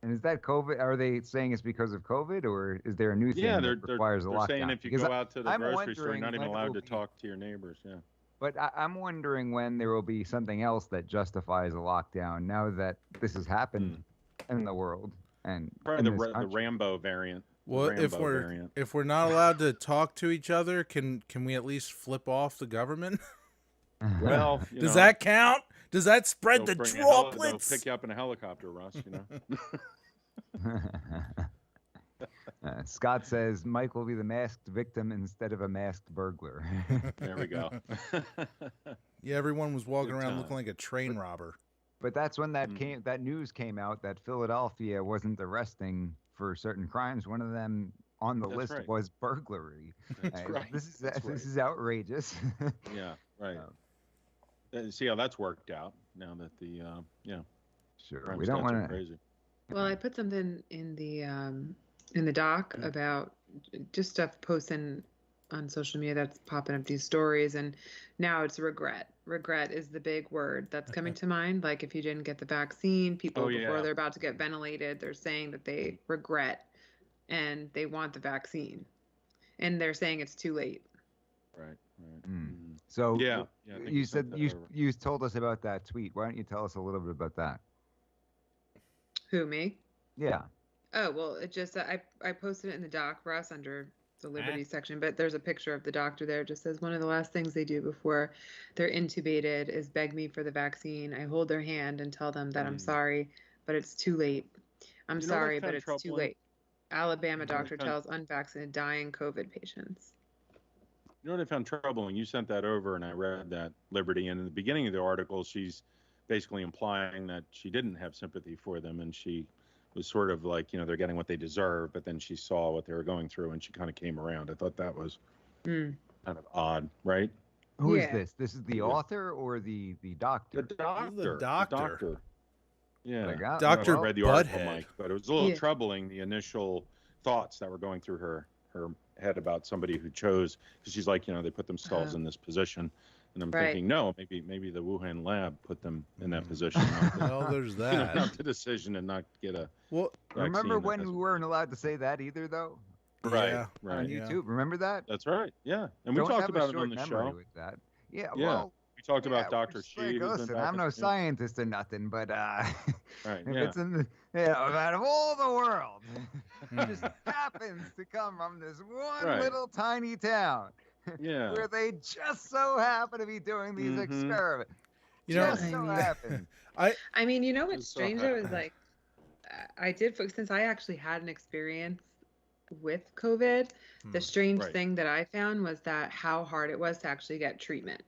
And is that COVID? Are they saying it's because of COVID, or is there a new thing that requires a lockdown? They're saying if you go out to the grocery store, you're not even allowed to talk to your neighbors. Yeah. But I'm wondering when there will be something else that justifies a lockdown now that this has happened in the world and probably the Rambo variant. Well, if we're not allowed to talk to each other, can we at least flip off the government? Well, does that count? Does that spread the droplets? They'll pick you up in a helicopter, Russ. Scott says Mike will be the masked victim instead of a masked burglar. There we go. Yeah, everyone was walking around looking like a train robber. But that's when that news came out that Philadelphia wasn't arresting for certain crimes. One of them on the list was burglary. That's right. This is outrageous. Yeah, right. See how that's worked out now that the sure we don't want to. Crazy. Well, I put something in the doc about just stuff posting on social media that's popping up these stories, and now it's regret. Regret is the big word that's coming to mind. Like if you didn't get the vaccine, people before they're about to get ventilated, they're saying that they regret and they want the vaccine, and they're saying it's too late. Right. So you said you told us about that tweet. Why don't you tell us a little bit about that? Who, me? Yeah. Oh, well, it just I posted it in the doc, Russ, under the Liberty section, but there's a picture of the doctor there. It just says one of the last things they do before they're intubated is beg me for the vaccine. I hold their hand and tell them that I'm sorry, but it's too late. I'm sorry, but it's too late. Alabama doctor tells unvaccinated dying COVID patients. You know what I found troubling? You sent that over, and I read that, Liberty, and in the beginning of the article, she's basically implying that she didn't have sympathy for them, and she was sort of like, they're getting what they deserve, but then she saw what they were going through, and she kind of came around. I thought that was kind of odd, right? Who is this? This is the author or the doctor? The doctor. The doctor. Yeah. Dr. I read the article, Mike, but it was a little troubling, the initial thoughts that were going through her head about somebody who chose, because she's like, they put themselves in this position. And I'm thinking, no, maybe the Wuhan lab put them in that position. Well, there's that. Not the decision and not get a. Well, remember when we weren't allowed to say that either, though? Right. On YouTube, remember that? That's right. Yeah, and we talked about it on the show. With that. Yeah. Well, we talked about Dr. Shi. Listen, I'm no scientist or nothing, but right. it's in the out of all the world, it just happens to come from this one little tiny town. Yeah. Where they just so happen to be doing these experiments. Happen. I mean, you know what's strange though is like, I did, since I actually had an experience with COVID, the strange thing that I found was that how hard it was to actually get treatment.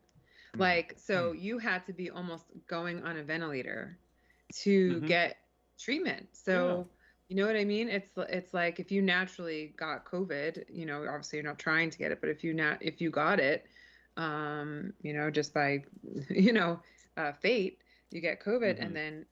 Like, so you had to be almost going on a ventilator to get treatment. So. You know what I mean? It's like if you naturally got COVID, obviously you're not trying to get it, but if you got it, just by, fate, you get COVID, and then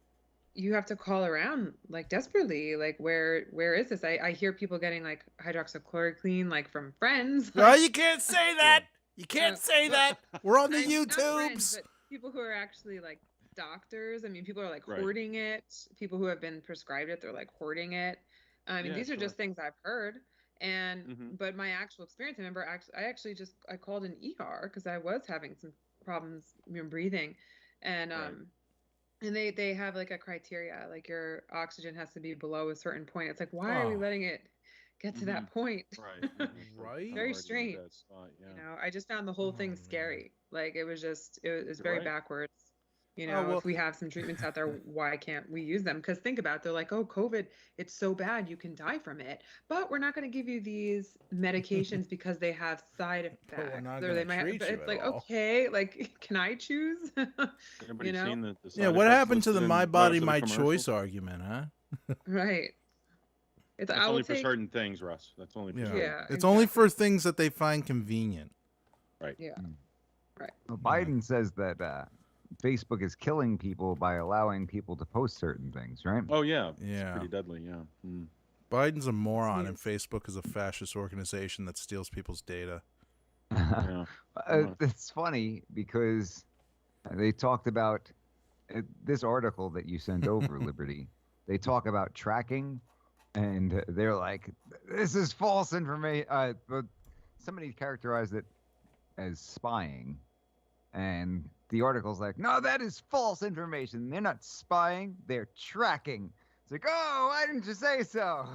you have to call around like desperately, like where is this? I hear people getting like hydroxychloroquine, like from friends. No, you can't say that. You can't say that. We're on the YouTubes. Friends, but people who are actually like doctors. I mean, people are like hoarding it. People who have been prescribed it, they're like hoarding it. I mean, these are just things I've heard. And but my actual experience, I remember I called an ER because I was having some problems breathing, and and they have like a criteria, like your oxygen has to be below a certain point. It's like, why are we letting it get to that point? Right. Very strange. I just found the whole thing scary. Like it was very backwards. If we have some treatments out there, why can't we use them? Because think about it, they're like, oh, COVID, it's so bad, you can die from it. But we're not going to give you these medications because they have side effects. Or they might have, but it's like, okay, like, can I choose? Seen the what happened to the my body, my choice argument, huh? Right. It's only for certain things, Russ. That's only for certain. It's only for things that they find convenient. Right. Yeah. Right. Well, Biden says that Facebook is killing people by allowing people to post certain things, right? Oh yeah, it's pretty deadly. Yeah. Biden's a moron, and Facebook is a fascist organization that steals people's data. Yeah. It's funny because they talked about this article that you sent over, Liberty. They talk about tracking, and they're like, "This is false information." But somebody characterized it as spying, and the article's like, "No, that is false information. They're not spying; they're tracking." It's like, "Oh, why didn't you say so?"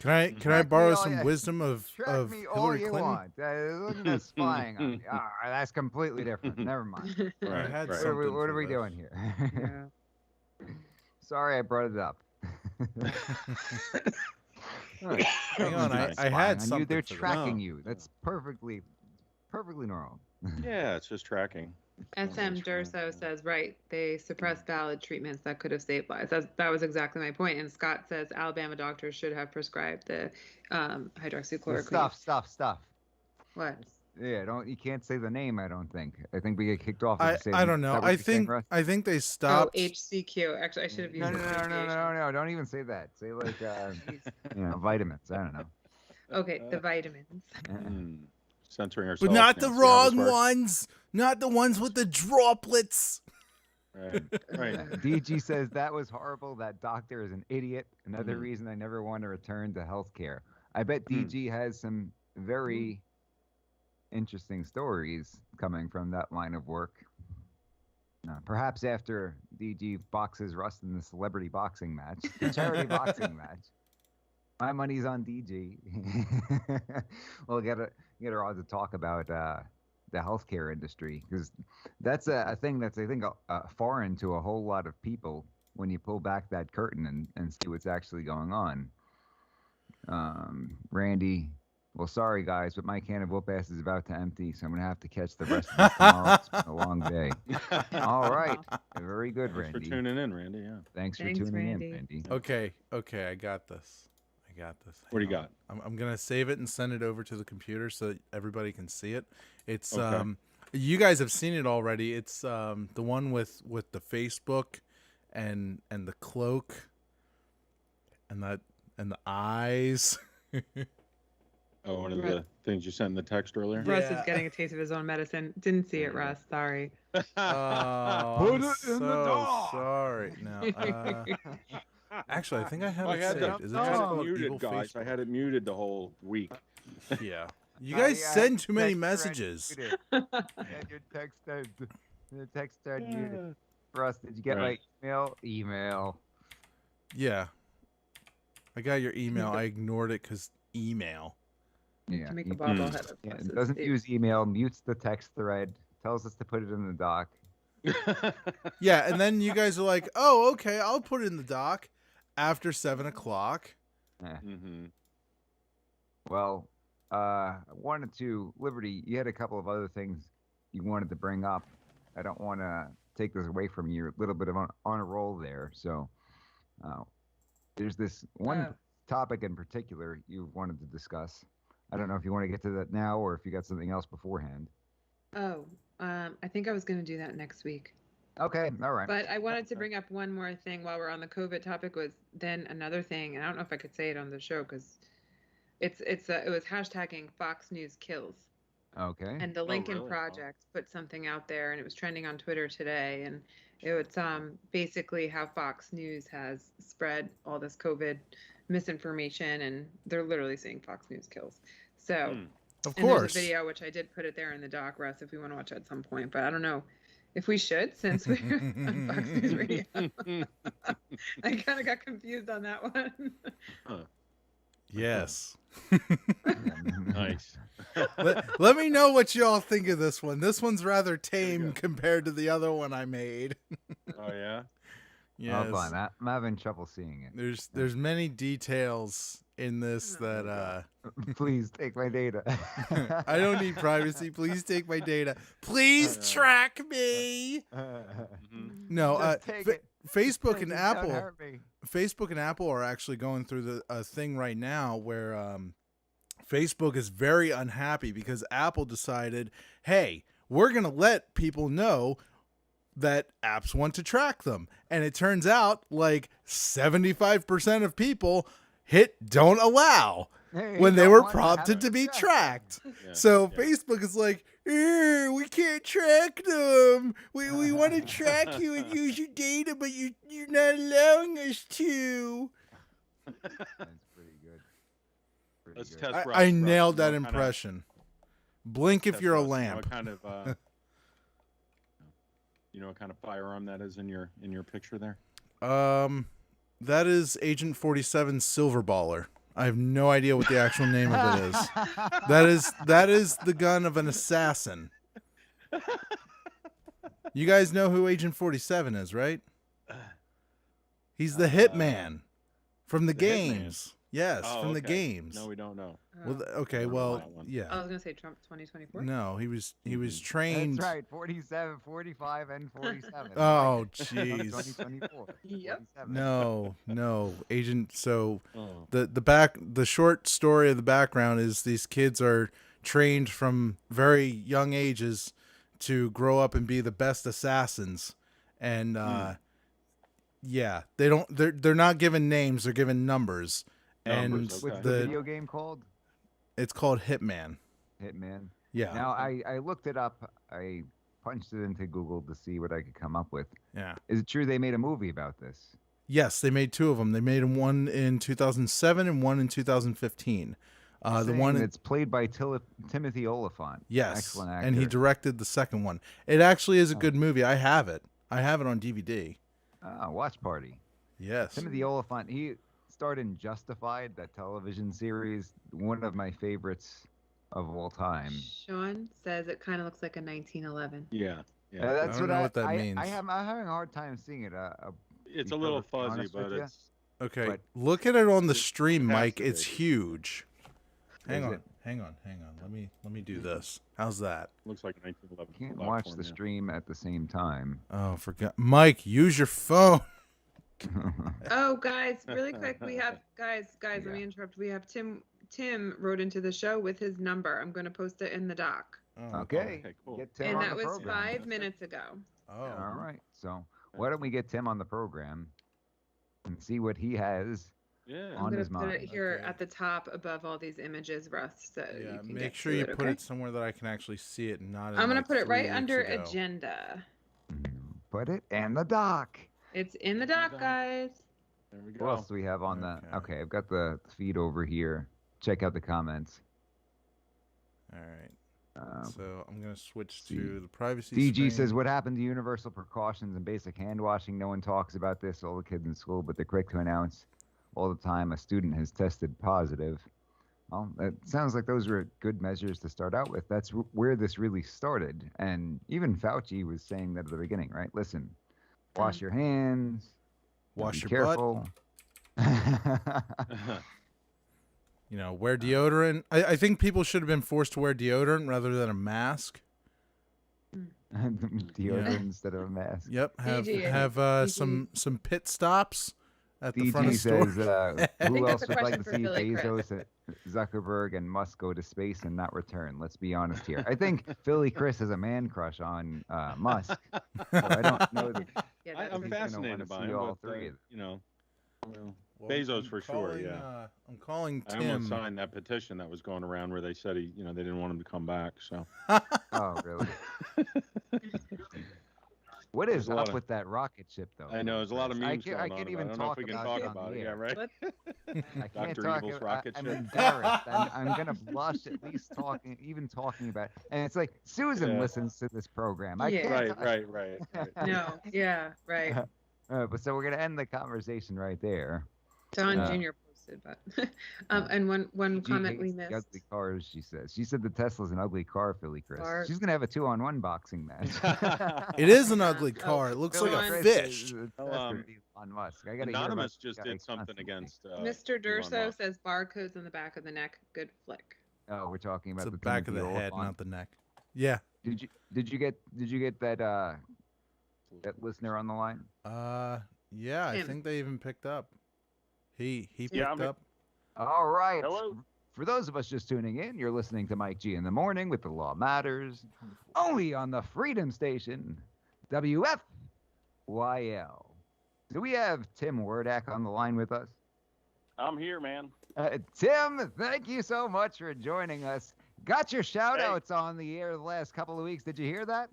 Can I Track borrow me all some you- wisdom of Track me all Hillary you Clinton? want. Look at spying on me. All right, that's completely different. Never mind. I Right, had right. something What are for we this. doing here? Sorry, I brought it up. Hang on, I Spying had on something. you. They're for this. tracking you. That's perfectly normal. Yeah, it's just tracking. SM Durso says, right, they suppressed valid treatments that could have saved lives. That was exactly my point. And Scott says Alabama doctors should have prescribed the hydroxychloroquine. Stuff. What? Yeah, you can't say the name. I don't think. I think we get kicked off. If I you say I the- don't is know. that what I you're saying, think Russ? I think they stopped. Oh, HCQ. Actually, I should have used No, abbreviation. no. Don't even say that. Say like vitamins. I don't know. Okay, the vitamins. Censoring ourselves. But not the now. See how this wrong works? ones. Not the ones with the droplets. Right. DG says that was horrible. That doctor is an idiot. Another Mhm. reason I never want to return to healthcare. I bet DG has some very interesting stories coming from that line of work. Perhaps after DG boxes Russ in the celebrity boxing match, the charity boxing match. My money's on DG. We'll get her on to talk about the healthcare industry, because that's a thing that's, I think, foreign to a whole lot of people when you pull back that curtain and see what's actually going on. Randy, well, sorry guys, but my can of whoop ass is about to empty, so I'm gonna have to catch the rest of this tomorrow. It's been a long day. All right, very good, Thanks Randy. for tuning in, Randy. Yeah. Thanks for Thanks, tuning Randy. in, Randy. Okay, I got this. What do you Hang on. got? I'm gonna save it and send it over to the computer so that everybody can see it. It's Okay. you guys have seen it already. It's the one with the Facebook and the cloak and the eyes. Oh, one of the things you sent in the text earlier. Russ is getting a taste of his own medicine. Didn't see it, Russ. Sorry. Oh, Put I'm it in the so dog. sorry. No, actually, I think I have I it had saved. it Is it just called muted, Evil guys. I Facebook? had it muted the whole week. Yeah. You guys send too many messages. Your text thread muted. Russ, did you get Right. my email? Yeah. I got your email. I ignored it because email. Yeah. To make a you- bobblehead of Yeah, Russ's it doesn't face. use email, mutes the text thread, tells us to put it in the doc. Yeah, and then you guys are like, "Oh, okay, I'll put it in the doc after 7:00." Mm-hmm. Well, I wanted to, Liberty, you had a couple of other things you wanted to bring up. I don't want to take this away from you. You're a little bit of on a roll there. So there's this one topic in particular you wanted to discuss. I don't know if you want to get to that now or if you got something else beforehand. Oh, I think I was going to do that next week. Okay, all right. But I wanted to bring up one more thing while we're on the COVID topic. Was then another thing, and I don't know if I could say it on the show because it was hashtagging Fox News kills. Okay. And the Lincoln really? Project put something out there, and it was trending on Twitter today. And it was basically how Fox News has spread all this COVID misinformation, and they're literally saying Fox News kills. So, Of and there's course. a video which I did put it there in the doc, Russ, if we want to watch it at some point. But I don't know if we should, since we're on Fox News Radio. I kind of got confused on that one. Yes. Nice. Let me know what y'all think of this one. This one's rather tame compared to the other one I made. Oh yeah. Yes. Hold on, I'm having trouble seeing it. There's many details in this that Please take my data. I don't need privacy. Please take my data. Please track me. No, Just take it. Facebook Take and it, don't Apple. hurt me. Facebook and Apple are actually going through a thing right now where Facebook is very unhappy because Apple decided, hey, we're going to let people know that apps want to track them. And it turns out like 75% of people hit don't allow Hey, when they don't were want prompted have to it be tracked. tracked. So Facebook is like, we can't track them. We want to track you and use your data, but you're not allowing us to. That's pretty good. Let's test Russ. I Russ, nailed you know that what kind of- impression. Blink if test you're a Russ, you know lamp. what kind of you know what kind of firearm that is in your picture there? That is Agent 47's Silver Baller. I have no idea what the actual name of it is. That is the gun of an assassin. You guys know who Agent 47 is, right? He's the hitman from the games. Hitman. Yes, Oh, from the okay. games. No, we don't know. Well, okay, Never well, mind that one. yeah. I was gonna say Trump 2024. No, he was trained. That's right. 47, 45, and 47. Oh, Right. jeez. 2024. Yep. 47. No, Agent. So Oh. the short story of the background is these kids are trained from very young ages to grow up and be the best assassins, and yeah, they're not given names, they're given numbers. And Numbers, What's okay. the video game called? it's called Hitman. Hitman. Yeah. Now I looked it up. I punched it into Google to see what I could come up with. Yeah. Is it true they made a movie about this? Yes, they made two of them. They made one in 2007 and one in 2015. The one that's played by Timothy Oliphant. yes, Excellent actor. and he directed the second one. It actually is a good movie. I have it. I have it on DVD. Watch Party. Yes. Timothy Oliphant. He starred in Justified, that television series. One of my favorites of all time. Sean says it kind of looks like a 1911. Yeah. That's I don't know what that means. I'm having a hard time seeing it. It's be a little perfectly fuzzy, honest with but you. it's Okay. But- Look at it on the It's stream, Mike. fascinating. It's huge. Hang Is on. it? Hang on. Let me do this. How's that? looks like 1911. Can't platform, watch the yeah. stream at the same time. Oh, forgot. Mike, use your phone. Oh, guys, really quick, we have guys. Let me interrupt. We have Tim wrote into the show with his number. I'm going to post it in the doc. Oh, Okay. cool. Get Tim And on that the was program. 5 minutes ago. Oh. All right. So why don't we get Tim on the program and see what he has Yeah. I'm on going his to put mind? it here Okay. at the top above all these images, Russ. So you Yeah, can make get sure to you it, put okay? it somewhere that I can actually see it and not. I'm going to like put it 3 right weeks under ago. agenda. Put it in the doc. It's in the doc, guys. There we What go. else do we have on the? Okay. Okay, I've got the feed over here. Check out the comments. All right. Um, So I'm gonna switch see. to the privacy. DG says, screen. "What happened to universal precautions and basic hand washing? No one talks about this. All the kids in school, but they're quick to announce all the time a student has tested positive." Well, it sounds like those were good measures to start out with. That's where this really started. And even Fauci was saying that at the beginning, right? Listen, wash your hands. Wash be your butt. careful. You know, wear deodorant. I think people should have been forced to wear deodorant rather than a mask. Deodorant instead of a mask. Yep. Have DG, have some pit stops at the front of DG the store. says, I who think else that's a would like question to for see Billy Chris. Bezos, Zuckerberg, and Musk go to space and not return? Let's be honest here. I think Philly Chris has a man crush on Musk. So I don't know that Yeah, I'm that's he's gonna fascinated wanna by see him, all but, three of them. you know, well, Well, Bezos I'm for sure, calling, yeah. I'm calling I almost Tim. signed that petition that was going around where they said they didn't want him to come back. So Oh, really? What is There's a lot up of- with that rocket ship, though? I know there's a lot of Chris? memes I going can't on even about it. I don't know talk if we can about talk it about on it. the Yeah, air. right. I can't Dr. talk. Evil's rocket I'm ship. embarrassed. I'm gonna blush at least talking about it. And it's like Susan Yeah. listens to this program. I Yeah. can't. Right. No, yeah, right. But so we're gonna end the conversation right there. Don Uh, Jr. posted, but and one She comment we hates the missed. ugly cars. She says. She said the Tesla's an ugly car, Philly Chris. Car. She's gonna have a 2-on-1 boxing match. It is an Yeah. ugly car. It looks like a Philly Chris fish. is obsessed Oh, with Elon Musk. I gotta hear Anonymous about just this guy did something constantly. against Mr. Elon Durso Musk. says barcodes on the back of the neck. Good flick. Oh, we're talking It's about the the back of the Timothy head, Oliphant. not the neck. Yeah. Did you get that listener on the line? Yeah. I Tim. think they even picked up. He picked Yeah, up. All right. Hello. For those of us just tuning in, you're listening to Mike G in the morning with The Law Matters, only on the Freedom Station, WFYL. Do we have Tim Wordak on the line with us? I'm here, man. Tim, thank you so much for joining us. Got your shout-outs on the air the last couple of weeks. Did you hear that?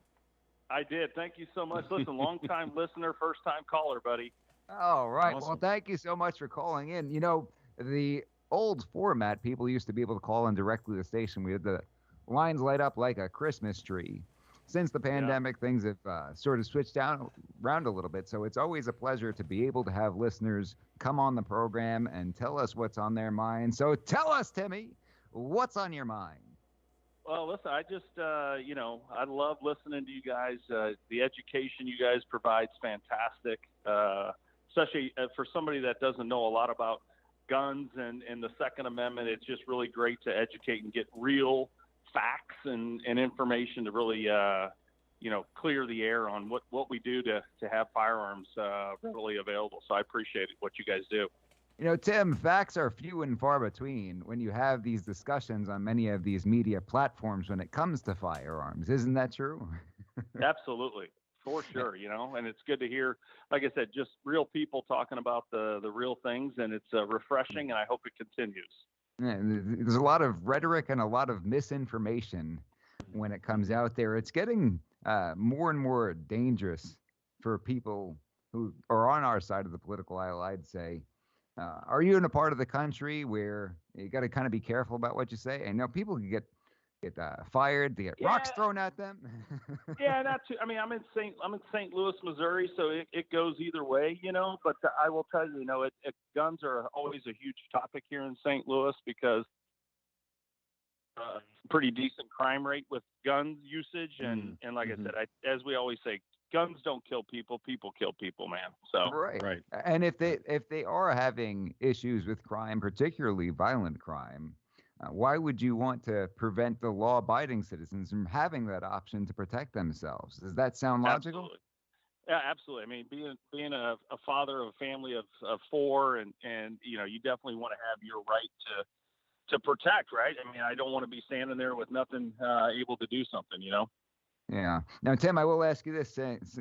I did. Thank you so much. Listen, long-time listener, first-time caller, buddy. All right. Awesome. Well, thank you so much for calling in. You know, the old format, people used to be able to call in directly to the station. We had the lines light up like a Christmas tree. Since the pandemic, things have sort of switched around a little bit. So it's always a pleasure to be able to have listeners come on the program and tell us what's on their mind. So tell us, Timmy, what's on your mind? Well, listen, I just, I love listening to you guys. The education you guys provide is fantastic, especially for somebody that doesn't know a lot about guns and the Second Amendment. It's just really great to educate and get real facts and information to really, clear the air on what we do to have firearms readily available. So I appreciate what you guys do. You know, Tim, facts are few and far between when you have these discussions on many of these media platforms when it comes to firearms. Isn't that true? Absolutely. For sure, and it's good to hear, like I said, just real people talking about the real things, and it's refreshing, and I hope it continues. Yeah, there's a lot of rhetoric and a lot of misinformation when it comes out there. It's getting more and more dangerous for people who are on our side of the political aisle, I'd say. Are you in a part of the country where you got to kind of be careful about what you say? I know people can get fired, they get rocks thrown at them. Yeah, not too. I mean, I'm in St. Louis, Missouri, so it goes either way, But I will tell you, guns are always a huge topic here in St. Louis because pretty decent crime rate with gun usage, and like I said, as we always say, guns don't kill people, people kill people, man. So right. And if they are having issues with crime, particularly violent crime, why would you want to prevent the law-abiding citizens from having that option to protect themselves? Does that sound logical? Absolutely. Yeah, absolutely. I mean, being a father of a family of four, and you definitely want to have your right to protect, right? I mean, I don't want to be standing there with nothing able to do something, Yeah. Now, Tim, I will ask you this: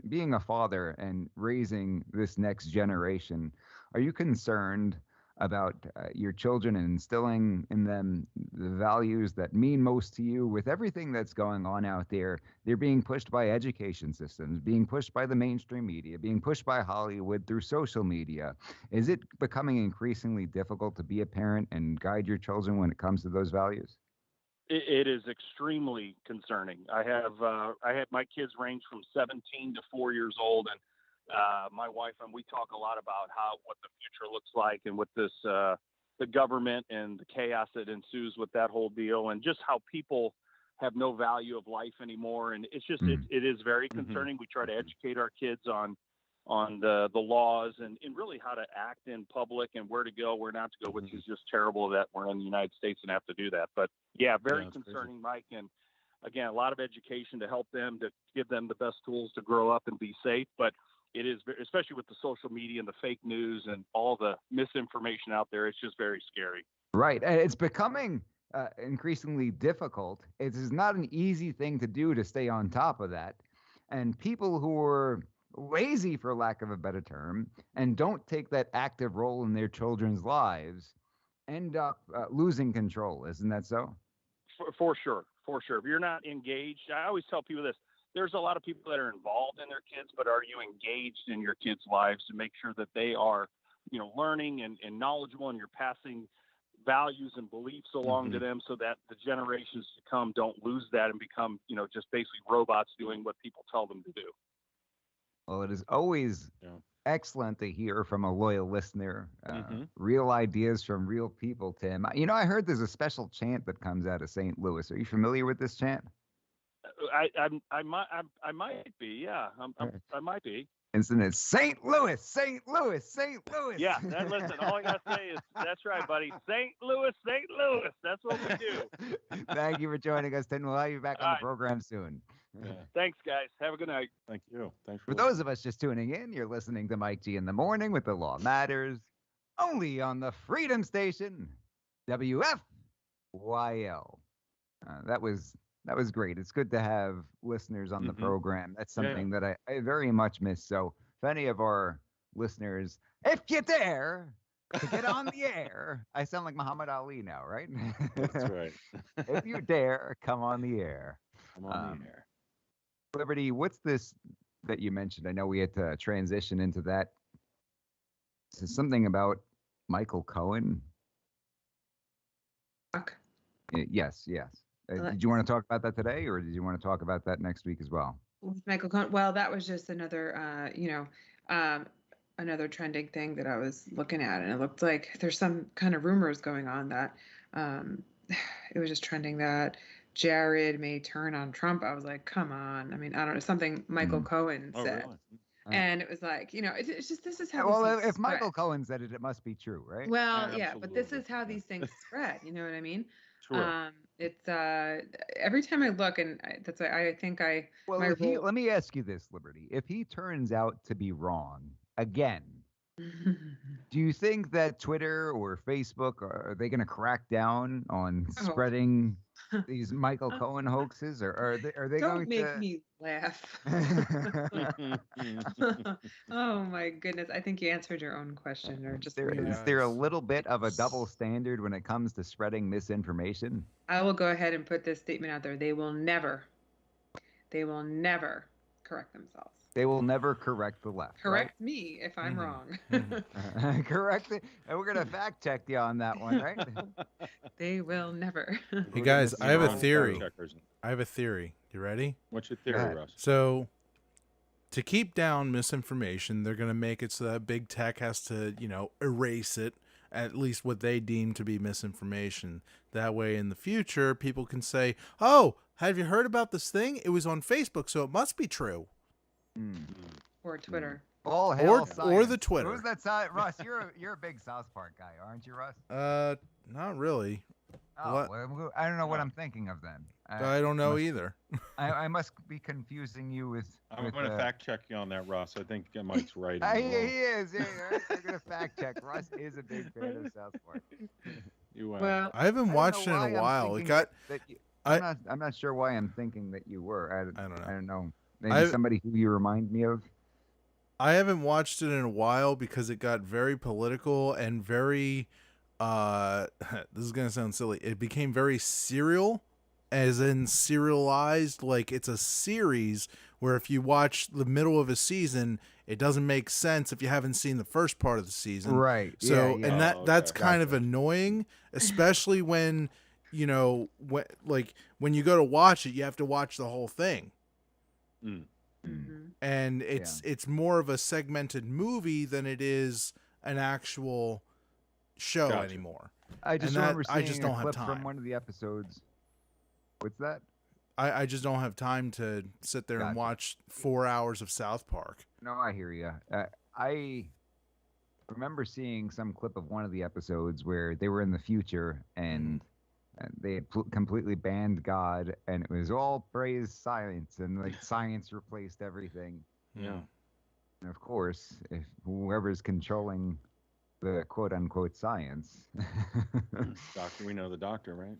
being a father and raising this next generation, are you concerned about your children and instilling in them the values that mean most to you? With everything that's going on out there, they're being pushed by education systems, being pushed by the mainstream media, being pushed by Hollywood through social media. Is it becoming increasingly difficult to be a parent and guide your children when it comes to those values? It is extremely concerning. I had my kids range from 17 to 4 years old, and my wife and we talk a lot about what the future looks like, and with this the government and the chaos that ensues with that whole deal, and just how people have no value of life anymore. And it's just it is very concerning. We try to educate our kids on the laws and really how to act in public and where to go, where not to go, which is just terrible that we're in the United States and have to do that. But yeah, very concerning, Mike. And again, a lot of education to help them, to give them the best tools to grow up and be safe. But it is, especially with the social media and the fake news and all the misinformation out there, it's just very scary. Right. And it's becoming increasingly difficult. It is not an easy thing to do to stay on top of that. And people who are lazy, for lack of a better term, and don't take that active role in their children's lives end up losing control. Isn't that so? For sure. For sure. If you're not engaged, I always tell people this. There's a lot of people that are involved in their kids, but are you engaged in your kids' lives to make sure that they are, learning and knowledgeable, and you're passing values and beliefs along to them so that the generations to come don't lose that and become, just basically robots doing what people tell them to do. Well, it is always excellent to hear from a loyal listener, real ideas from real people, Tim. I heard there's a special chant that comes out of St. Louis. Are you familiar with this chant? I might be, yeah. I might be. And it's St. Louis, St. Louis, St. Louis. Yeah, listen, all I got to say is, that's right, buddy. St. Louis, St. Louis. That's what we do. Thank you for joining us, Tim. We'll have you back on the program soon. Yeah. Thanks, guys. Have a good night. Thank you. Thanks for those of us just tuning in, you're listening to Mike G in the Morning with The Law Matters, only on the Freedom Station, WFYL. That was great. It's good to have listeners on the program. That's something that I very much miss. So if any of our listeners, if you dare, to get on the air. I sound like Muhammad Ali now, right? That's right. If you dare, come on the air. Come on the air. Liberty, what's this that you mentioned? I know we had to transition into that. So something about Michael Cohen. Yes. Did you want to talk about that today, or did you want to talk about that next week as well? Michael Cohen. Well, that was just another, another trending thing that I was looking at, and it looked like there's some kind of rumors going on that it was just trending that Jared may turn on Trump. I was like, come on. I mean, I don't know, something Michael Cohen said. Really? And it was like, it's just, this is how. Well, these things if Michael spread. Cohen said it, it must be true, right? Well, yeah, but this is how these things spread. You know what I mean? Sure. It's every time I look, and that's why I think I. Well, let me ask you this, Liberty. If he turns out to be wrong again, do you think that Twitter or Facebook are they going to crack down on spreading these Michael Cohen hoaxes, or are they Don't going to? make me laugh. Oh my goodness! I think you answered your own question, or just Is there a little bit of a double standard when it comes to spreading misinformation? I will go ahead and put this statement out there. They will never correct themselves. They will never correct the left. Correct me if I'm wrong. Right? Correct it. And we're going to fact check you on that one, right? They will never. Hey guys, I have a theory. You ready? What's your theory, Russ? So, to keep down misinformation, they're going to make it so that big tech has to, erase it, at least what they deem to be misinformation. That way, in the future, people can say, "Oh, have you heard about this thing? It was on Facebook, so it must be true." Or Twitter. All hail or the Twitter. Who's that side? Russ, you're a big South Park guy, aren't you, Russ? Not really. Oh, well, I don't know what I'm thinking of then. I don't know either. I must be confusing you with. I'm going to fact check you on that, Russ. I think Mike's right. He is. Yeah, you're going to fact check. Russ is a big fan of South Park. Well, I haven't watched it in a while. I'm not sure why I'm thinking that you were. I don't know. Maybe I've- somebody who you remind me of. I haven't watched it in a while because it got very political and very this is gonna sound silly. It became very serial, as in serialized, like it's a series where if you watch the middle of a season, it doesn't make sense if you haven't seen the first part of the season. Right. So yeah. and that's kind of annoying, especially when when you go to watch it, you have to watch the whole thing. And it's more of a segmented movie than it is an actual show anymore. I just remember seeing I just don't a have clip time from one of the episodes. What's that? I just don't have time to sit there and watch 4 hours of South Park. No, I hear you. I remember seeing some clip of one of the episodes where they were in the future and they had completely banned God, and it was all praise science, and like science replaced everything. Yeah. And of course, if whoever's controlling the quote unquote science. Doctor, we know the doctor, right?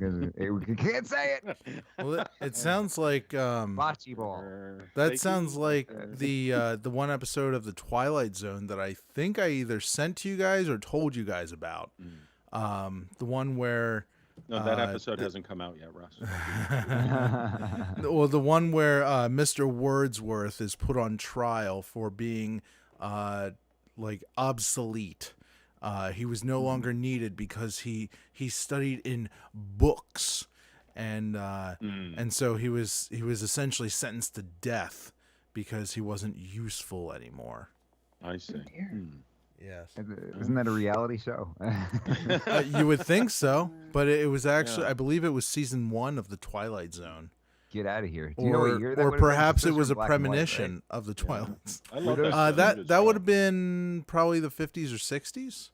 You can't say it. Well, it sounds like bocce ball. That sounds like the one episode of the Twilight Zone that I think I either sent to you guys or told you guys about. The one where no, that episode hasn't come out yet, Russ. Well, the one where Mr. Wordsworth is put on trial for being like obsolete. He was no longer needed because he studied in books, and so he was essentially sentenced to death because he wasn't useful anymore. I see. Yes. Isn't that a reality show? You would think so, but it was actually, I believe it was season 1 of the Twilight Zone. Get out of here. Do you know what year that or would have been? perhaps it Those was are a black and white, premonition right? of the Twilight Zone. I love that would have been probably the 50s or 60s.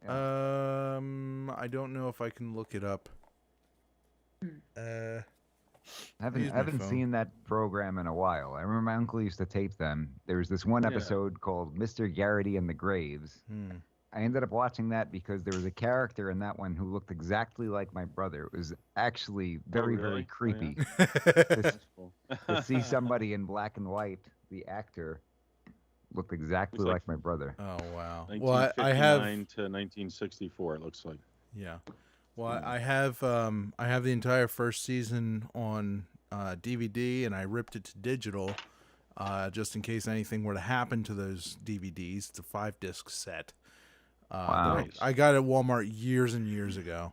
I don't know if I can look it up. I haven't seen that program in a while. I remember my uncle used to tape them. There was this one episode called Mr. Garrity and the Graves. I ended up watching that because there was a character in that one who looked exactly like my brother. It was actually very, very creepy to see somebody in black and white, the actor, looked exactly like my brother. Oh wow. Well, I have 1959 to 1964. It looks like. Yeah. Well, I have the entire first season on DVD, and I ripped it to digital, just in case anything were to happen to those DVDs. It's a 5-disc set. Wow. I got at Walmart years and years ago.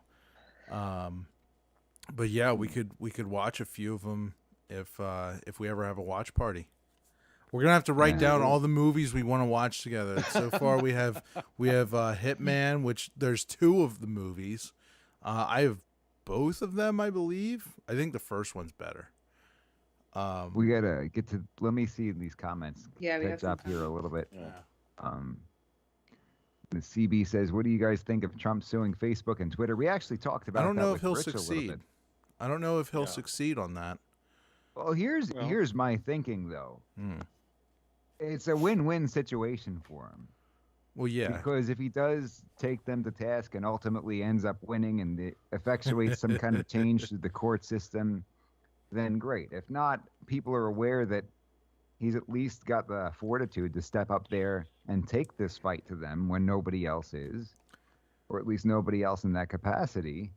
But yeah, we could watch a few of them if we ever have a watch party. We're gonna have to write down all the movies we want to watch together. So far, we have Hitman, which there's 2 of the movies. I have both of them, I believe. I think the first one's better. We gotta get to. Let me see these comments. Yeah, we have catch some up here a little bit. Yeah. The CB says, "What do you guys think of Trump suing Facebook and Twitter?" We actually talked about. I don't that know with if he'll Rich a little succeed. bit. I don't know if he'll succeed on that. Well, here's my thinking though. It's a win-win situation for him. Well, yeah. Because if he does take them to task and ultimately ends up winning and it effectuates some kind of change to the court system, then great. If not, people are aware that he's at least got the fortitude to step up there and take this fight to them when nobody else is, or at least nobody else in that capacity.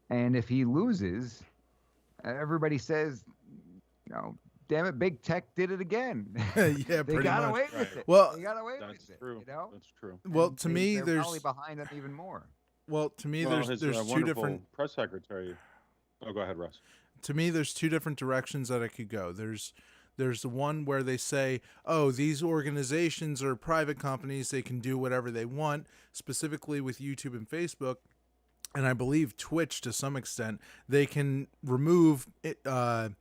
And if he loses, everybody says, damn it, big tech did it again. Yeah, they got away with it. Well, they got away That's with true. it. You know? That's true. Well, And to me, they're there's probably behind them even more. Well, to me, Well, there's his, 2 wonderful different. press secretary. Oh, go ahead, Russ. To me, there's 2 different directions that it could go. There's the one where they say, oh, these organizations are private companies, they can do whatever they want, specifically with YouTube and Facebook, and I believe Twitch to some extent. They can remove not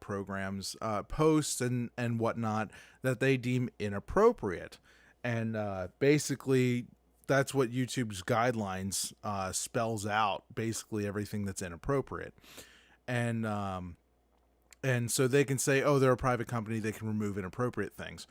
programs, posts and whatnot that they deem inappropriate, and basically that's what YouTube's guidelines spells out. Basically, everything that's inappropriate, and so they can say, oh, they're a private company, they can remove inappropriate things.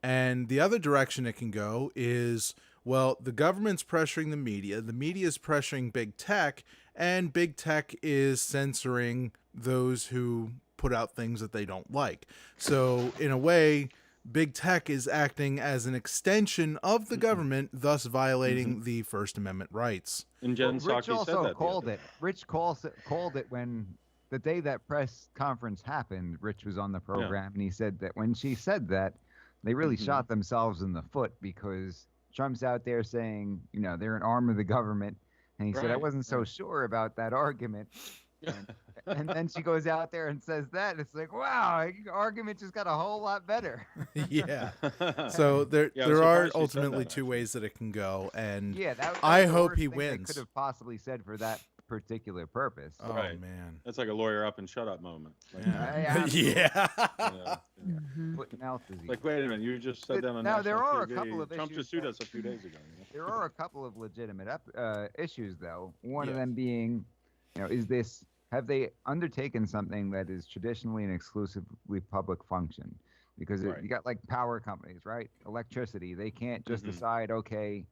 And the other direction it can go is, well, the government's pressuring the media is pressuring big tech, and big tech is censoring those who put out things that they don't like. So in a way, big tech is acting as an extension of the government, thus violating the First Amendment rights. And Jen Rich Psaki said also that. called it. Rich called it when the day that press conference happened. Rich was on the program, and he said that when she said that, they really shot themselves in the foot, because Trump's out there saying, they're an arm of the government. And he said, I wasn't so sure about that argument. And then she goes out there and says that. And it's like, wow, your argument just got a whole lot better. Yeah. So there are ultimately 2 ways that it can go. And I hope he wins. They could have possibly said for that particular purpose. Oh, man. That's like a lawyer up and shut up moment. Like, Yeah. Putting out disease. Like, wait a minute, you just said that on now national there are TV. a couple of Trump issues just sued us a few days ago. There are a couple of legitimate issues, though. One of them being, have they undertaken something that is traditionally and exclusively public function? Because you got like power companies, right? Electricity. They can't just decide, okay,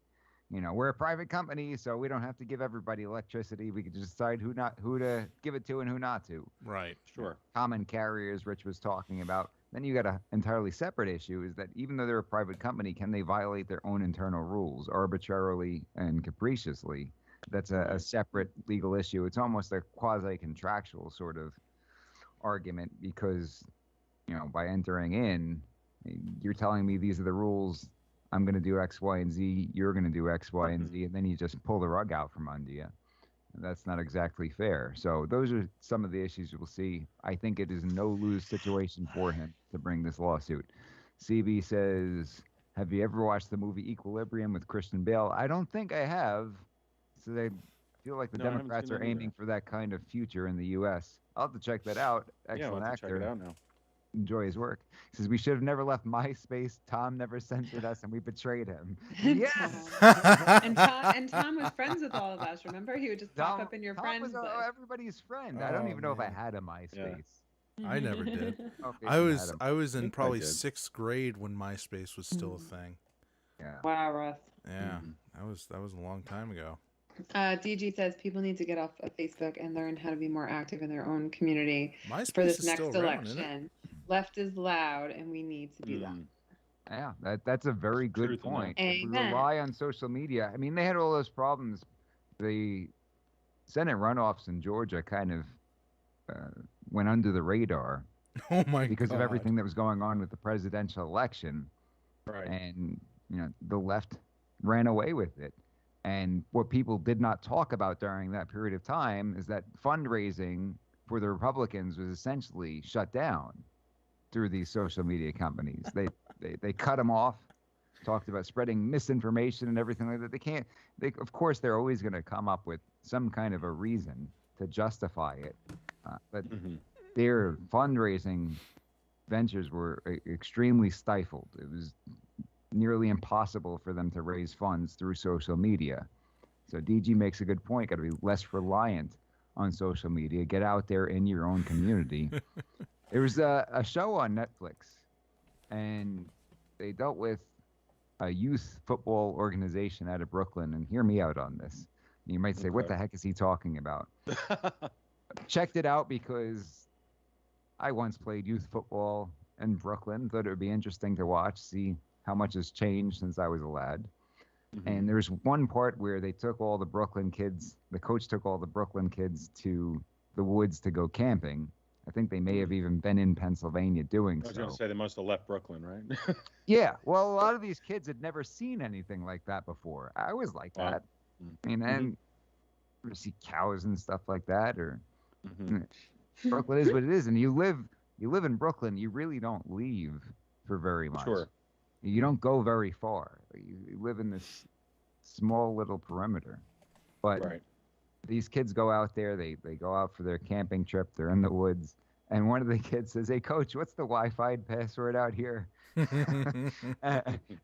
we're a private company, so we don't have to give everybody electricity. We can just decide who to give it to and who not to. Right. Sure. Common carriers, Rich was talking about. Then you got an entirely separate issue, is that even though they're a private company, can they violate their own internal rules arbitrarily and capriciously? That's a separate legal issue. It's almost a quasi-contractual sort of argument, because, by entering in, you're telling me these are the rules. I'm going to do X, Y, and Z. You're going to do X, Y, and Z. And then you just pull the rug out from under you. And that's not exactly fair. So those are some of the issues we'll see. I think it is a no-lose situation for him to bring this lawsuit. CB says, have you ever watched the movie Equilibrium with Christian Bale? I don't think I have. So they feel like the Democrats are aiming for that kind of future in the U.S. I'll have to check that out. Excellent actor. Check it out now. Enjoy his work. He says, we should have never left MySpace. Tom never censored us, and we betrayed him. Yes. and Tom was friends with all of us. Remember, he would just pop up in your friends was list. Everybody's friend. I don't even know if I had a MySpace. Yeah. I never did. Okay, I was in probably 6th grade when MySpace was still a thing. Yeah. Wow, Russ. Yeah, that was a long time ago. DG says people need to get off of Facebook and learn how to be more active in their own community MySpace for this is next still around, isn't it? election. Left is loud, and we need to be that. Yeah, that's a very good Truth in that. point. If we Amen. rely on social media, I mean, they had all those problems. The Senate runoffs in Georgia kind of went under the radar Oh my because god. of everything that was going on with the presidential election. Right. And the left ran away with it. And what people did not talk about during that period of time is that fundraising for the Republicans was essentially shut down through these social media companies. They cut them off, talked about spreading misinformation and everything like that. Of course, they're always going to come up with some kind of a reason to justify it. But their fundraising ventures were extremely stifled. It was nearly impossible for them to raise funds through social media. So DG makes a good point. Got to be less reliant on social media. Get out there in your own community. There was a show on Netflix, and they dealt with a youth football organization out of Brooklyn. And hear me out on this. You might say, what the heck is he talking about? Checked it out because I once played youth football in Brooklyn. Thought it would be interesting to watch, see how much has changed since I was a lad. And there's one part where they took all the Brooklyn kids, the coach took all the Brooklyn kids to the woods to go camping. I think they may have even been in Pennsylvania doing so. I was going to say they must have left Brooklyn, right? Yeah, well, a lot of these kids had never seen anything like that before. I was like that. I mean, and you see cows and stuff like that, or Brooklyn is what it is. And you live in Brooklyn, you really don't leave for very much. Sure. You don't go very far. You live in this small little perimeter. But these kids go out there, they go out for their camping trip, they're in the woods, and one of the kids says, "Hey, Coach, what's the Wi-Fi password out here?" And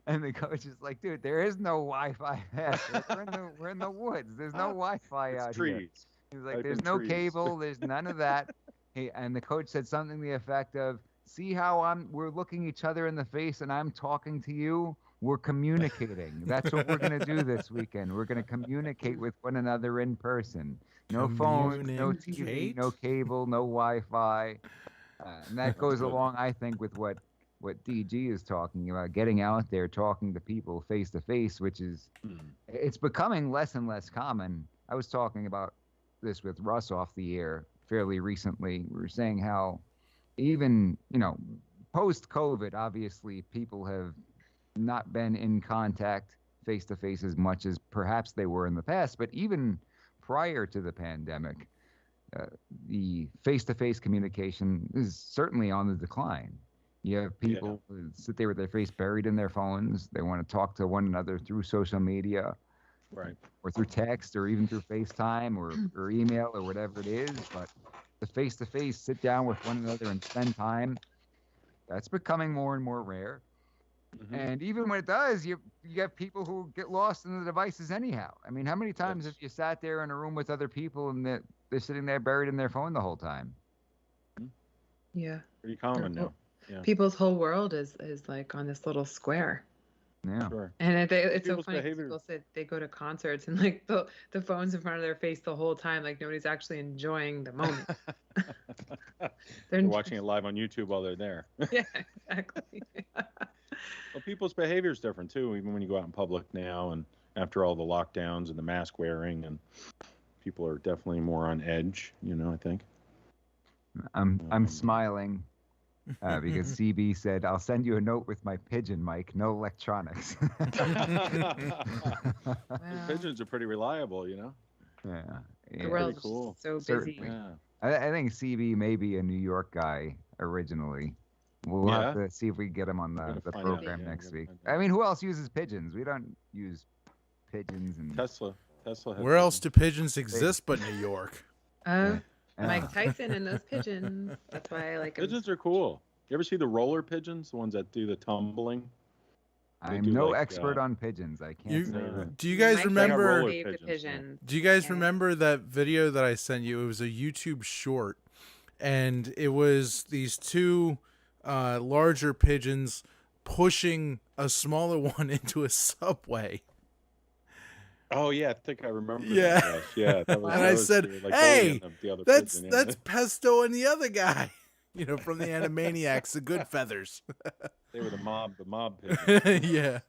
the coach is like, "Dude, there is no Wi-Fi password. We're in the woods. There's no Wi-Fi out here." He's like, "There's no cable. There's none of that." And the coach said something to the effect of, "See how we're looking each other in the face and I'm talking to you? We're communicating. That's what we're going to do this weekend. We're going to communicate with one another in person. No phone, no TV, no cable, no Wi-Fi." And that goes along, I think, with what DG is talking about, getting out there, talking to people face to face, which is, it's becoming less and less common. I was talking about this with Russ off the air fairly recently. We were saying how even, post-COVID, obviously, people have not been in contact face-to-face as much as perhaps they were in the past. But even prior to the pandemic, the face-to-face communication is certainly on the decline. You have people who sit there with their face buried in their phones. They want to talk to one another through social media, or through text, or even through FaceTime or email or whatever it is. But the face-to-face, sit down with one another and spend time, that's becoming more and more rare. And even when it does, you get people who get lost in the devices anyhow. I mean, how many times have you sat there in a room with other people and they're sitting there buried in their phone the whole time? Yeah. Pretty common now. Yeah. People's whole world is like on this little square. Yeah. Sure. And it's so People's funny. behavior- People say they go to concerts and like the phone's in front of their face the whole time, like nobody's actually enjoying the moment. They're watching it live on YouTube while they're there. Yeah, exactly. Well, people's behavior is different too, even when you go out in public now, and after all the lockdowns and the mask wearing, and people are definitely more on edge. I think. I'm smiling because CB said, "I'll send you a note with my pigeon, Mike. No electronics." Pigeons are pretty reliable, Yeah. The world's cool. so busy. Certainly. I think CB may be a New York guy originally. We'll have to see if we can get him on the program next week. I mean, who else uses pigeons? We don't use pigeons. And Tesla. Where else do pigeons exist but New York? Mike Tyson and those pigeons. That's why I like him. Pigeons are cool. You ever see the roller pigeons, the ones that do the tumbling? I'm no expert on pigeons. I can't say that. Do you guys remember? Pigeons. Do you guys remember that video that I sent you? It was a YouTube short, and it was these two larger pigeons pushing a smaller one into a subway. Oh yeah, I think I remember. Yeah. That, yeah. That was, And that I was said, like "Hey, the other that's prison, that's Pesto and the other guy, you know, from the Animaniacs, the Good Feathers." They were the mob pigeons. Yeah.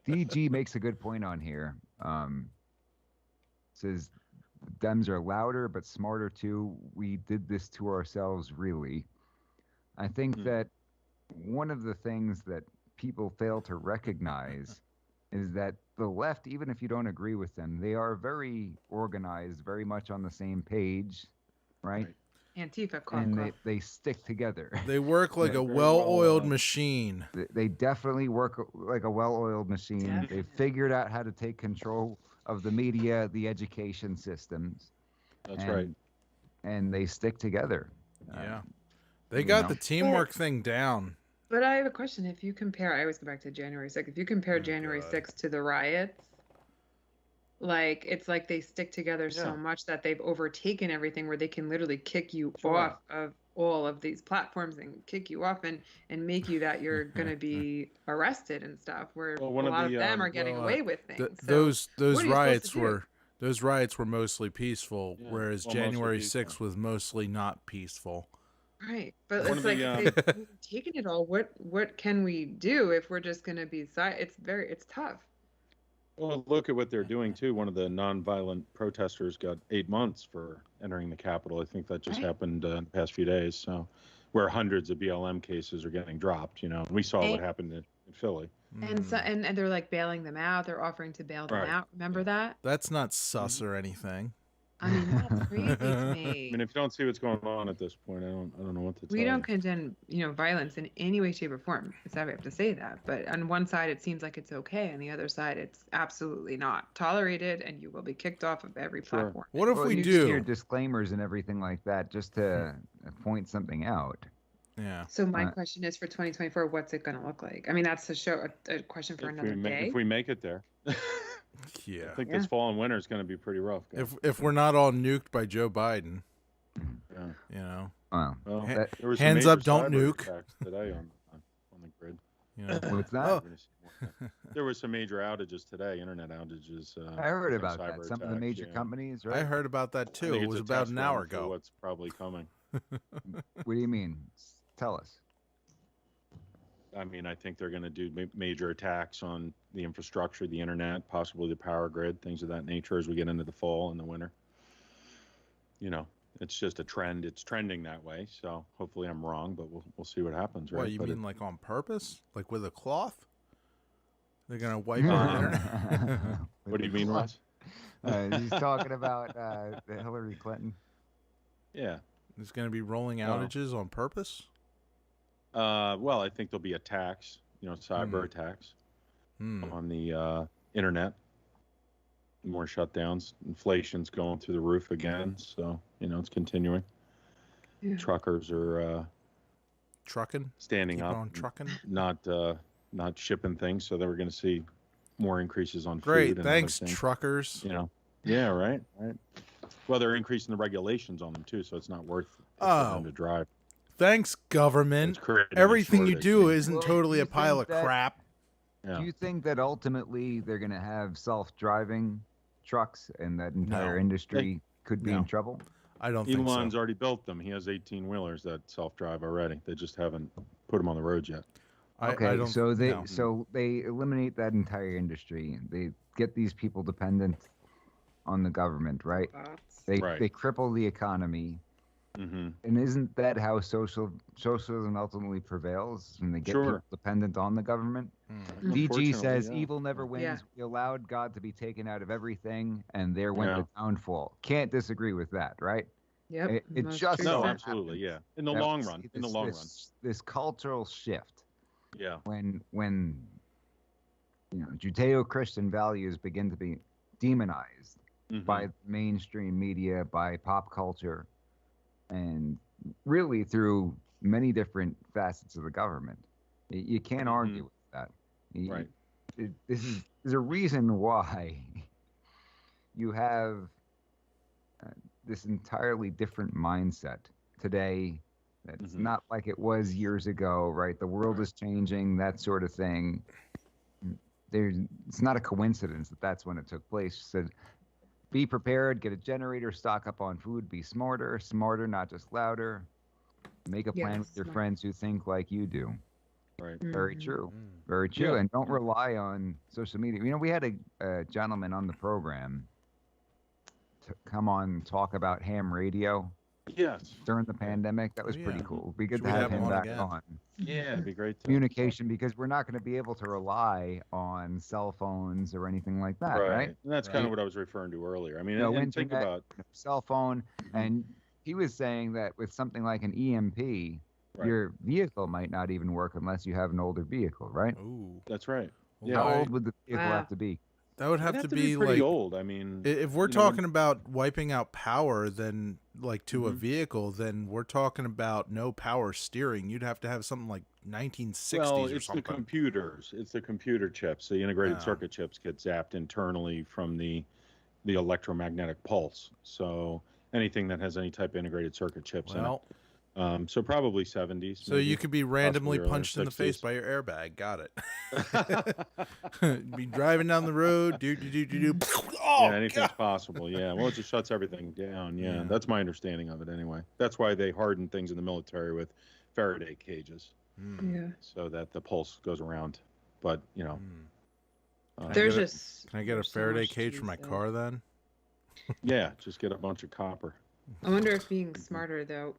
DG makes a good point on here. Says Dems are louder but smarter too. We did this to ourselves, really. I think that one of the things that people fail to recognize is that the left, even if you don't agree with them, they are very organized, very much on the same page, right? Antifa, cough, And cough. they stick together. They work like Yeah, a very well-oiled well, machine. They definitely work like a well-oiled machine. Definitely. They figured out how to take control of the media, the education systems. That's right. And they stick together. Yeah. They you got know. the teamwork thing down. But I have a question. If you compare, I always go back to January 6th. If you compare January 6th to the riots, like it's like they stick together so much that they've overtaken everything where they can literally kick you off of all of these platforms and kick you off and make you that you're going to be arrested and stuff, where a lot of them are getting away with things. Those what are you supposed riots to do? were those riots were mostly peaceful, whereas well, mostly January peaceful. 6th was mostly not peaceful. Right, but One it's of like the, they've taken it all. What can we do if we're just going to be it's tough. Well, look at what they're doing too. One of the nonviolent protesters got 8 months for entering the Capitol. I think that just happened in the past few days. So, where hundreds of BLM cases are getting dropped, you know, we saw what happened in Philly. And so and they're like bailing them out. They're offering to bail them out. Remember that? That's not sus or anything. I mean, that's crazy to I me. mean, if you don't see what's going on at this point, I don't know what to tell We don't you. condemn, violence in any way, shape, or form. It's sad we have to say that. But on one side, it seems like it's okay. On the other side, it's absolutely not tolerated, and you will be kicked off of every platform. What if Well, we you do? hear disclaimers and everything like that just to point something out. Yeah. So my question is for 2024, what's it going to look like? I mean, that's a question for another day. If we make it there. Yeah. I think this fall and winter is going to be pretty rough. Guys. If we're not all nuked by Joe Biden, Yeah. you know. Well, There was some hands major up, don't cyber nuke. attacks today on the grid. You know. What's that? Oh. There was some major outages today, internet outages. I heard from about that. cyber Some of the attacks, major yeah. companies, right? I heard about that I too. think It it's was a about test an hour run for ago. What's probably coming? What do you mean? Tell us. I mean, I think they're going to do major attacks on the infrastructure, the internet, possibly the power grid, things of that nature as we get into the fall and the winter. You know, it's just a trend. It's trending that way. So hopefully I'm wrong, but we'll see what happens. Right? What, you But mean like on purpose? Like with a cloth? They're going to wipe out the internet? What do you mean, Ross? He's talking about Hillary Clinton. Yeah. There's going to be rolling outages on purpose? Well, I think there'll be attacks, cyber attacks on the internet. More shutdowns. Inflation's going through the roof again, so it's continuing. Yeah. Truckers are Trucking? standing Keep up, on trucking? not shipping things. So then we're going to see more increases on Great, food. And thanks, other things. truckers. Yeah, right. Well, they're increasing the regulations on them too, so it's not worth it for them to drive. Thanks, government. It's creating a Everything you shortage, do yeah. isn't Well, totally do a you pile think of that- crap. Yeah. Do you think that ultimately they're going to have self-driving trucks and that entire No. industry could be in trouble? I don't think Elon's so. already built them. He has 18-wheelers that self-drive already. They just haven't put them on the roads yet. I Okay, don't, so they no. so they eliminate that entire industry. They get these people dependent on the government, right? They Right. they cripple the economy. Mm-hmm. And isn't that how socialism ultimately prevails? When they get Sure. people dependent on the government? DG Unfortunately, says yeah. evil never wins. Yeah. We allowed God to be taken out of everything, and there went Yeah. the downfall. Can't disagree with that, right? Yep. It most just true No, so that. absolutely, yeah. In the that long we run, see in the this- long run, this cultural shift yeah. when Judeo-Christian values begin to be demonized Mhm. by mainstream media, by pop culture, and really through many different facets of the government. You can't argue with that. Right. There's a reason why you have this entirely different mindset today. That's Mhm. not like it was years ago, right? The world is changing, that sort of thing. it's not a coincidence that that's when it took place. She said, be prepared, get a generator, stock up on food, be smarter, not just louder. Make a plan with your friends who think like you do. Right. Very true. Very true. Yeah. And don't rely on social media. You know, we had a gentleman on the program to come on and talk about ham radio. Yes. During the pandemic. That was pretty cool. It'd be good Should to we have have him him on back again? on. Yeah, it'd be great to. Communication, because we're not going to be able to rely on cell phones or anything like that, right? And that's kind of what I was referring to earlier. I mean, No and think internet, about cell phone, and he was saying that with something like an EMP, your vehicle might not even work unless you have an older vehicle, right? Ooh. That's right. How old would the vehicle have to be? That would It'd have to be pretty like old. I mean, if we're you know, when- talking about wiping out power, then like to a vehicle, then we're talking about no power steering. You'd have to have something like 1960s well, or it's something. the computers. It's the computer chips. The integrated circuit chips get zapped internally from the electromagnetic pulse. So anything that has any type of integrated circuit chips in it. So probably 70s. So you could be randomly possibly punched in the face 60s. by your airbag. Got it. Be driving down the road. Oh, yeah, anything's possible. Yeah. Well, it just shuts everything down. Yeah. That's my understanding of it anyway. That's why they harden things in the military with Faraday cages. Yeah. So that the pulse goes around. But, you know. There's can just. I get a there's so Faraday much cage to for my say. car then? Yeah, just get a bunch of copper. I wonder if being smarter though.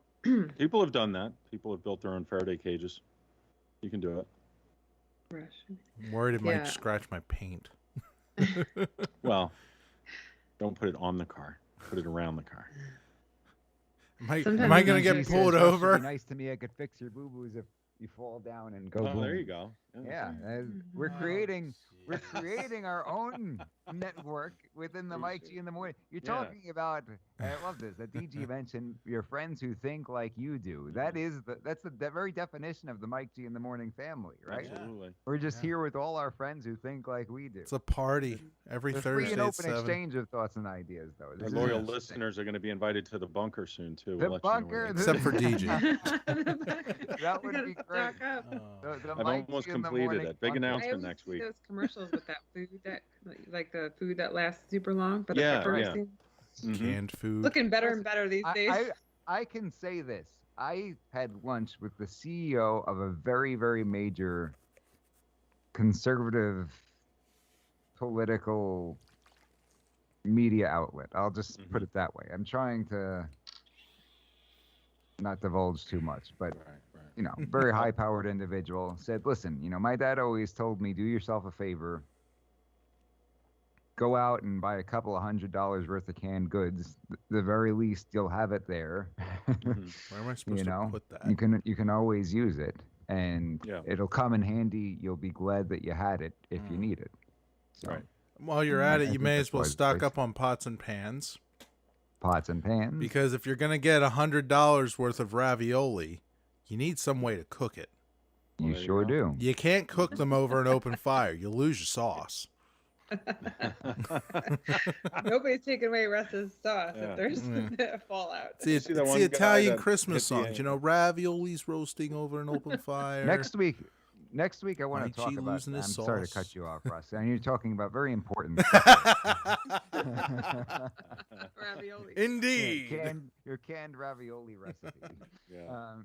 People have done that. People have built their own Faraday cages. You can do it. I'm worried it Yeah. might scratch my paint. Well, don't put it on the car. Put it around the car. Am I going to get pulled over? Be nice to me. I could fix your boo-boos if you fall down and go. Oh, boom. there you go. Yeah, we're creating our own network within the Mike G in the morning. You're Yeah. talking about. I love this. That DG mentioned your friends who think like you do. That's the very definition of the Mike G in the morning family, right? Absolutely. We're just here with all our friends who think like we do. It's a party every Free Thursday and at open 7. exchange of thoughts and ideas, though. Our This is loyal interesting. listeners are going to be invited to the bunker soon too. The We'll let bunker, you know Except for DG. That would be great. The I've Mike almost G in the completed morning it. Big bunker. announcement I next always week. see those commercials with that food that, like the food that lasts super long, but Yeah, the pepper yeah. icing. Canned food. Looking better and better these days. I can say this. I had lunch with the CEO of a very, very major conservative political media outlet. I'll just put it that way. I'm trying to not divulge too much, but you know, very high-powered individual said, "Listen, you know, my dad always told me, do yourself a favor. Go out and buy a couple of $100 worth of canned goods. The very least, you'll have it there. Where am I supposed you know, to put that? you can always use it, and Yeah. it'll come in handy. You'll be glad that you had it if you need it." So, Right. While you're at I it, you think may that's as well wise stock advice. up on pots and pans. Pots and pans. Because if you're going to get $100 worth of ravioli, you need some way to cook it. You sure do. You can't cook them over an open fire. You'll lose your sauce. Nobody's taking away Russ's sauce Yeah. if there's Yeah. a fallout. It's the, See that it's one the guy Italian that Christmas hit the songs, you know, raviolis roasting over an open fire. Next week, I want Mike to talk G about. losing I'm his sorry to sauce. cut you off, Russ. And you're talking about very important. Ravioli. Indeed. Your canned ravioli recipe. Yeah.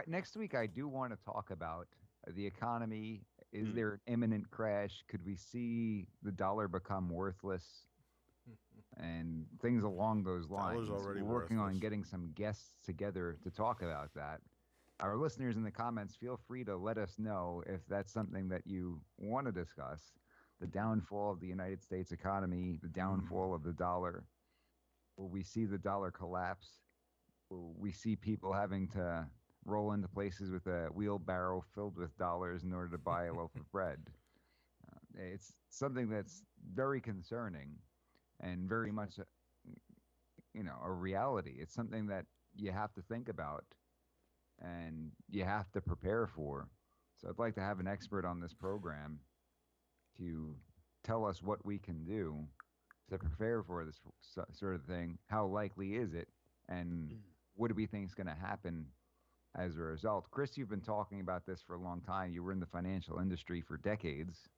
Next week, I do want to talk about the economy. Is Hmm. there an imminent crash? Could we see the dollar become worthless? And things along those lines. already We're working on worthless. getting some guests together to talk about that. Our listeners in the comments, feel free to let us know if that's something that you want to discuss. The downfall of the United States economy, the downfall of the dollar. Will we see the dollar collapse? Will we see people having to roll into places with a wheelbarrow filled with dollars in order to buy a loaf of bread? It's something that's very concerning and very much, a reality. It's something that you have to think about and you have to prepare for. So I'd like to have an expert on this program to tell us what we can do to prepare for this sort of thing. How likely is it? And what do we think is going to happen as a result? Chris, you've been talking about this for a long time. You were in the financial industry for decades.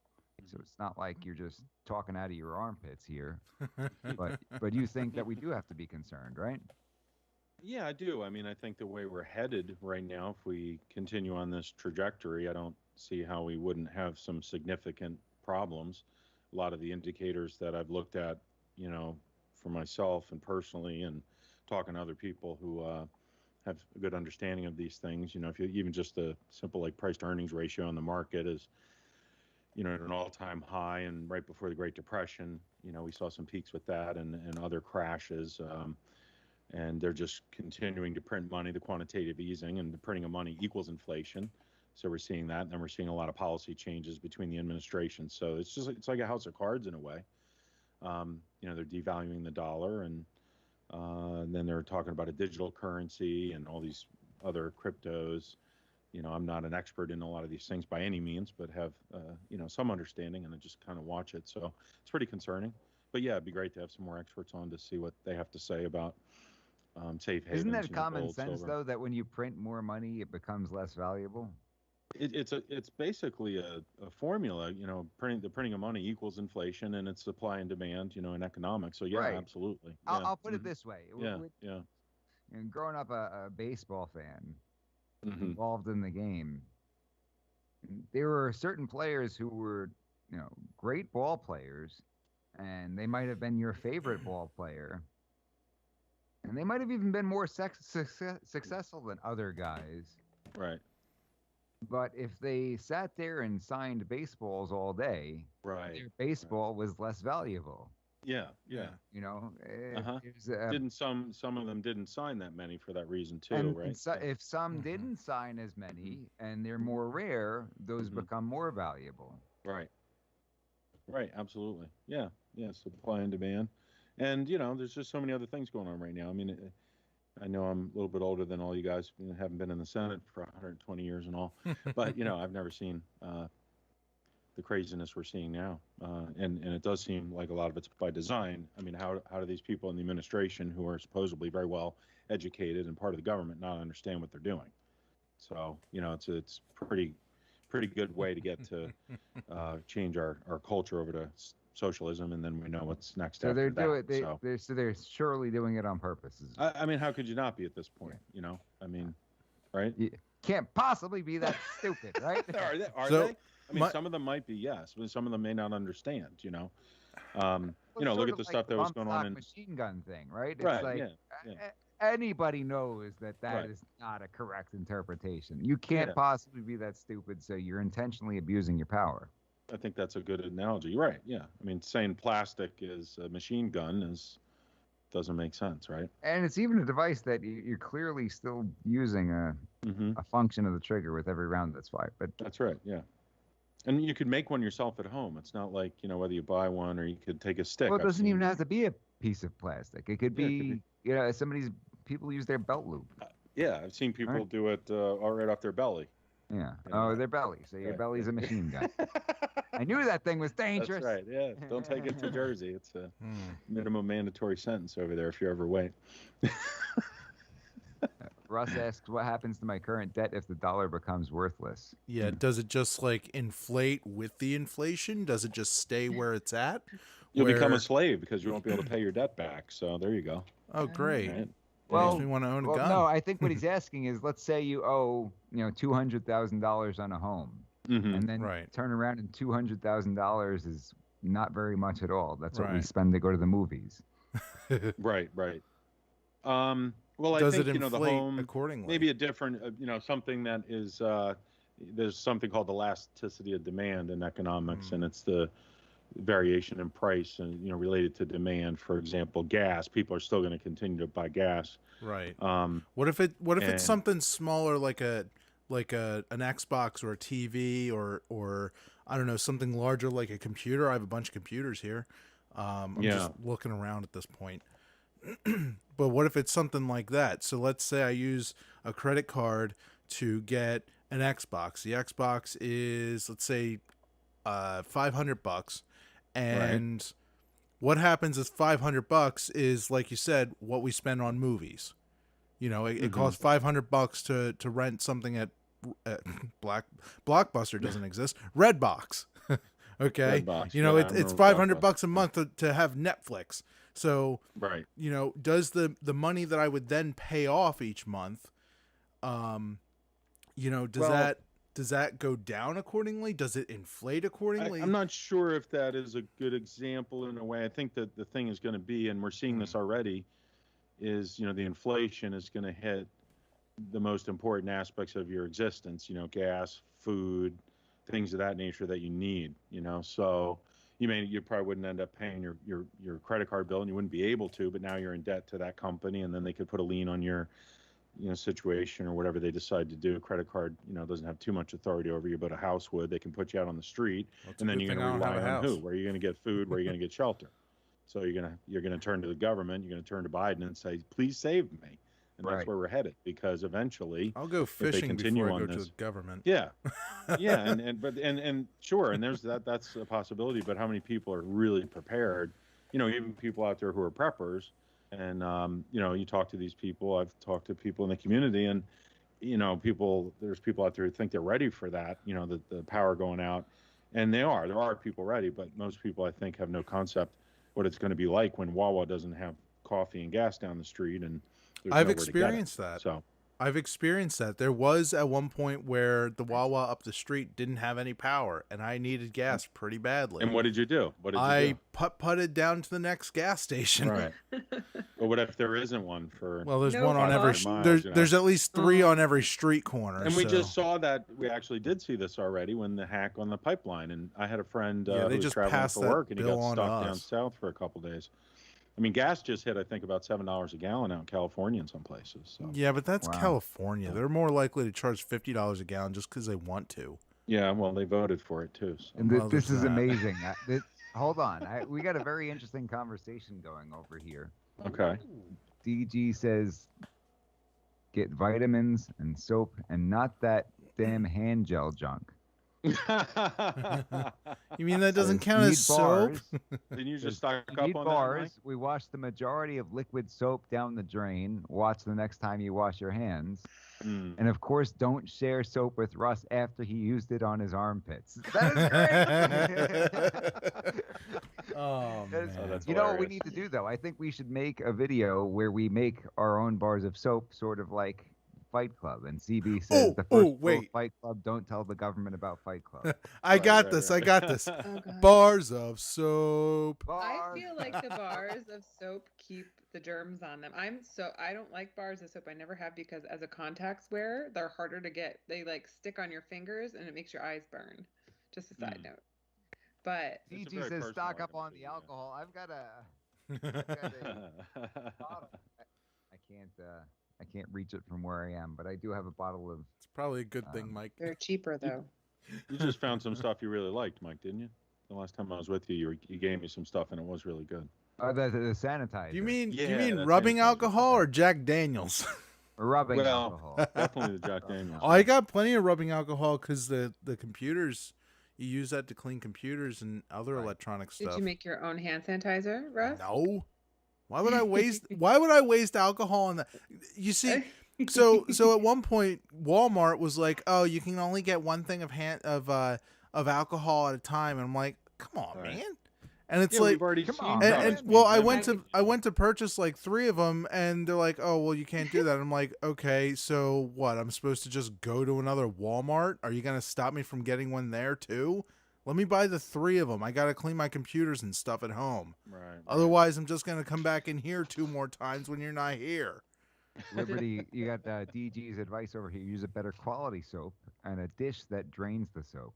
So it's not like you're just talking out of your armpits here. But you think that we do have to be concerned, right? Yeah, I do. I mean, I think the way we're headed right now, if we continue on this trajectory, I don't see how we wouldn't have some significant problems. A lot of the indicators that I've looked at, for myself and personally, and talking to other people who have a good understanding of these things, if you even just a simple like price to earnings ratio on the market is, at an all-time high, and right before the Great Depression, we saw some peaks with that and other crashes. And they're just continuing to print money, the quantitative easing, and the printing of money equals inflation. So we're seeing that, and then we're seeing a lot of policy changes between the administrations. So it's like a house of cards in a way. They're devaluing the dollar, and then they're talking about a digital currency and all these other cryptos. I'm not an expert in a lot of these things by any means, but have some understanding, and I just kind of watch it. So it's pretty concerning. But yeah, it'd be great to have some more experts on to see what they have to say about safe havens. Isn't that common gold, sense, silver. though, that when you print more money, it becomes less valuable? It's basically a formula. The printing of money equals inflation, and it's supply and demand. In economics. So yeah, Right. absolutely. I'll put it this way. Yeah, And growing up a baseball fan, Mhm. involved in the game, there were certain players who were, great ball players, and they might have been your favorite ball player, and they might have even been more successful than other guys. Right. But if they sat there and signed baseballs all day, Right. their baseball was less valuable. Yeah. Didn't some of them didn't sign that many for that reason too, and right? if some didn't sign as many and they're more rare, those become more valuable. Right. Right. Absolutely. Yeah. Supply and demand, and there's just so many other things going on right now. I mean, I know I'm a little bit older than all you guys. Haven't been in the Senate for 120 years and all, but I've never seen the craziness we're seeing now, and it does seem like a lot of it's by design. I mean, how do these people in the administration, who are supposedly very well educated and part of the government, not understand what they're doing? So it's pretty good way to get to change our culture over to socialism, and then we know what's next. So after they're that. they're surely doing it on purpose. I mean, how could you not be at this point? I mean, right? You can't possibly be that stupid, right? Are they? I mean, some of them might be, yes, but some of them may not understand. Look at the stuff that was going on in machine gun thing, right? It's right. like Yeah. anybody knows that Right. is not a correct interpretation. You can't Yeah. possibly be that stupid, so you're intentionally abusing your power. I think that's a good analogy. Right. Yeah. I mean, saying plastic is a machine gun doesn't make sense, right? And it's even a device that you're clearly still using a function of the trigger with every round that's fired. But that's right. Yeah. And you could make one yourself at home. It's not like, whether you buy one or you could take a stick. Well, it doesn't even have to be a piece of plastic. It could be, people use their belt loop. Yeah, I've seen people do it right off their belly. Yeah. Oh, their belly. So your belly's a machine gun. I knew that thing was dangerous. That's right. Yeah. Don't take it to Jersey. It's a minimum mandatory sentence over there if you ever wait. Russ asks, what happens to my current debt if the dollar becomes worthless? Yeah, does it just like inflate with the inflation? Does it just stay where it's at? You'll become a slave because you won't be able to pay your debt back. So there you go. Oh, great. Right. Well, we want to own a gun. No, I think what he's asking is, let's say you owe, $200,000 on a home, and then turn around and $200,000 is not very much at all. That's what we spend to go to the movies. Right. Well, Does I think, it inflate the home, accordingly? maybe a different, something that is, there's something called the elasticity of demand in economics, and it's the variation in price and, related to demand. For example, gas, people are still going to continue to buy gas. Right. What if it's something smaller, like an Xbox or a TV or I don't know, something larger like a computer? I have a bunch of computers here. I'm just looking around at this point. But what if it's something like that? So let's say I use a credit card to get an Xbox. The Xbox is, let's say, $500, and what happens is $500 is, like you said, what we spend on movies. It costs $500 to rent something at Blockbuster doesn't exist. Redbox. Okay. Redbox, You know, yeah, I it's remember $500 a month to have Netflix. So, right. you know, does the money that I would then pay off each month, you know, does that go down accordingly? Does it inflate accordingly? I'm not sure if that is a good example in a way. I think that the thing is going to be, and we're seeing this already, is, you know, the inflation is going to hit the most important aspects of your existence, you know, gas, food, things of that nature that you need, you know. So you probably wouldn't end up paying your credit card bill, and you wouldn't be able to, but now you're in debt to that company, and then they could put a lien on your, you know, situation or whatever they decide to do. Credit card, you know, doesn't have too much authority over you, but a house would. They can put you out on the street, and then you're going to rely on who? Where are you going to get food? Where are you going to get shelter? So you're going to turn to the government. You're going to turn to Biden and say, please save me. And that's where we're headed, because eventually I'll go fishing before I go to the government. Yeah. Yeah. And sure. And that's a possibility, but how many people are really prepared? You know, even people out there who are preppers, and, you know, you talk to these people. I've talked to people in the community, and, you know, there's people out there who think they're ready for that, you know, the power going out, and there are people ready, but most people, I think, have no concept what it's going to be like when Wawa doesn't have coffee and gas down the street, and I've experienced that. So I've experienced that. There was at one point where the Wawa up the street didn't have any power, and I needed gas pretty badly. And what did you do? I putted down to the next gas station. Right. But what if there isn't one for? Well, there's one on every. There's at least 3 on every street corner. And we just saw that. We actually did see this already when the hack on the pipeline. And I had a friend who was traveling for work, and he got stuck down south for a couple days. I mean, gas just hit, I think, about $7 a gallon out in California in some places. So. Yeah, but that's California. They're more likely to charge $50 a gallon just because they want to. Yeah, well, they voted for it too. So. And this is amazing. Hold on, we got a very interesting conversation going over here. Okay. DG says, get vitamins and soap and not that damn hand gel junk. You mean that doesn't count as soap? Then you just stock up on bars. that. We wash the majority of liquid soap down the drain. Watch the next time you wash your hands. And of course, don't share soap with Russ after he used it on his armpits. That is great. Oh, man. You know what we need to do, though? I think we should make a video where we make our own bars of soap, sort of like Fight Club, and CB says the first rule of Fight Club: don't tell the government about Fight Club. I got this. Bars of soap. I feel like the bars of soap keep the germs on them. I don't like bars of soap. I never have, because as a contacts wearer, they're harder to get. They like stick on your fingers and it makes your eyes burn. Just a side note. But DG says stock up on the alcohol. I've got a bottle. I can't reach it from where I am, but I do have a bottle of. It's probably a good thing, Mike. They're cheaper though. You just found some stuff you really liked, Mike, didn't you? The last time I was with you, you gave me some stuff, and it was really good. The sanitizer. You mean rubbing alcohol or Jack Daniels? Rubbing alcohol. Definitely the Jack Daniels. Oh, I got plenty of rubbing alcohol because the computers, you use that to clean computers and other electronic stuff. Did you make your own hand sanitizer, Russ? No. Why would I waste alcohol on that? You see, so at one point Walmart was like, "Oh, you can only get one thing of alcohol at a time." And I'm like, "Come on, man." And it's like, come on. I went to purchase like 3 of them, and they're like, "Oh, well, you can't do that." I'm like, "Okay, so what? I'm supposed to just go to another Walmart? Are you gonna stop me from getting one there too? Let me buy the 3 of them. I gotta clean my computers and stuff at home. Right. Otherwise, I'm just gonna come back in here 2 more times when you're not here." Liberty, you got DG's advice over here. Use a better quality soap and a dish that drains the soap.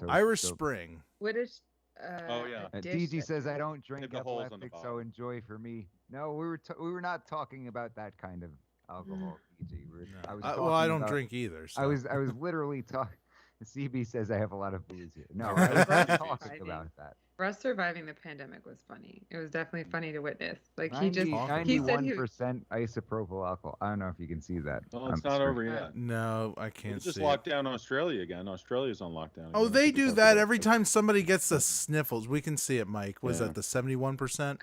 Irish Spring. What is? DG says, "I don't drink epileptic, so enjoy for me." No, we were not talking about that kind of alcohol, DG. I don't drink either. So. I was literally talking. CB says I have a lot of booze here. No, I was not talking about that. Russ surviving the pandemic was funny. It was definitely funny to witness. Like he just 91% isopropyl alcohol. I don't know if you can see that. Well, it's not over yet. No, I can't We just see locked down Australia again. Australia's on lockdown. Oh, again. they We do talked that about every time somebody gets the sniffles. We can see it, Mike. Was Yeah. that the 71%?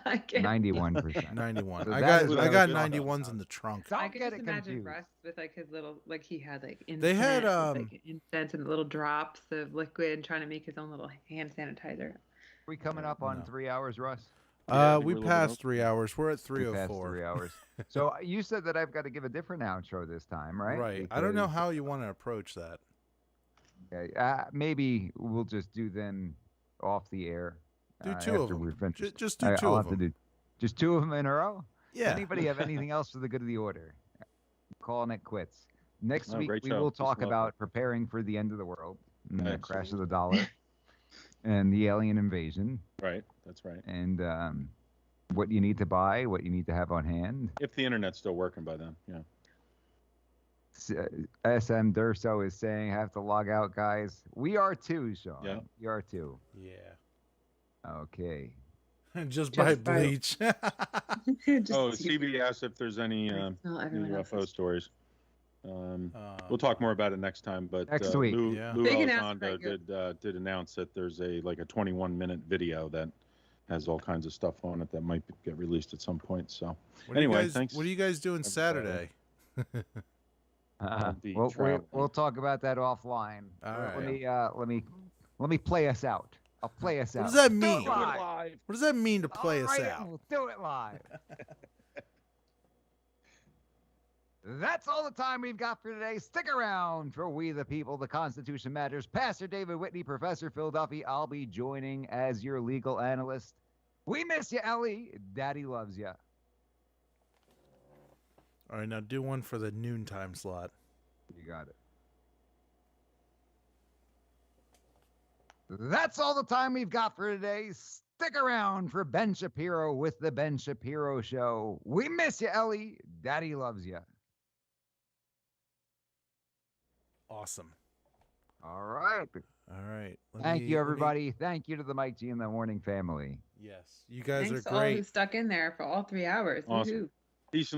I can't. 91%. 91. So I that is got what I got was talking 91s about. in the trunk. Don't I could get just it imagine confused. Russ with like his little, like he had like incense, They had, with, like incense and little drops of liquid, and trying to make his own little hand sanitizer. We coming up on 3 hours, Russ? We passed 3 hours. We're at We passed 3:04. 3 hours. So you said that I've got to give a different outro this time, right? Right. I don't know Because- how you want to approach that. Okay. Maybe we'll just do them off the air. Do two of after them. we're finished. Just do I'll two of have to them. do just 2 of them in a row. Yeah. Anybody have anything else for the good of the order? Calling it quits. Next No, week great we show. will Peace talk and love. about preparing for the end of the world, and the Excellent. crash of the dollar, and the alien invasion, Right. That's right. and what you need to buy, what you need to have on hand. If the internet's still working by then, yeah. SM Durso is saying, have to log out, guys. We are too, Sean. Yeah. We are too. Yeah. Okay. Just buy Just buy- bleach. Oh, CB asked if there's any Smell new everyone UFO else's. stories. We'll talk more about it next time. But Next week. Lou, Yeah. Lou Big announcement, Elizondo did announce that there's a 21-minute video that has all kinds of stuff on it that might get released at some point. So anyway, thanks. What are you guys doing Saturday? I'll be We'll traveling. talk about that offline. All Let me play us out. I'll play us out. What does that Do it mean? live. What does that mean to play us All right, out? We'll do it live. That's all the time we've got for today. Stick around for We the People, the Constitution Matters. Pastor David Whitney, Professor Phil Duffy. I'll be joining as your legal analyst. We miss you, Ellie. Daddy loves you. All right, now do one for the noontime slot. You got it. That's all the time we've got for today. Stick around for Ben Shapiro with the Ben Shapiro Show. We miss you, Ellie. Daddy loves you. Awesome. All right. All right. Thank you, everybody. Thank you to the Mike G in the Morning family. Yes. You guys Thanks are to all who great. stuck in there for all 3 hours. Awesome. Woohoo. Peace and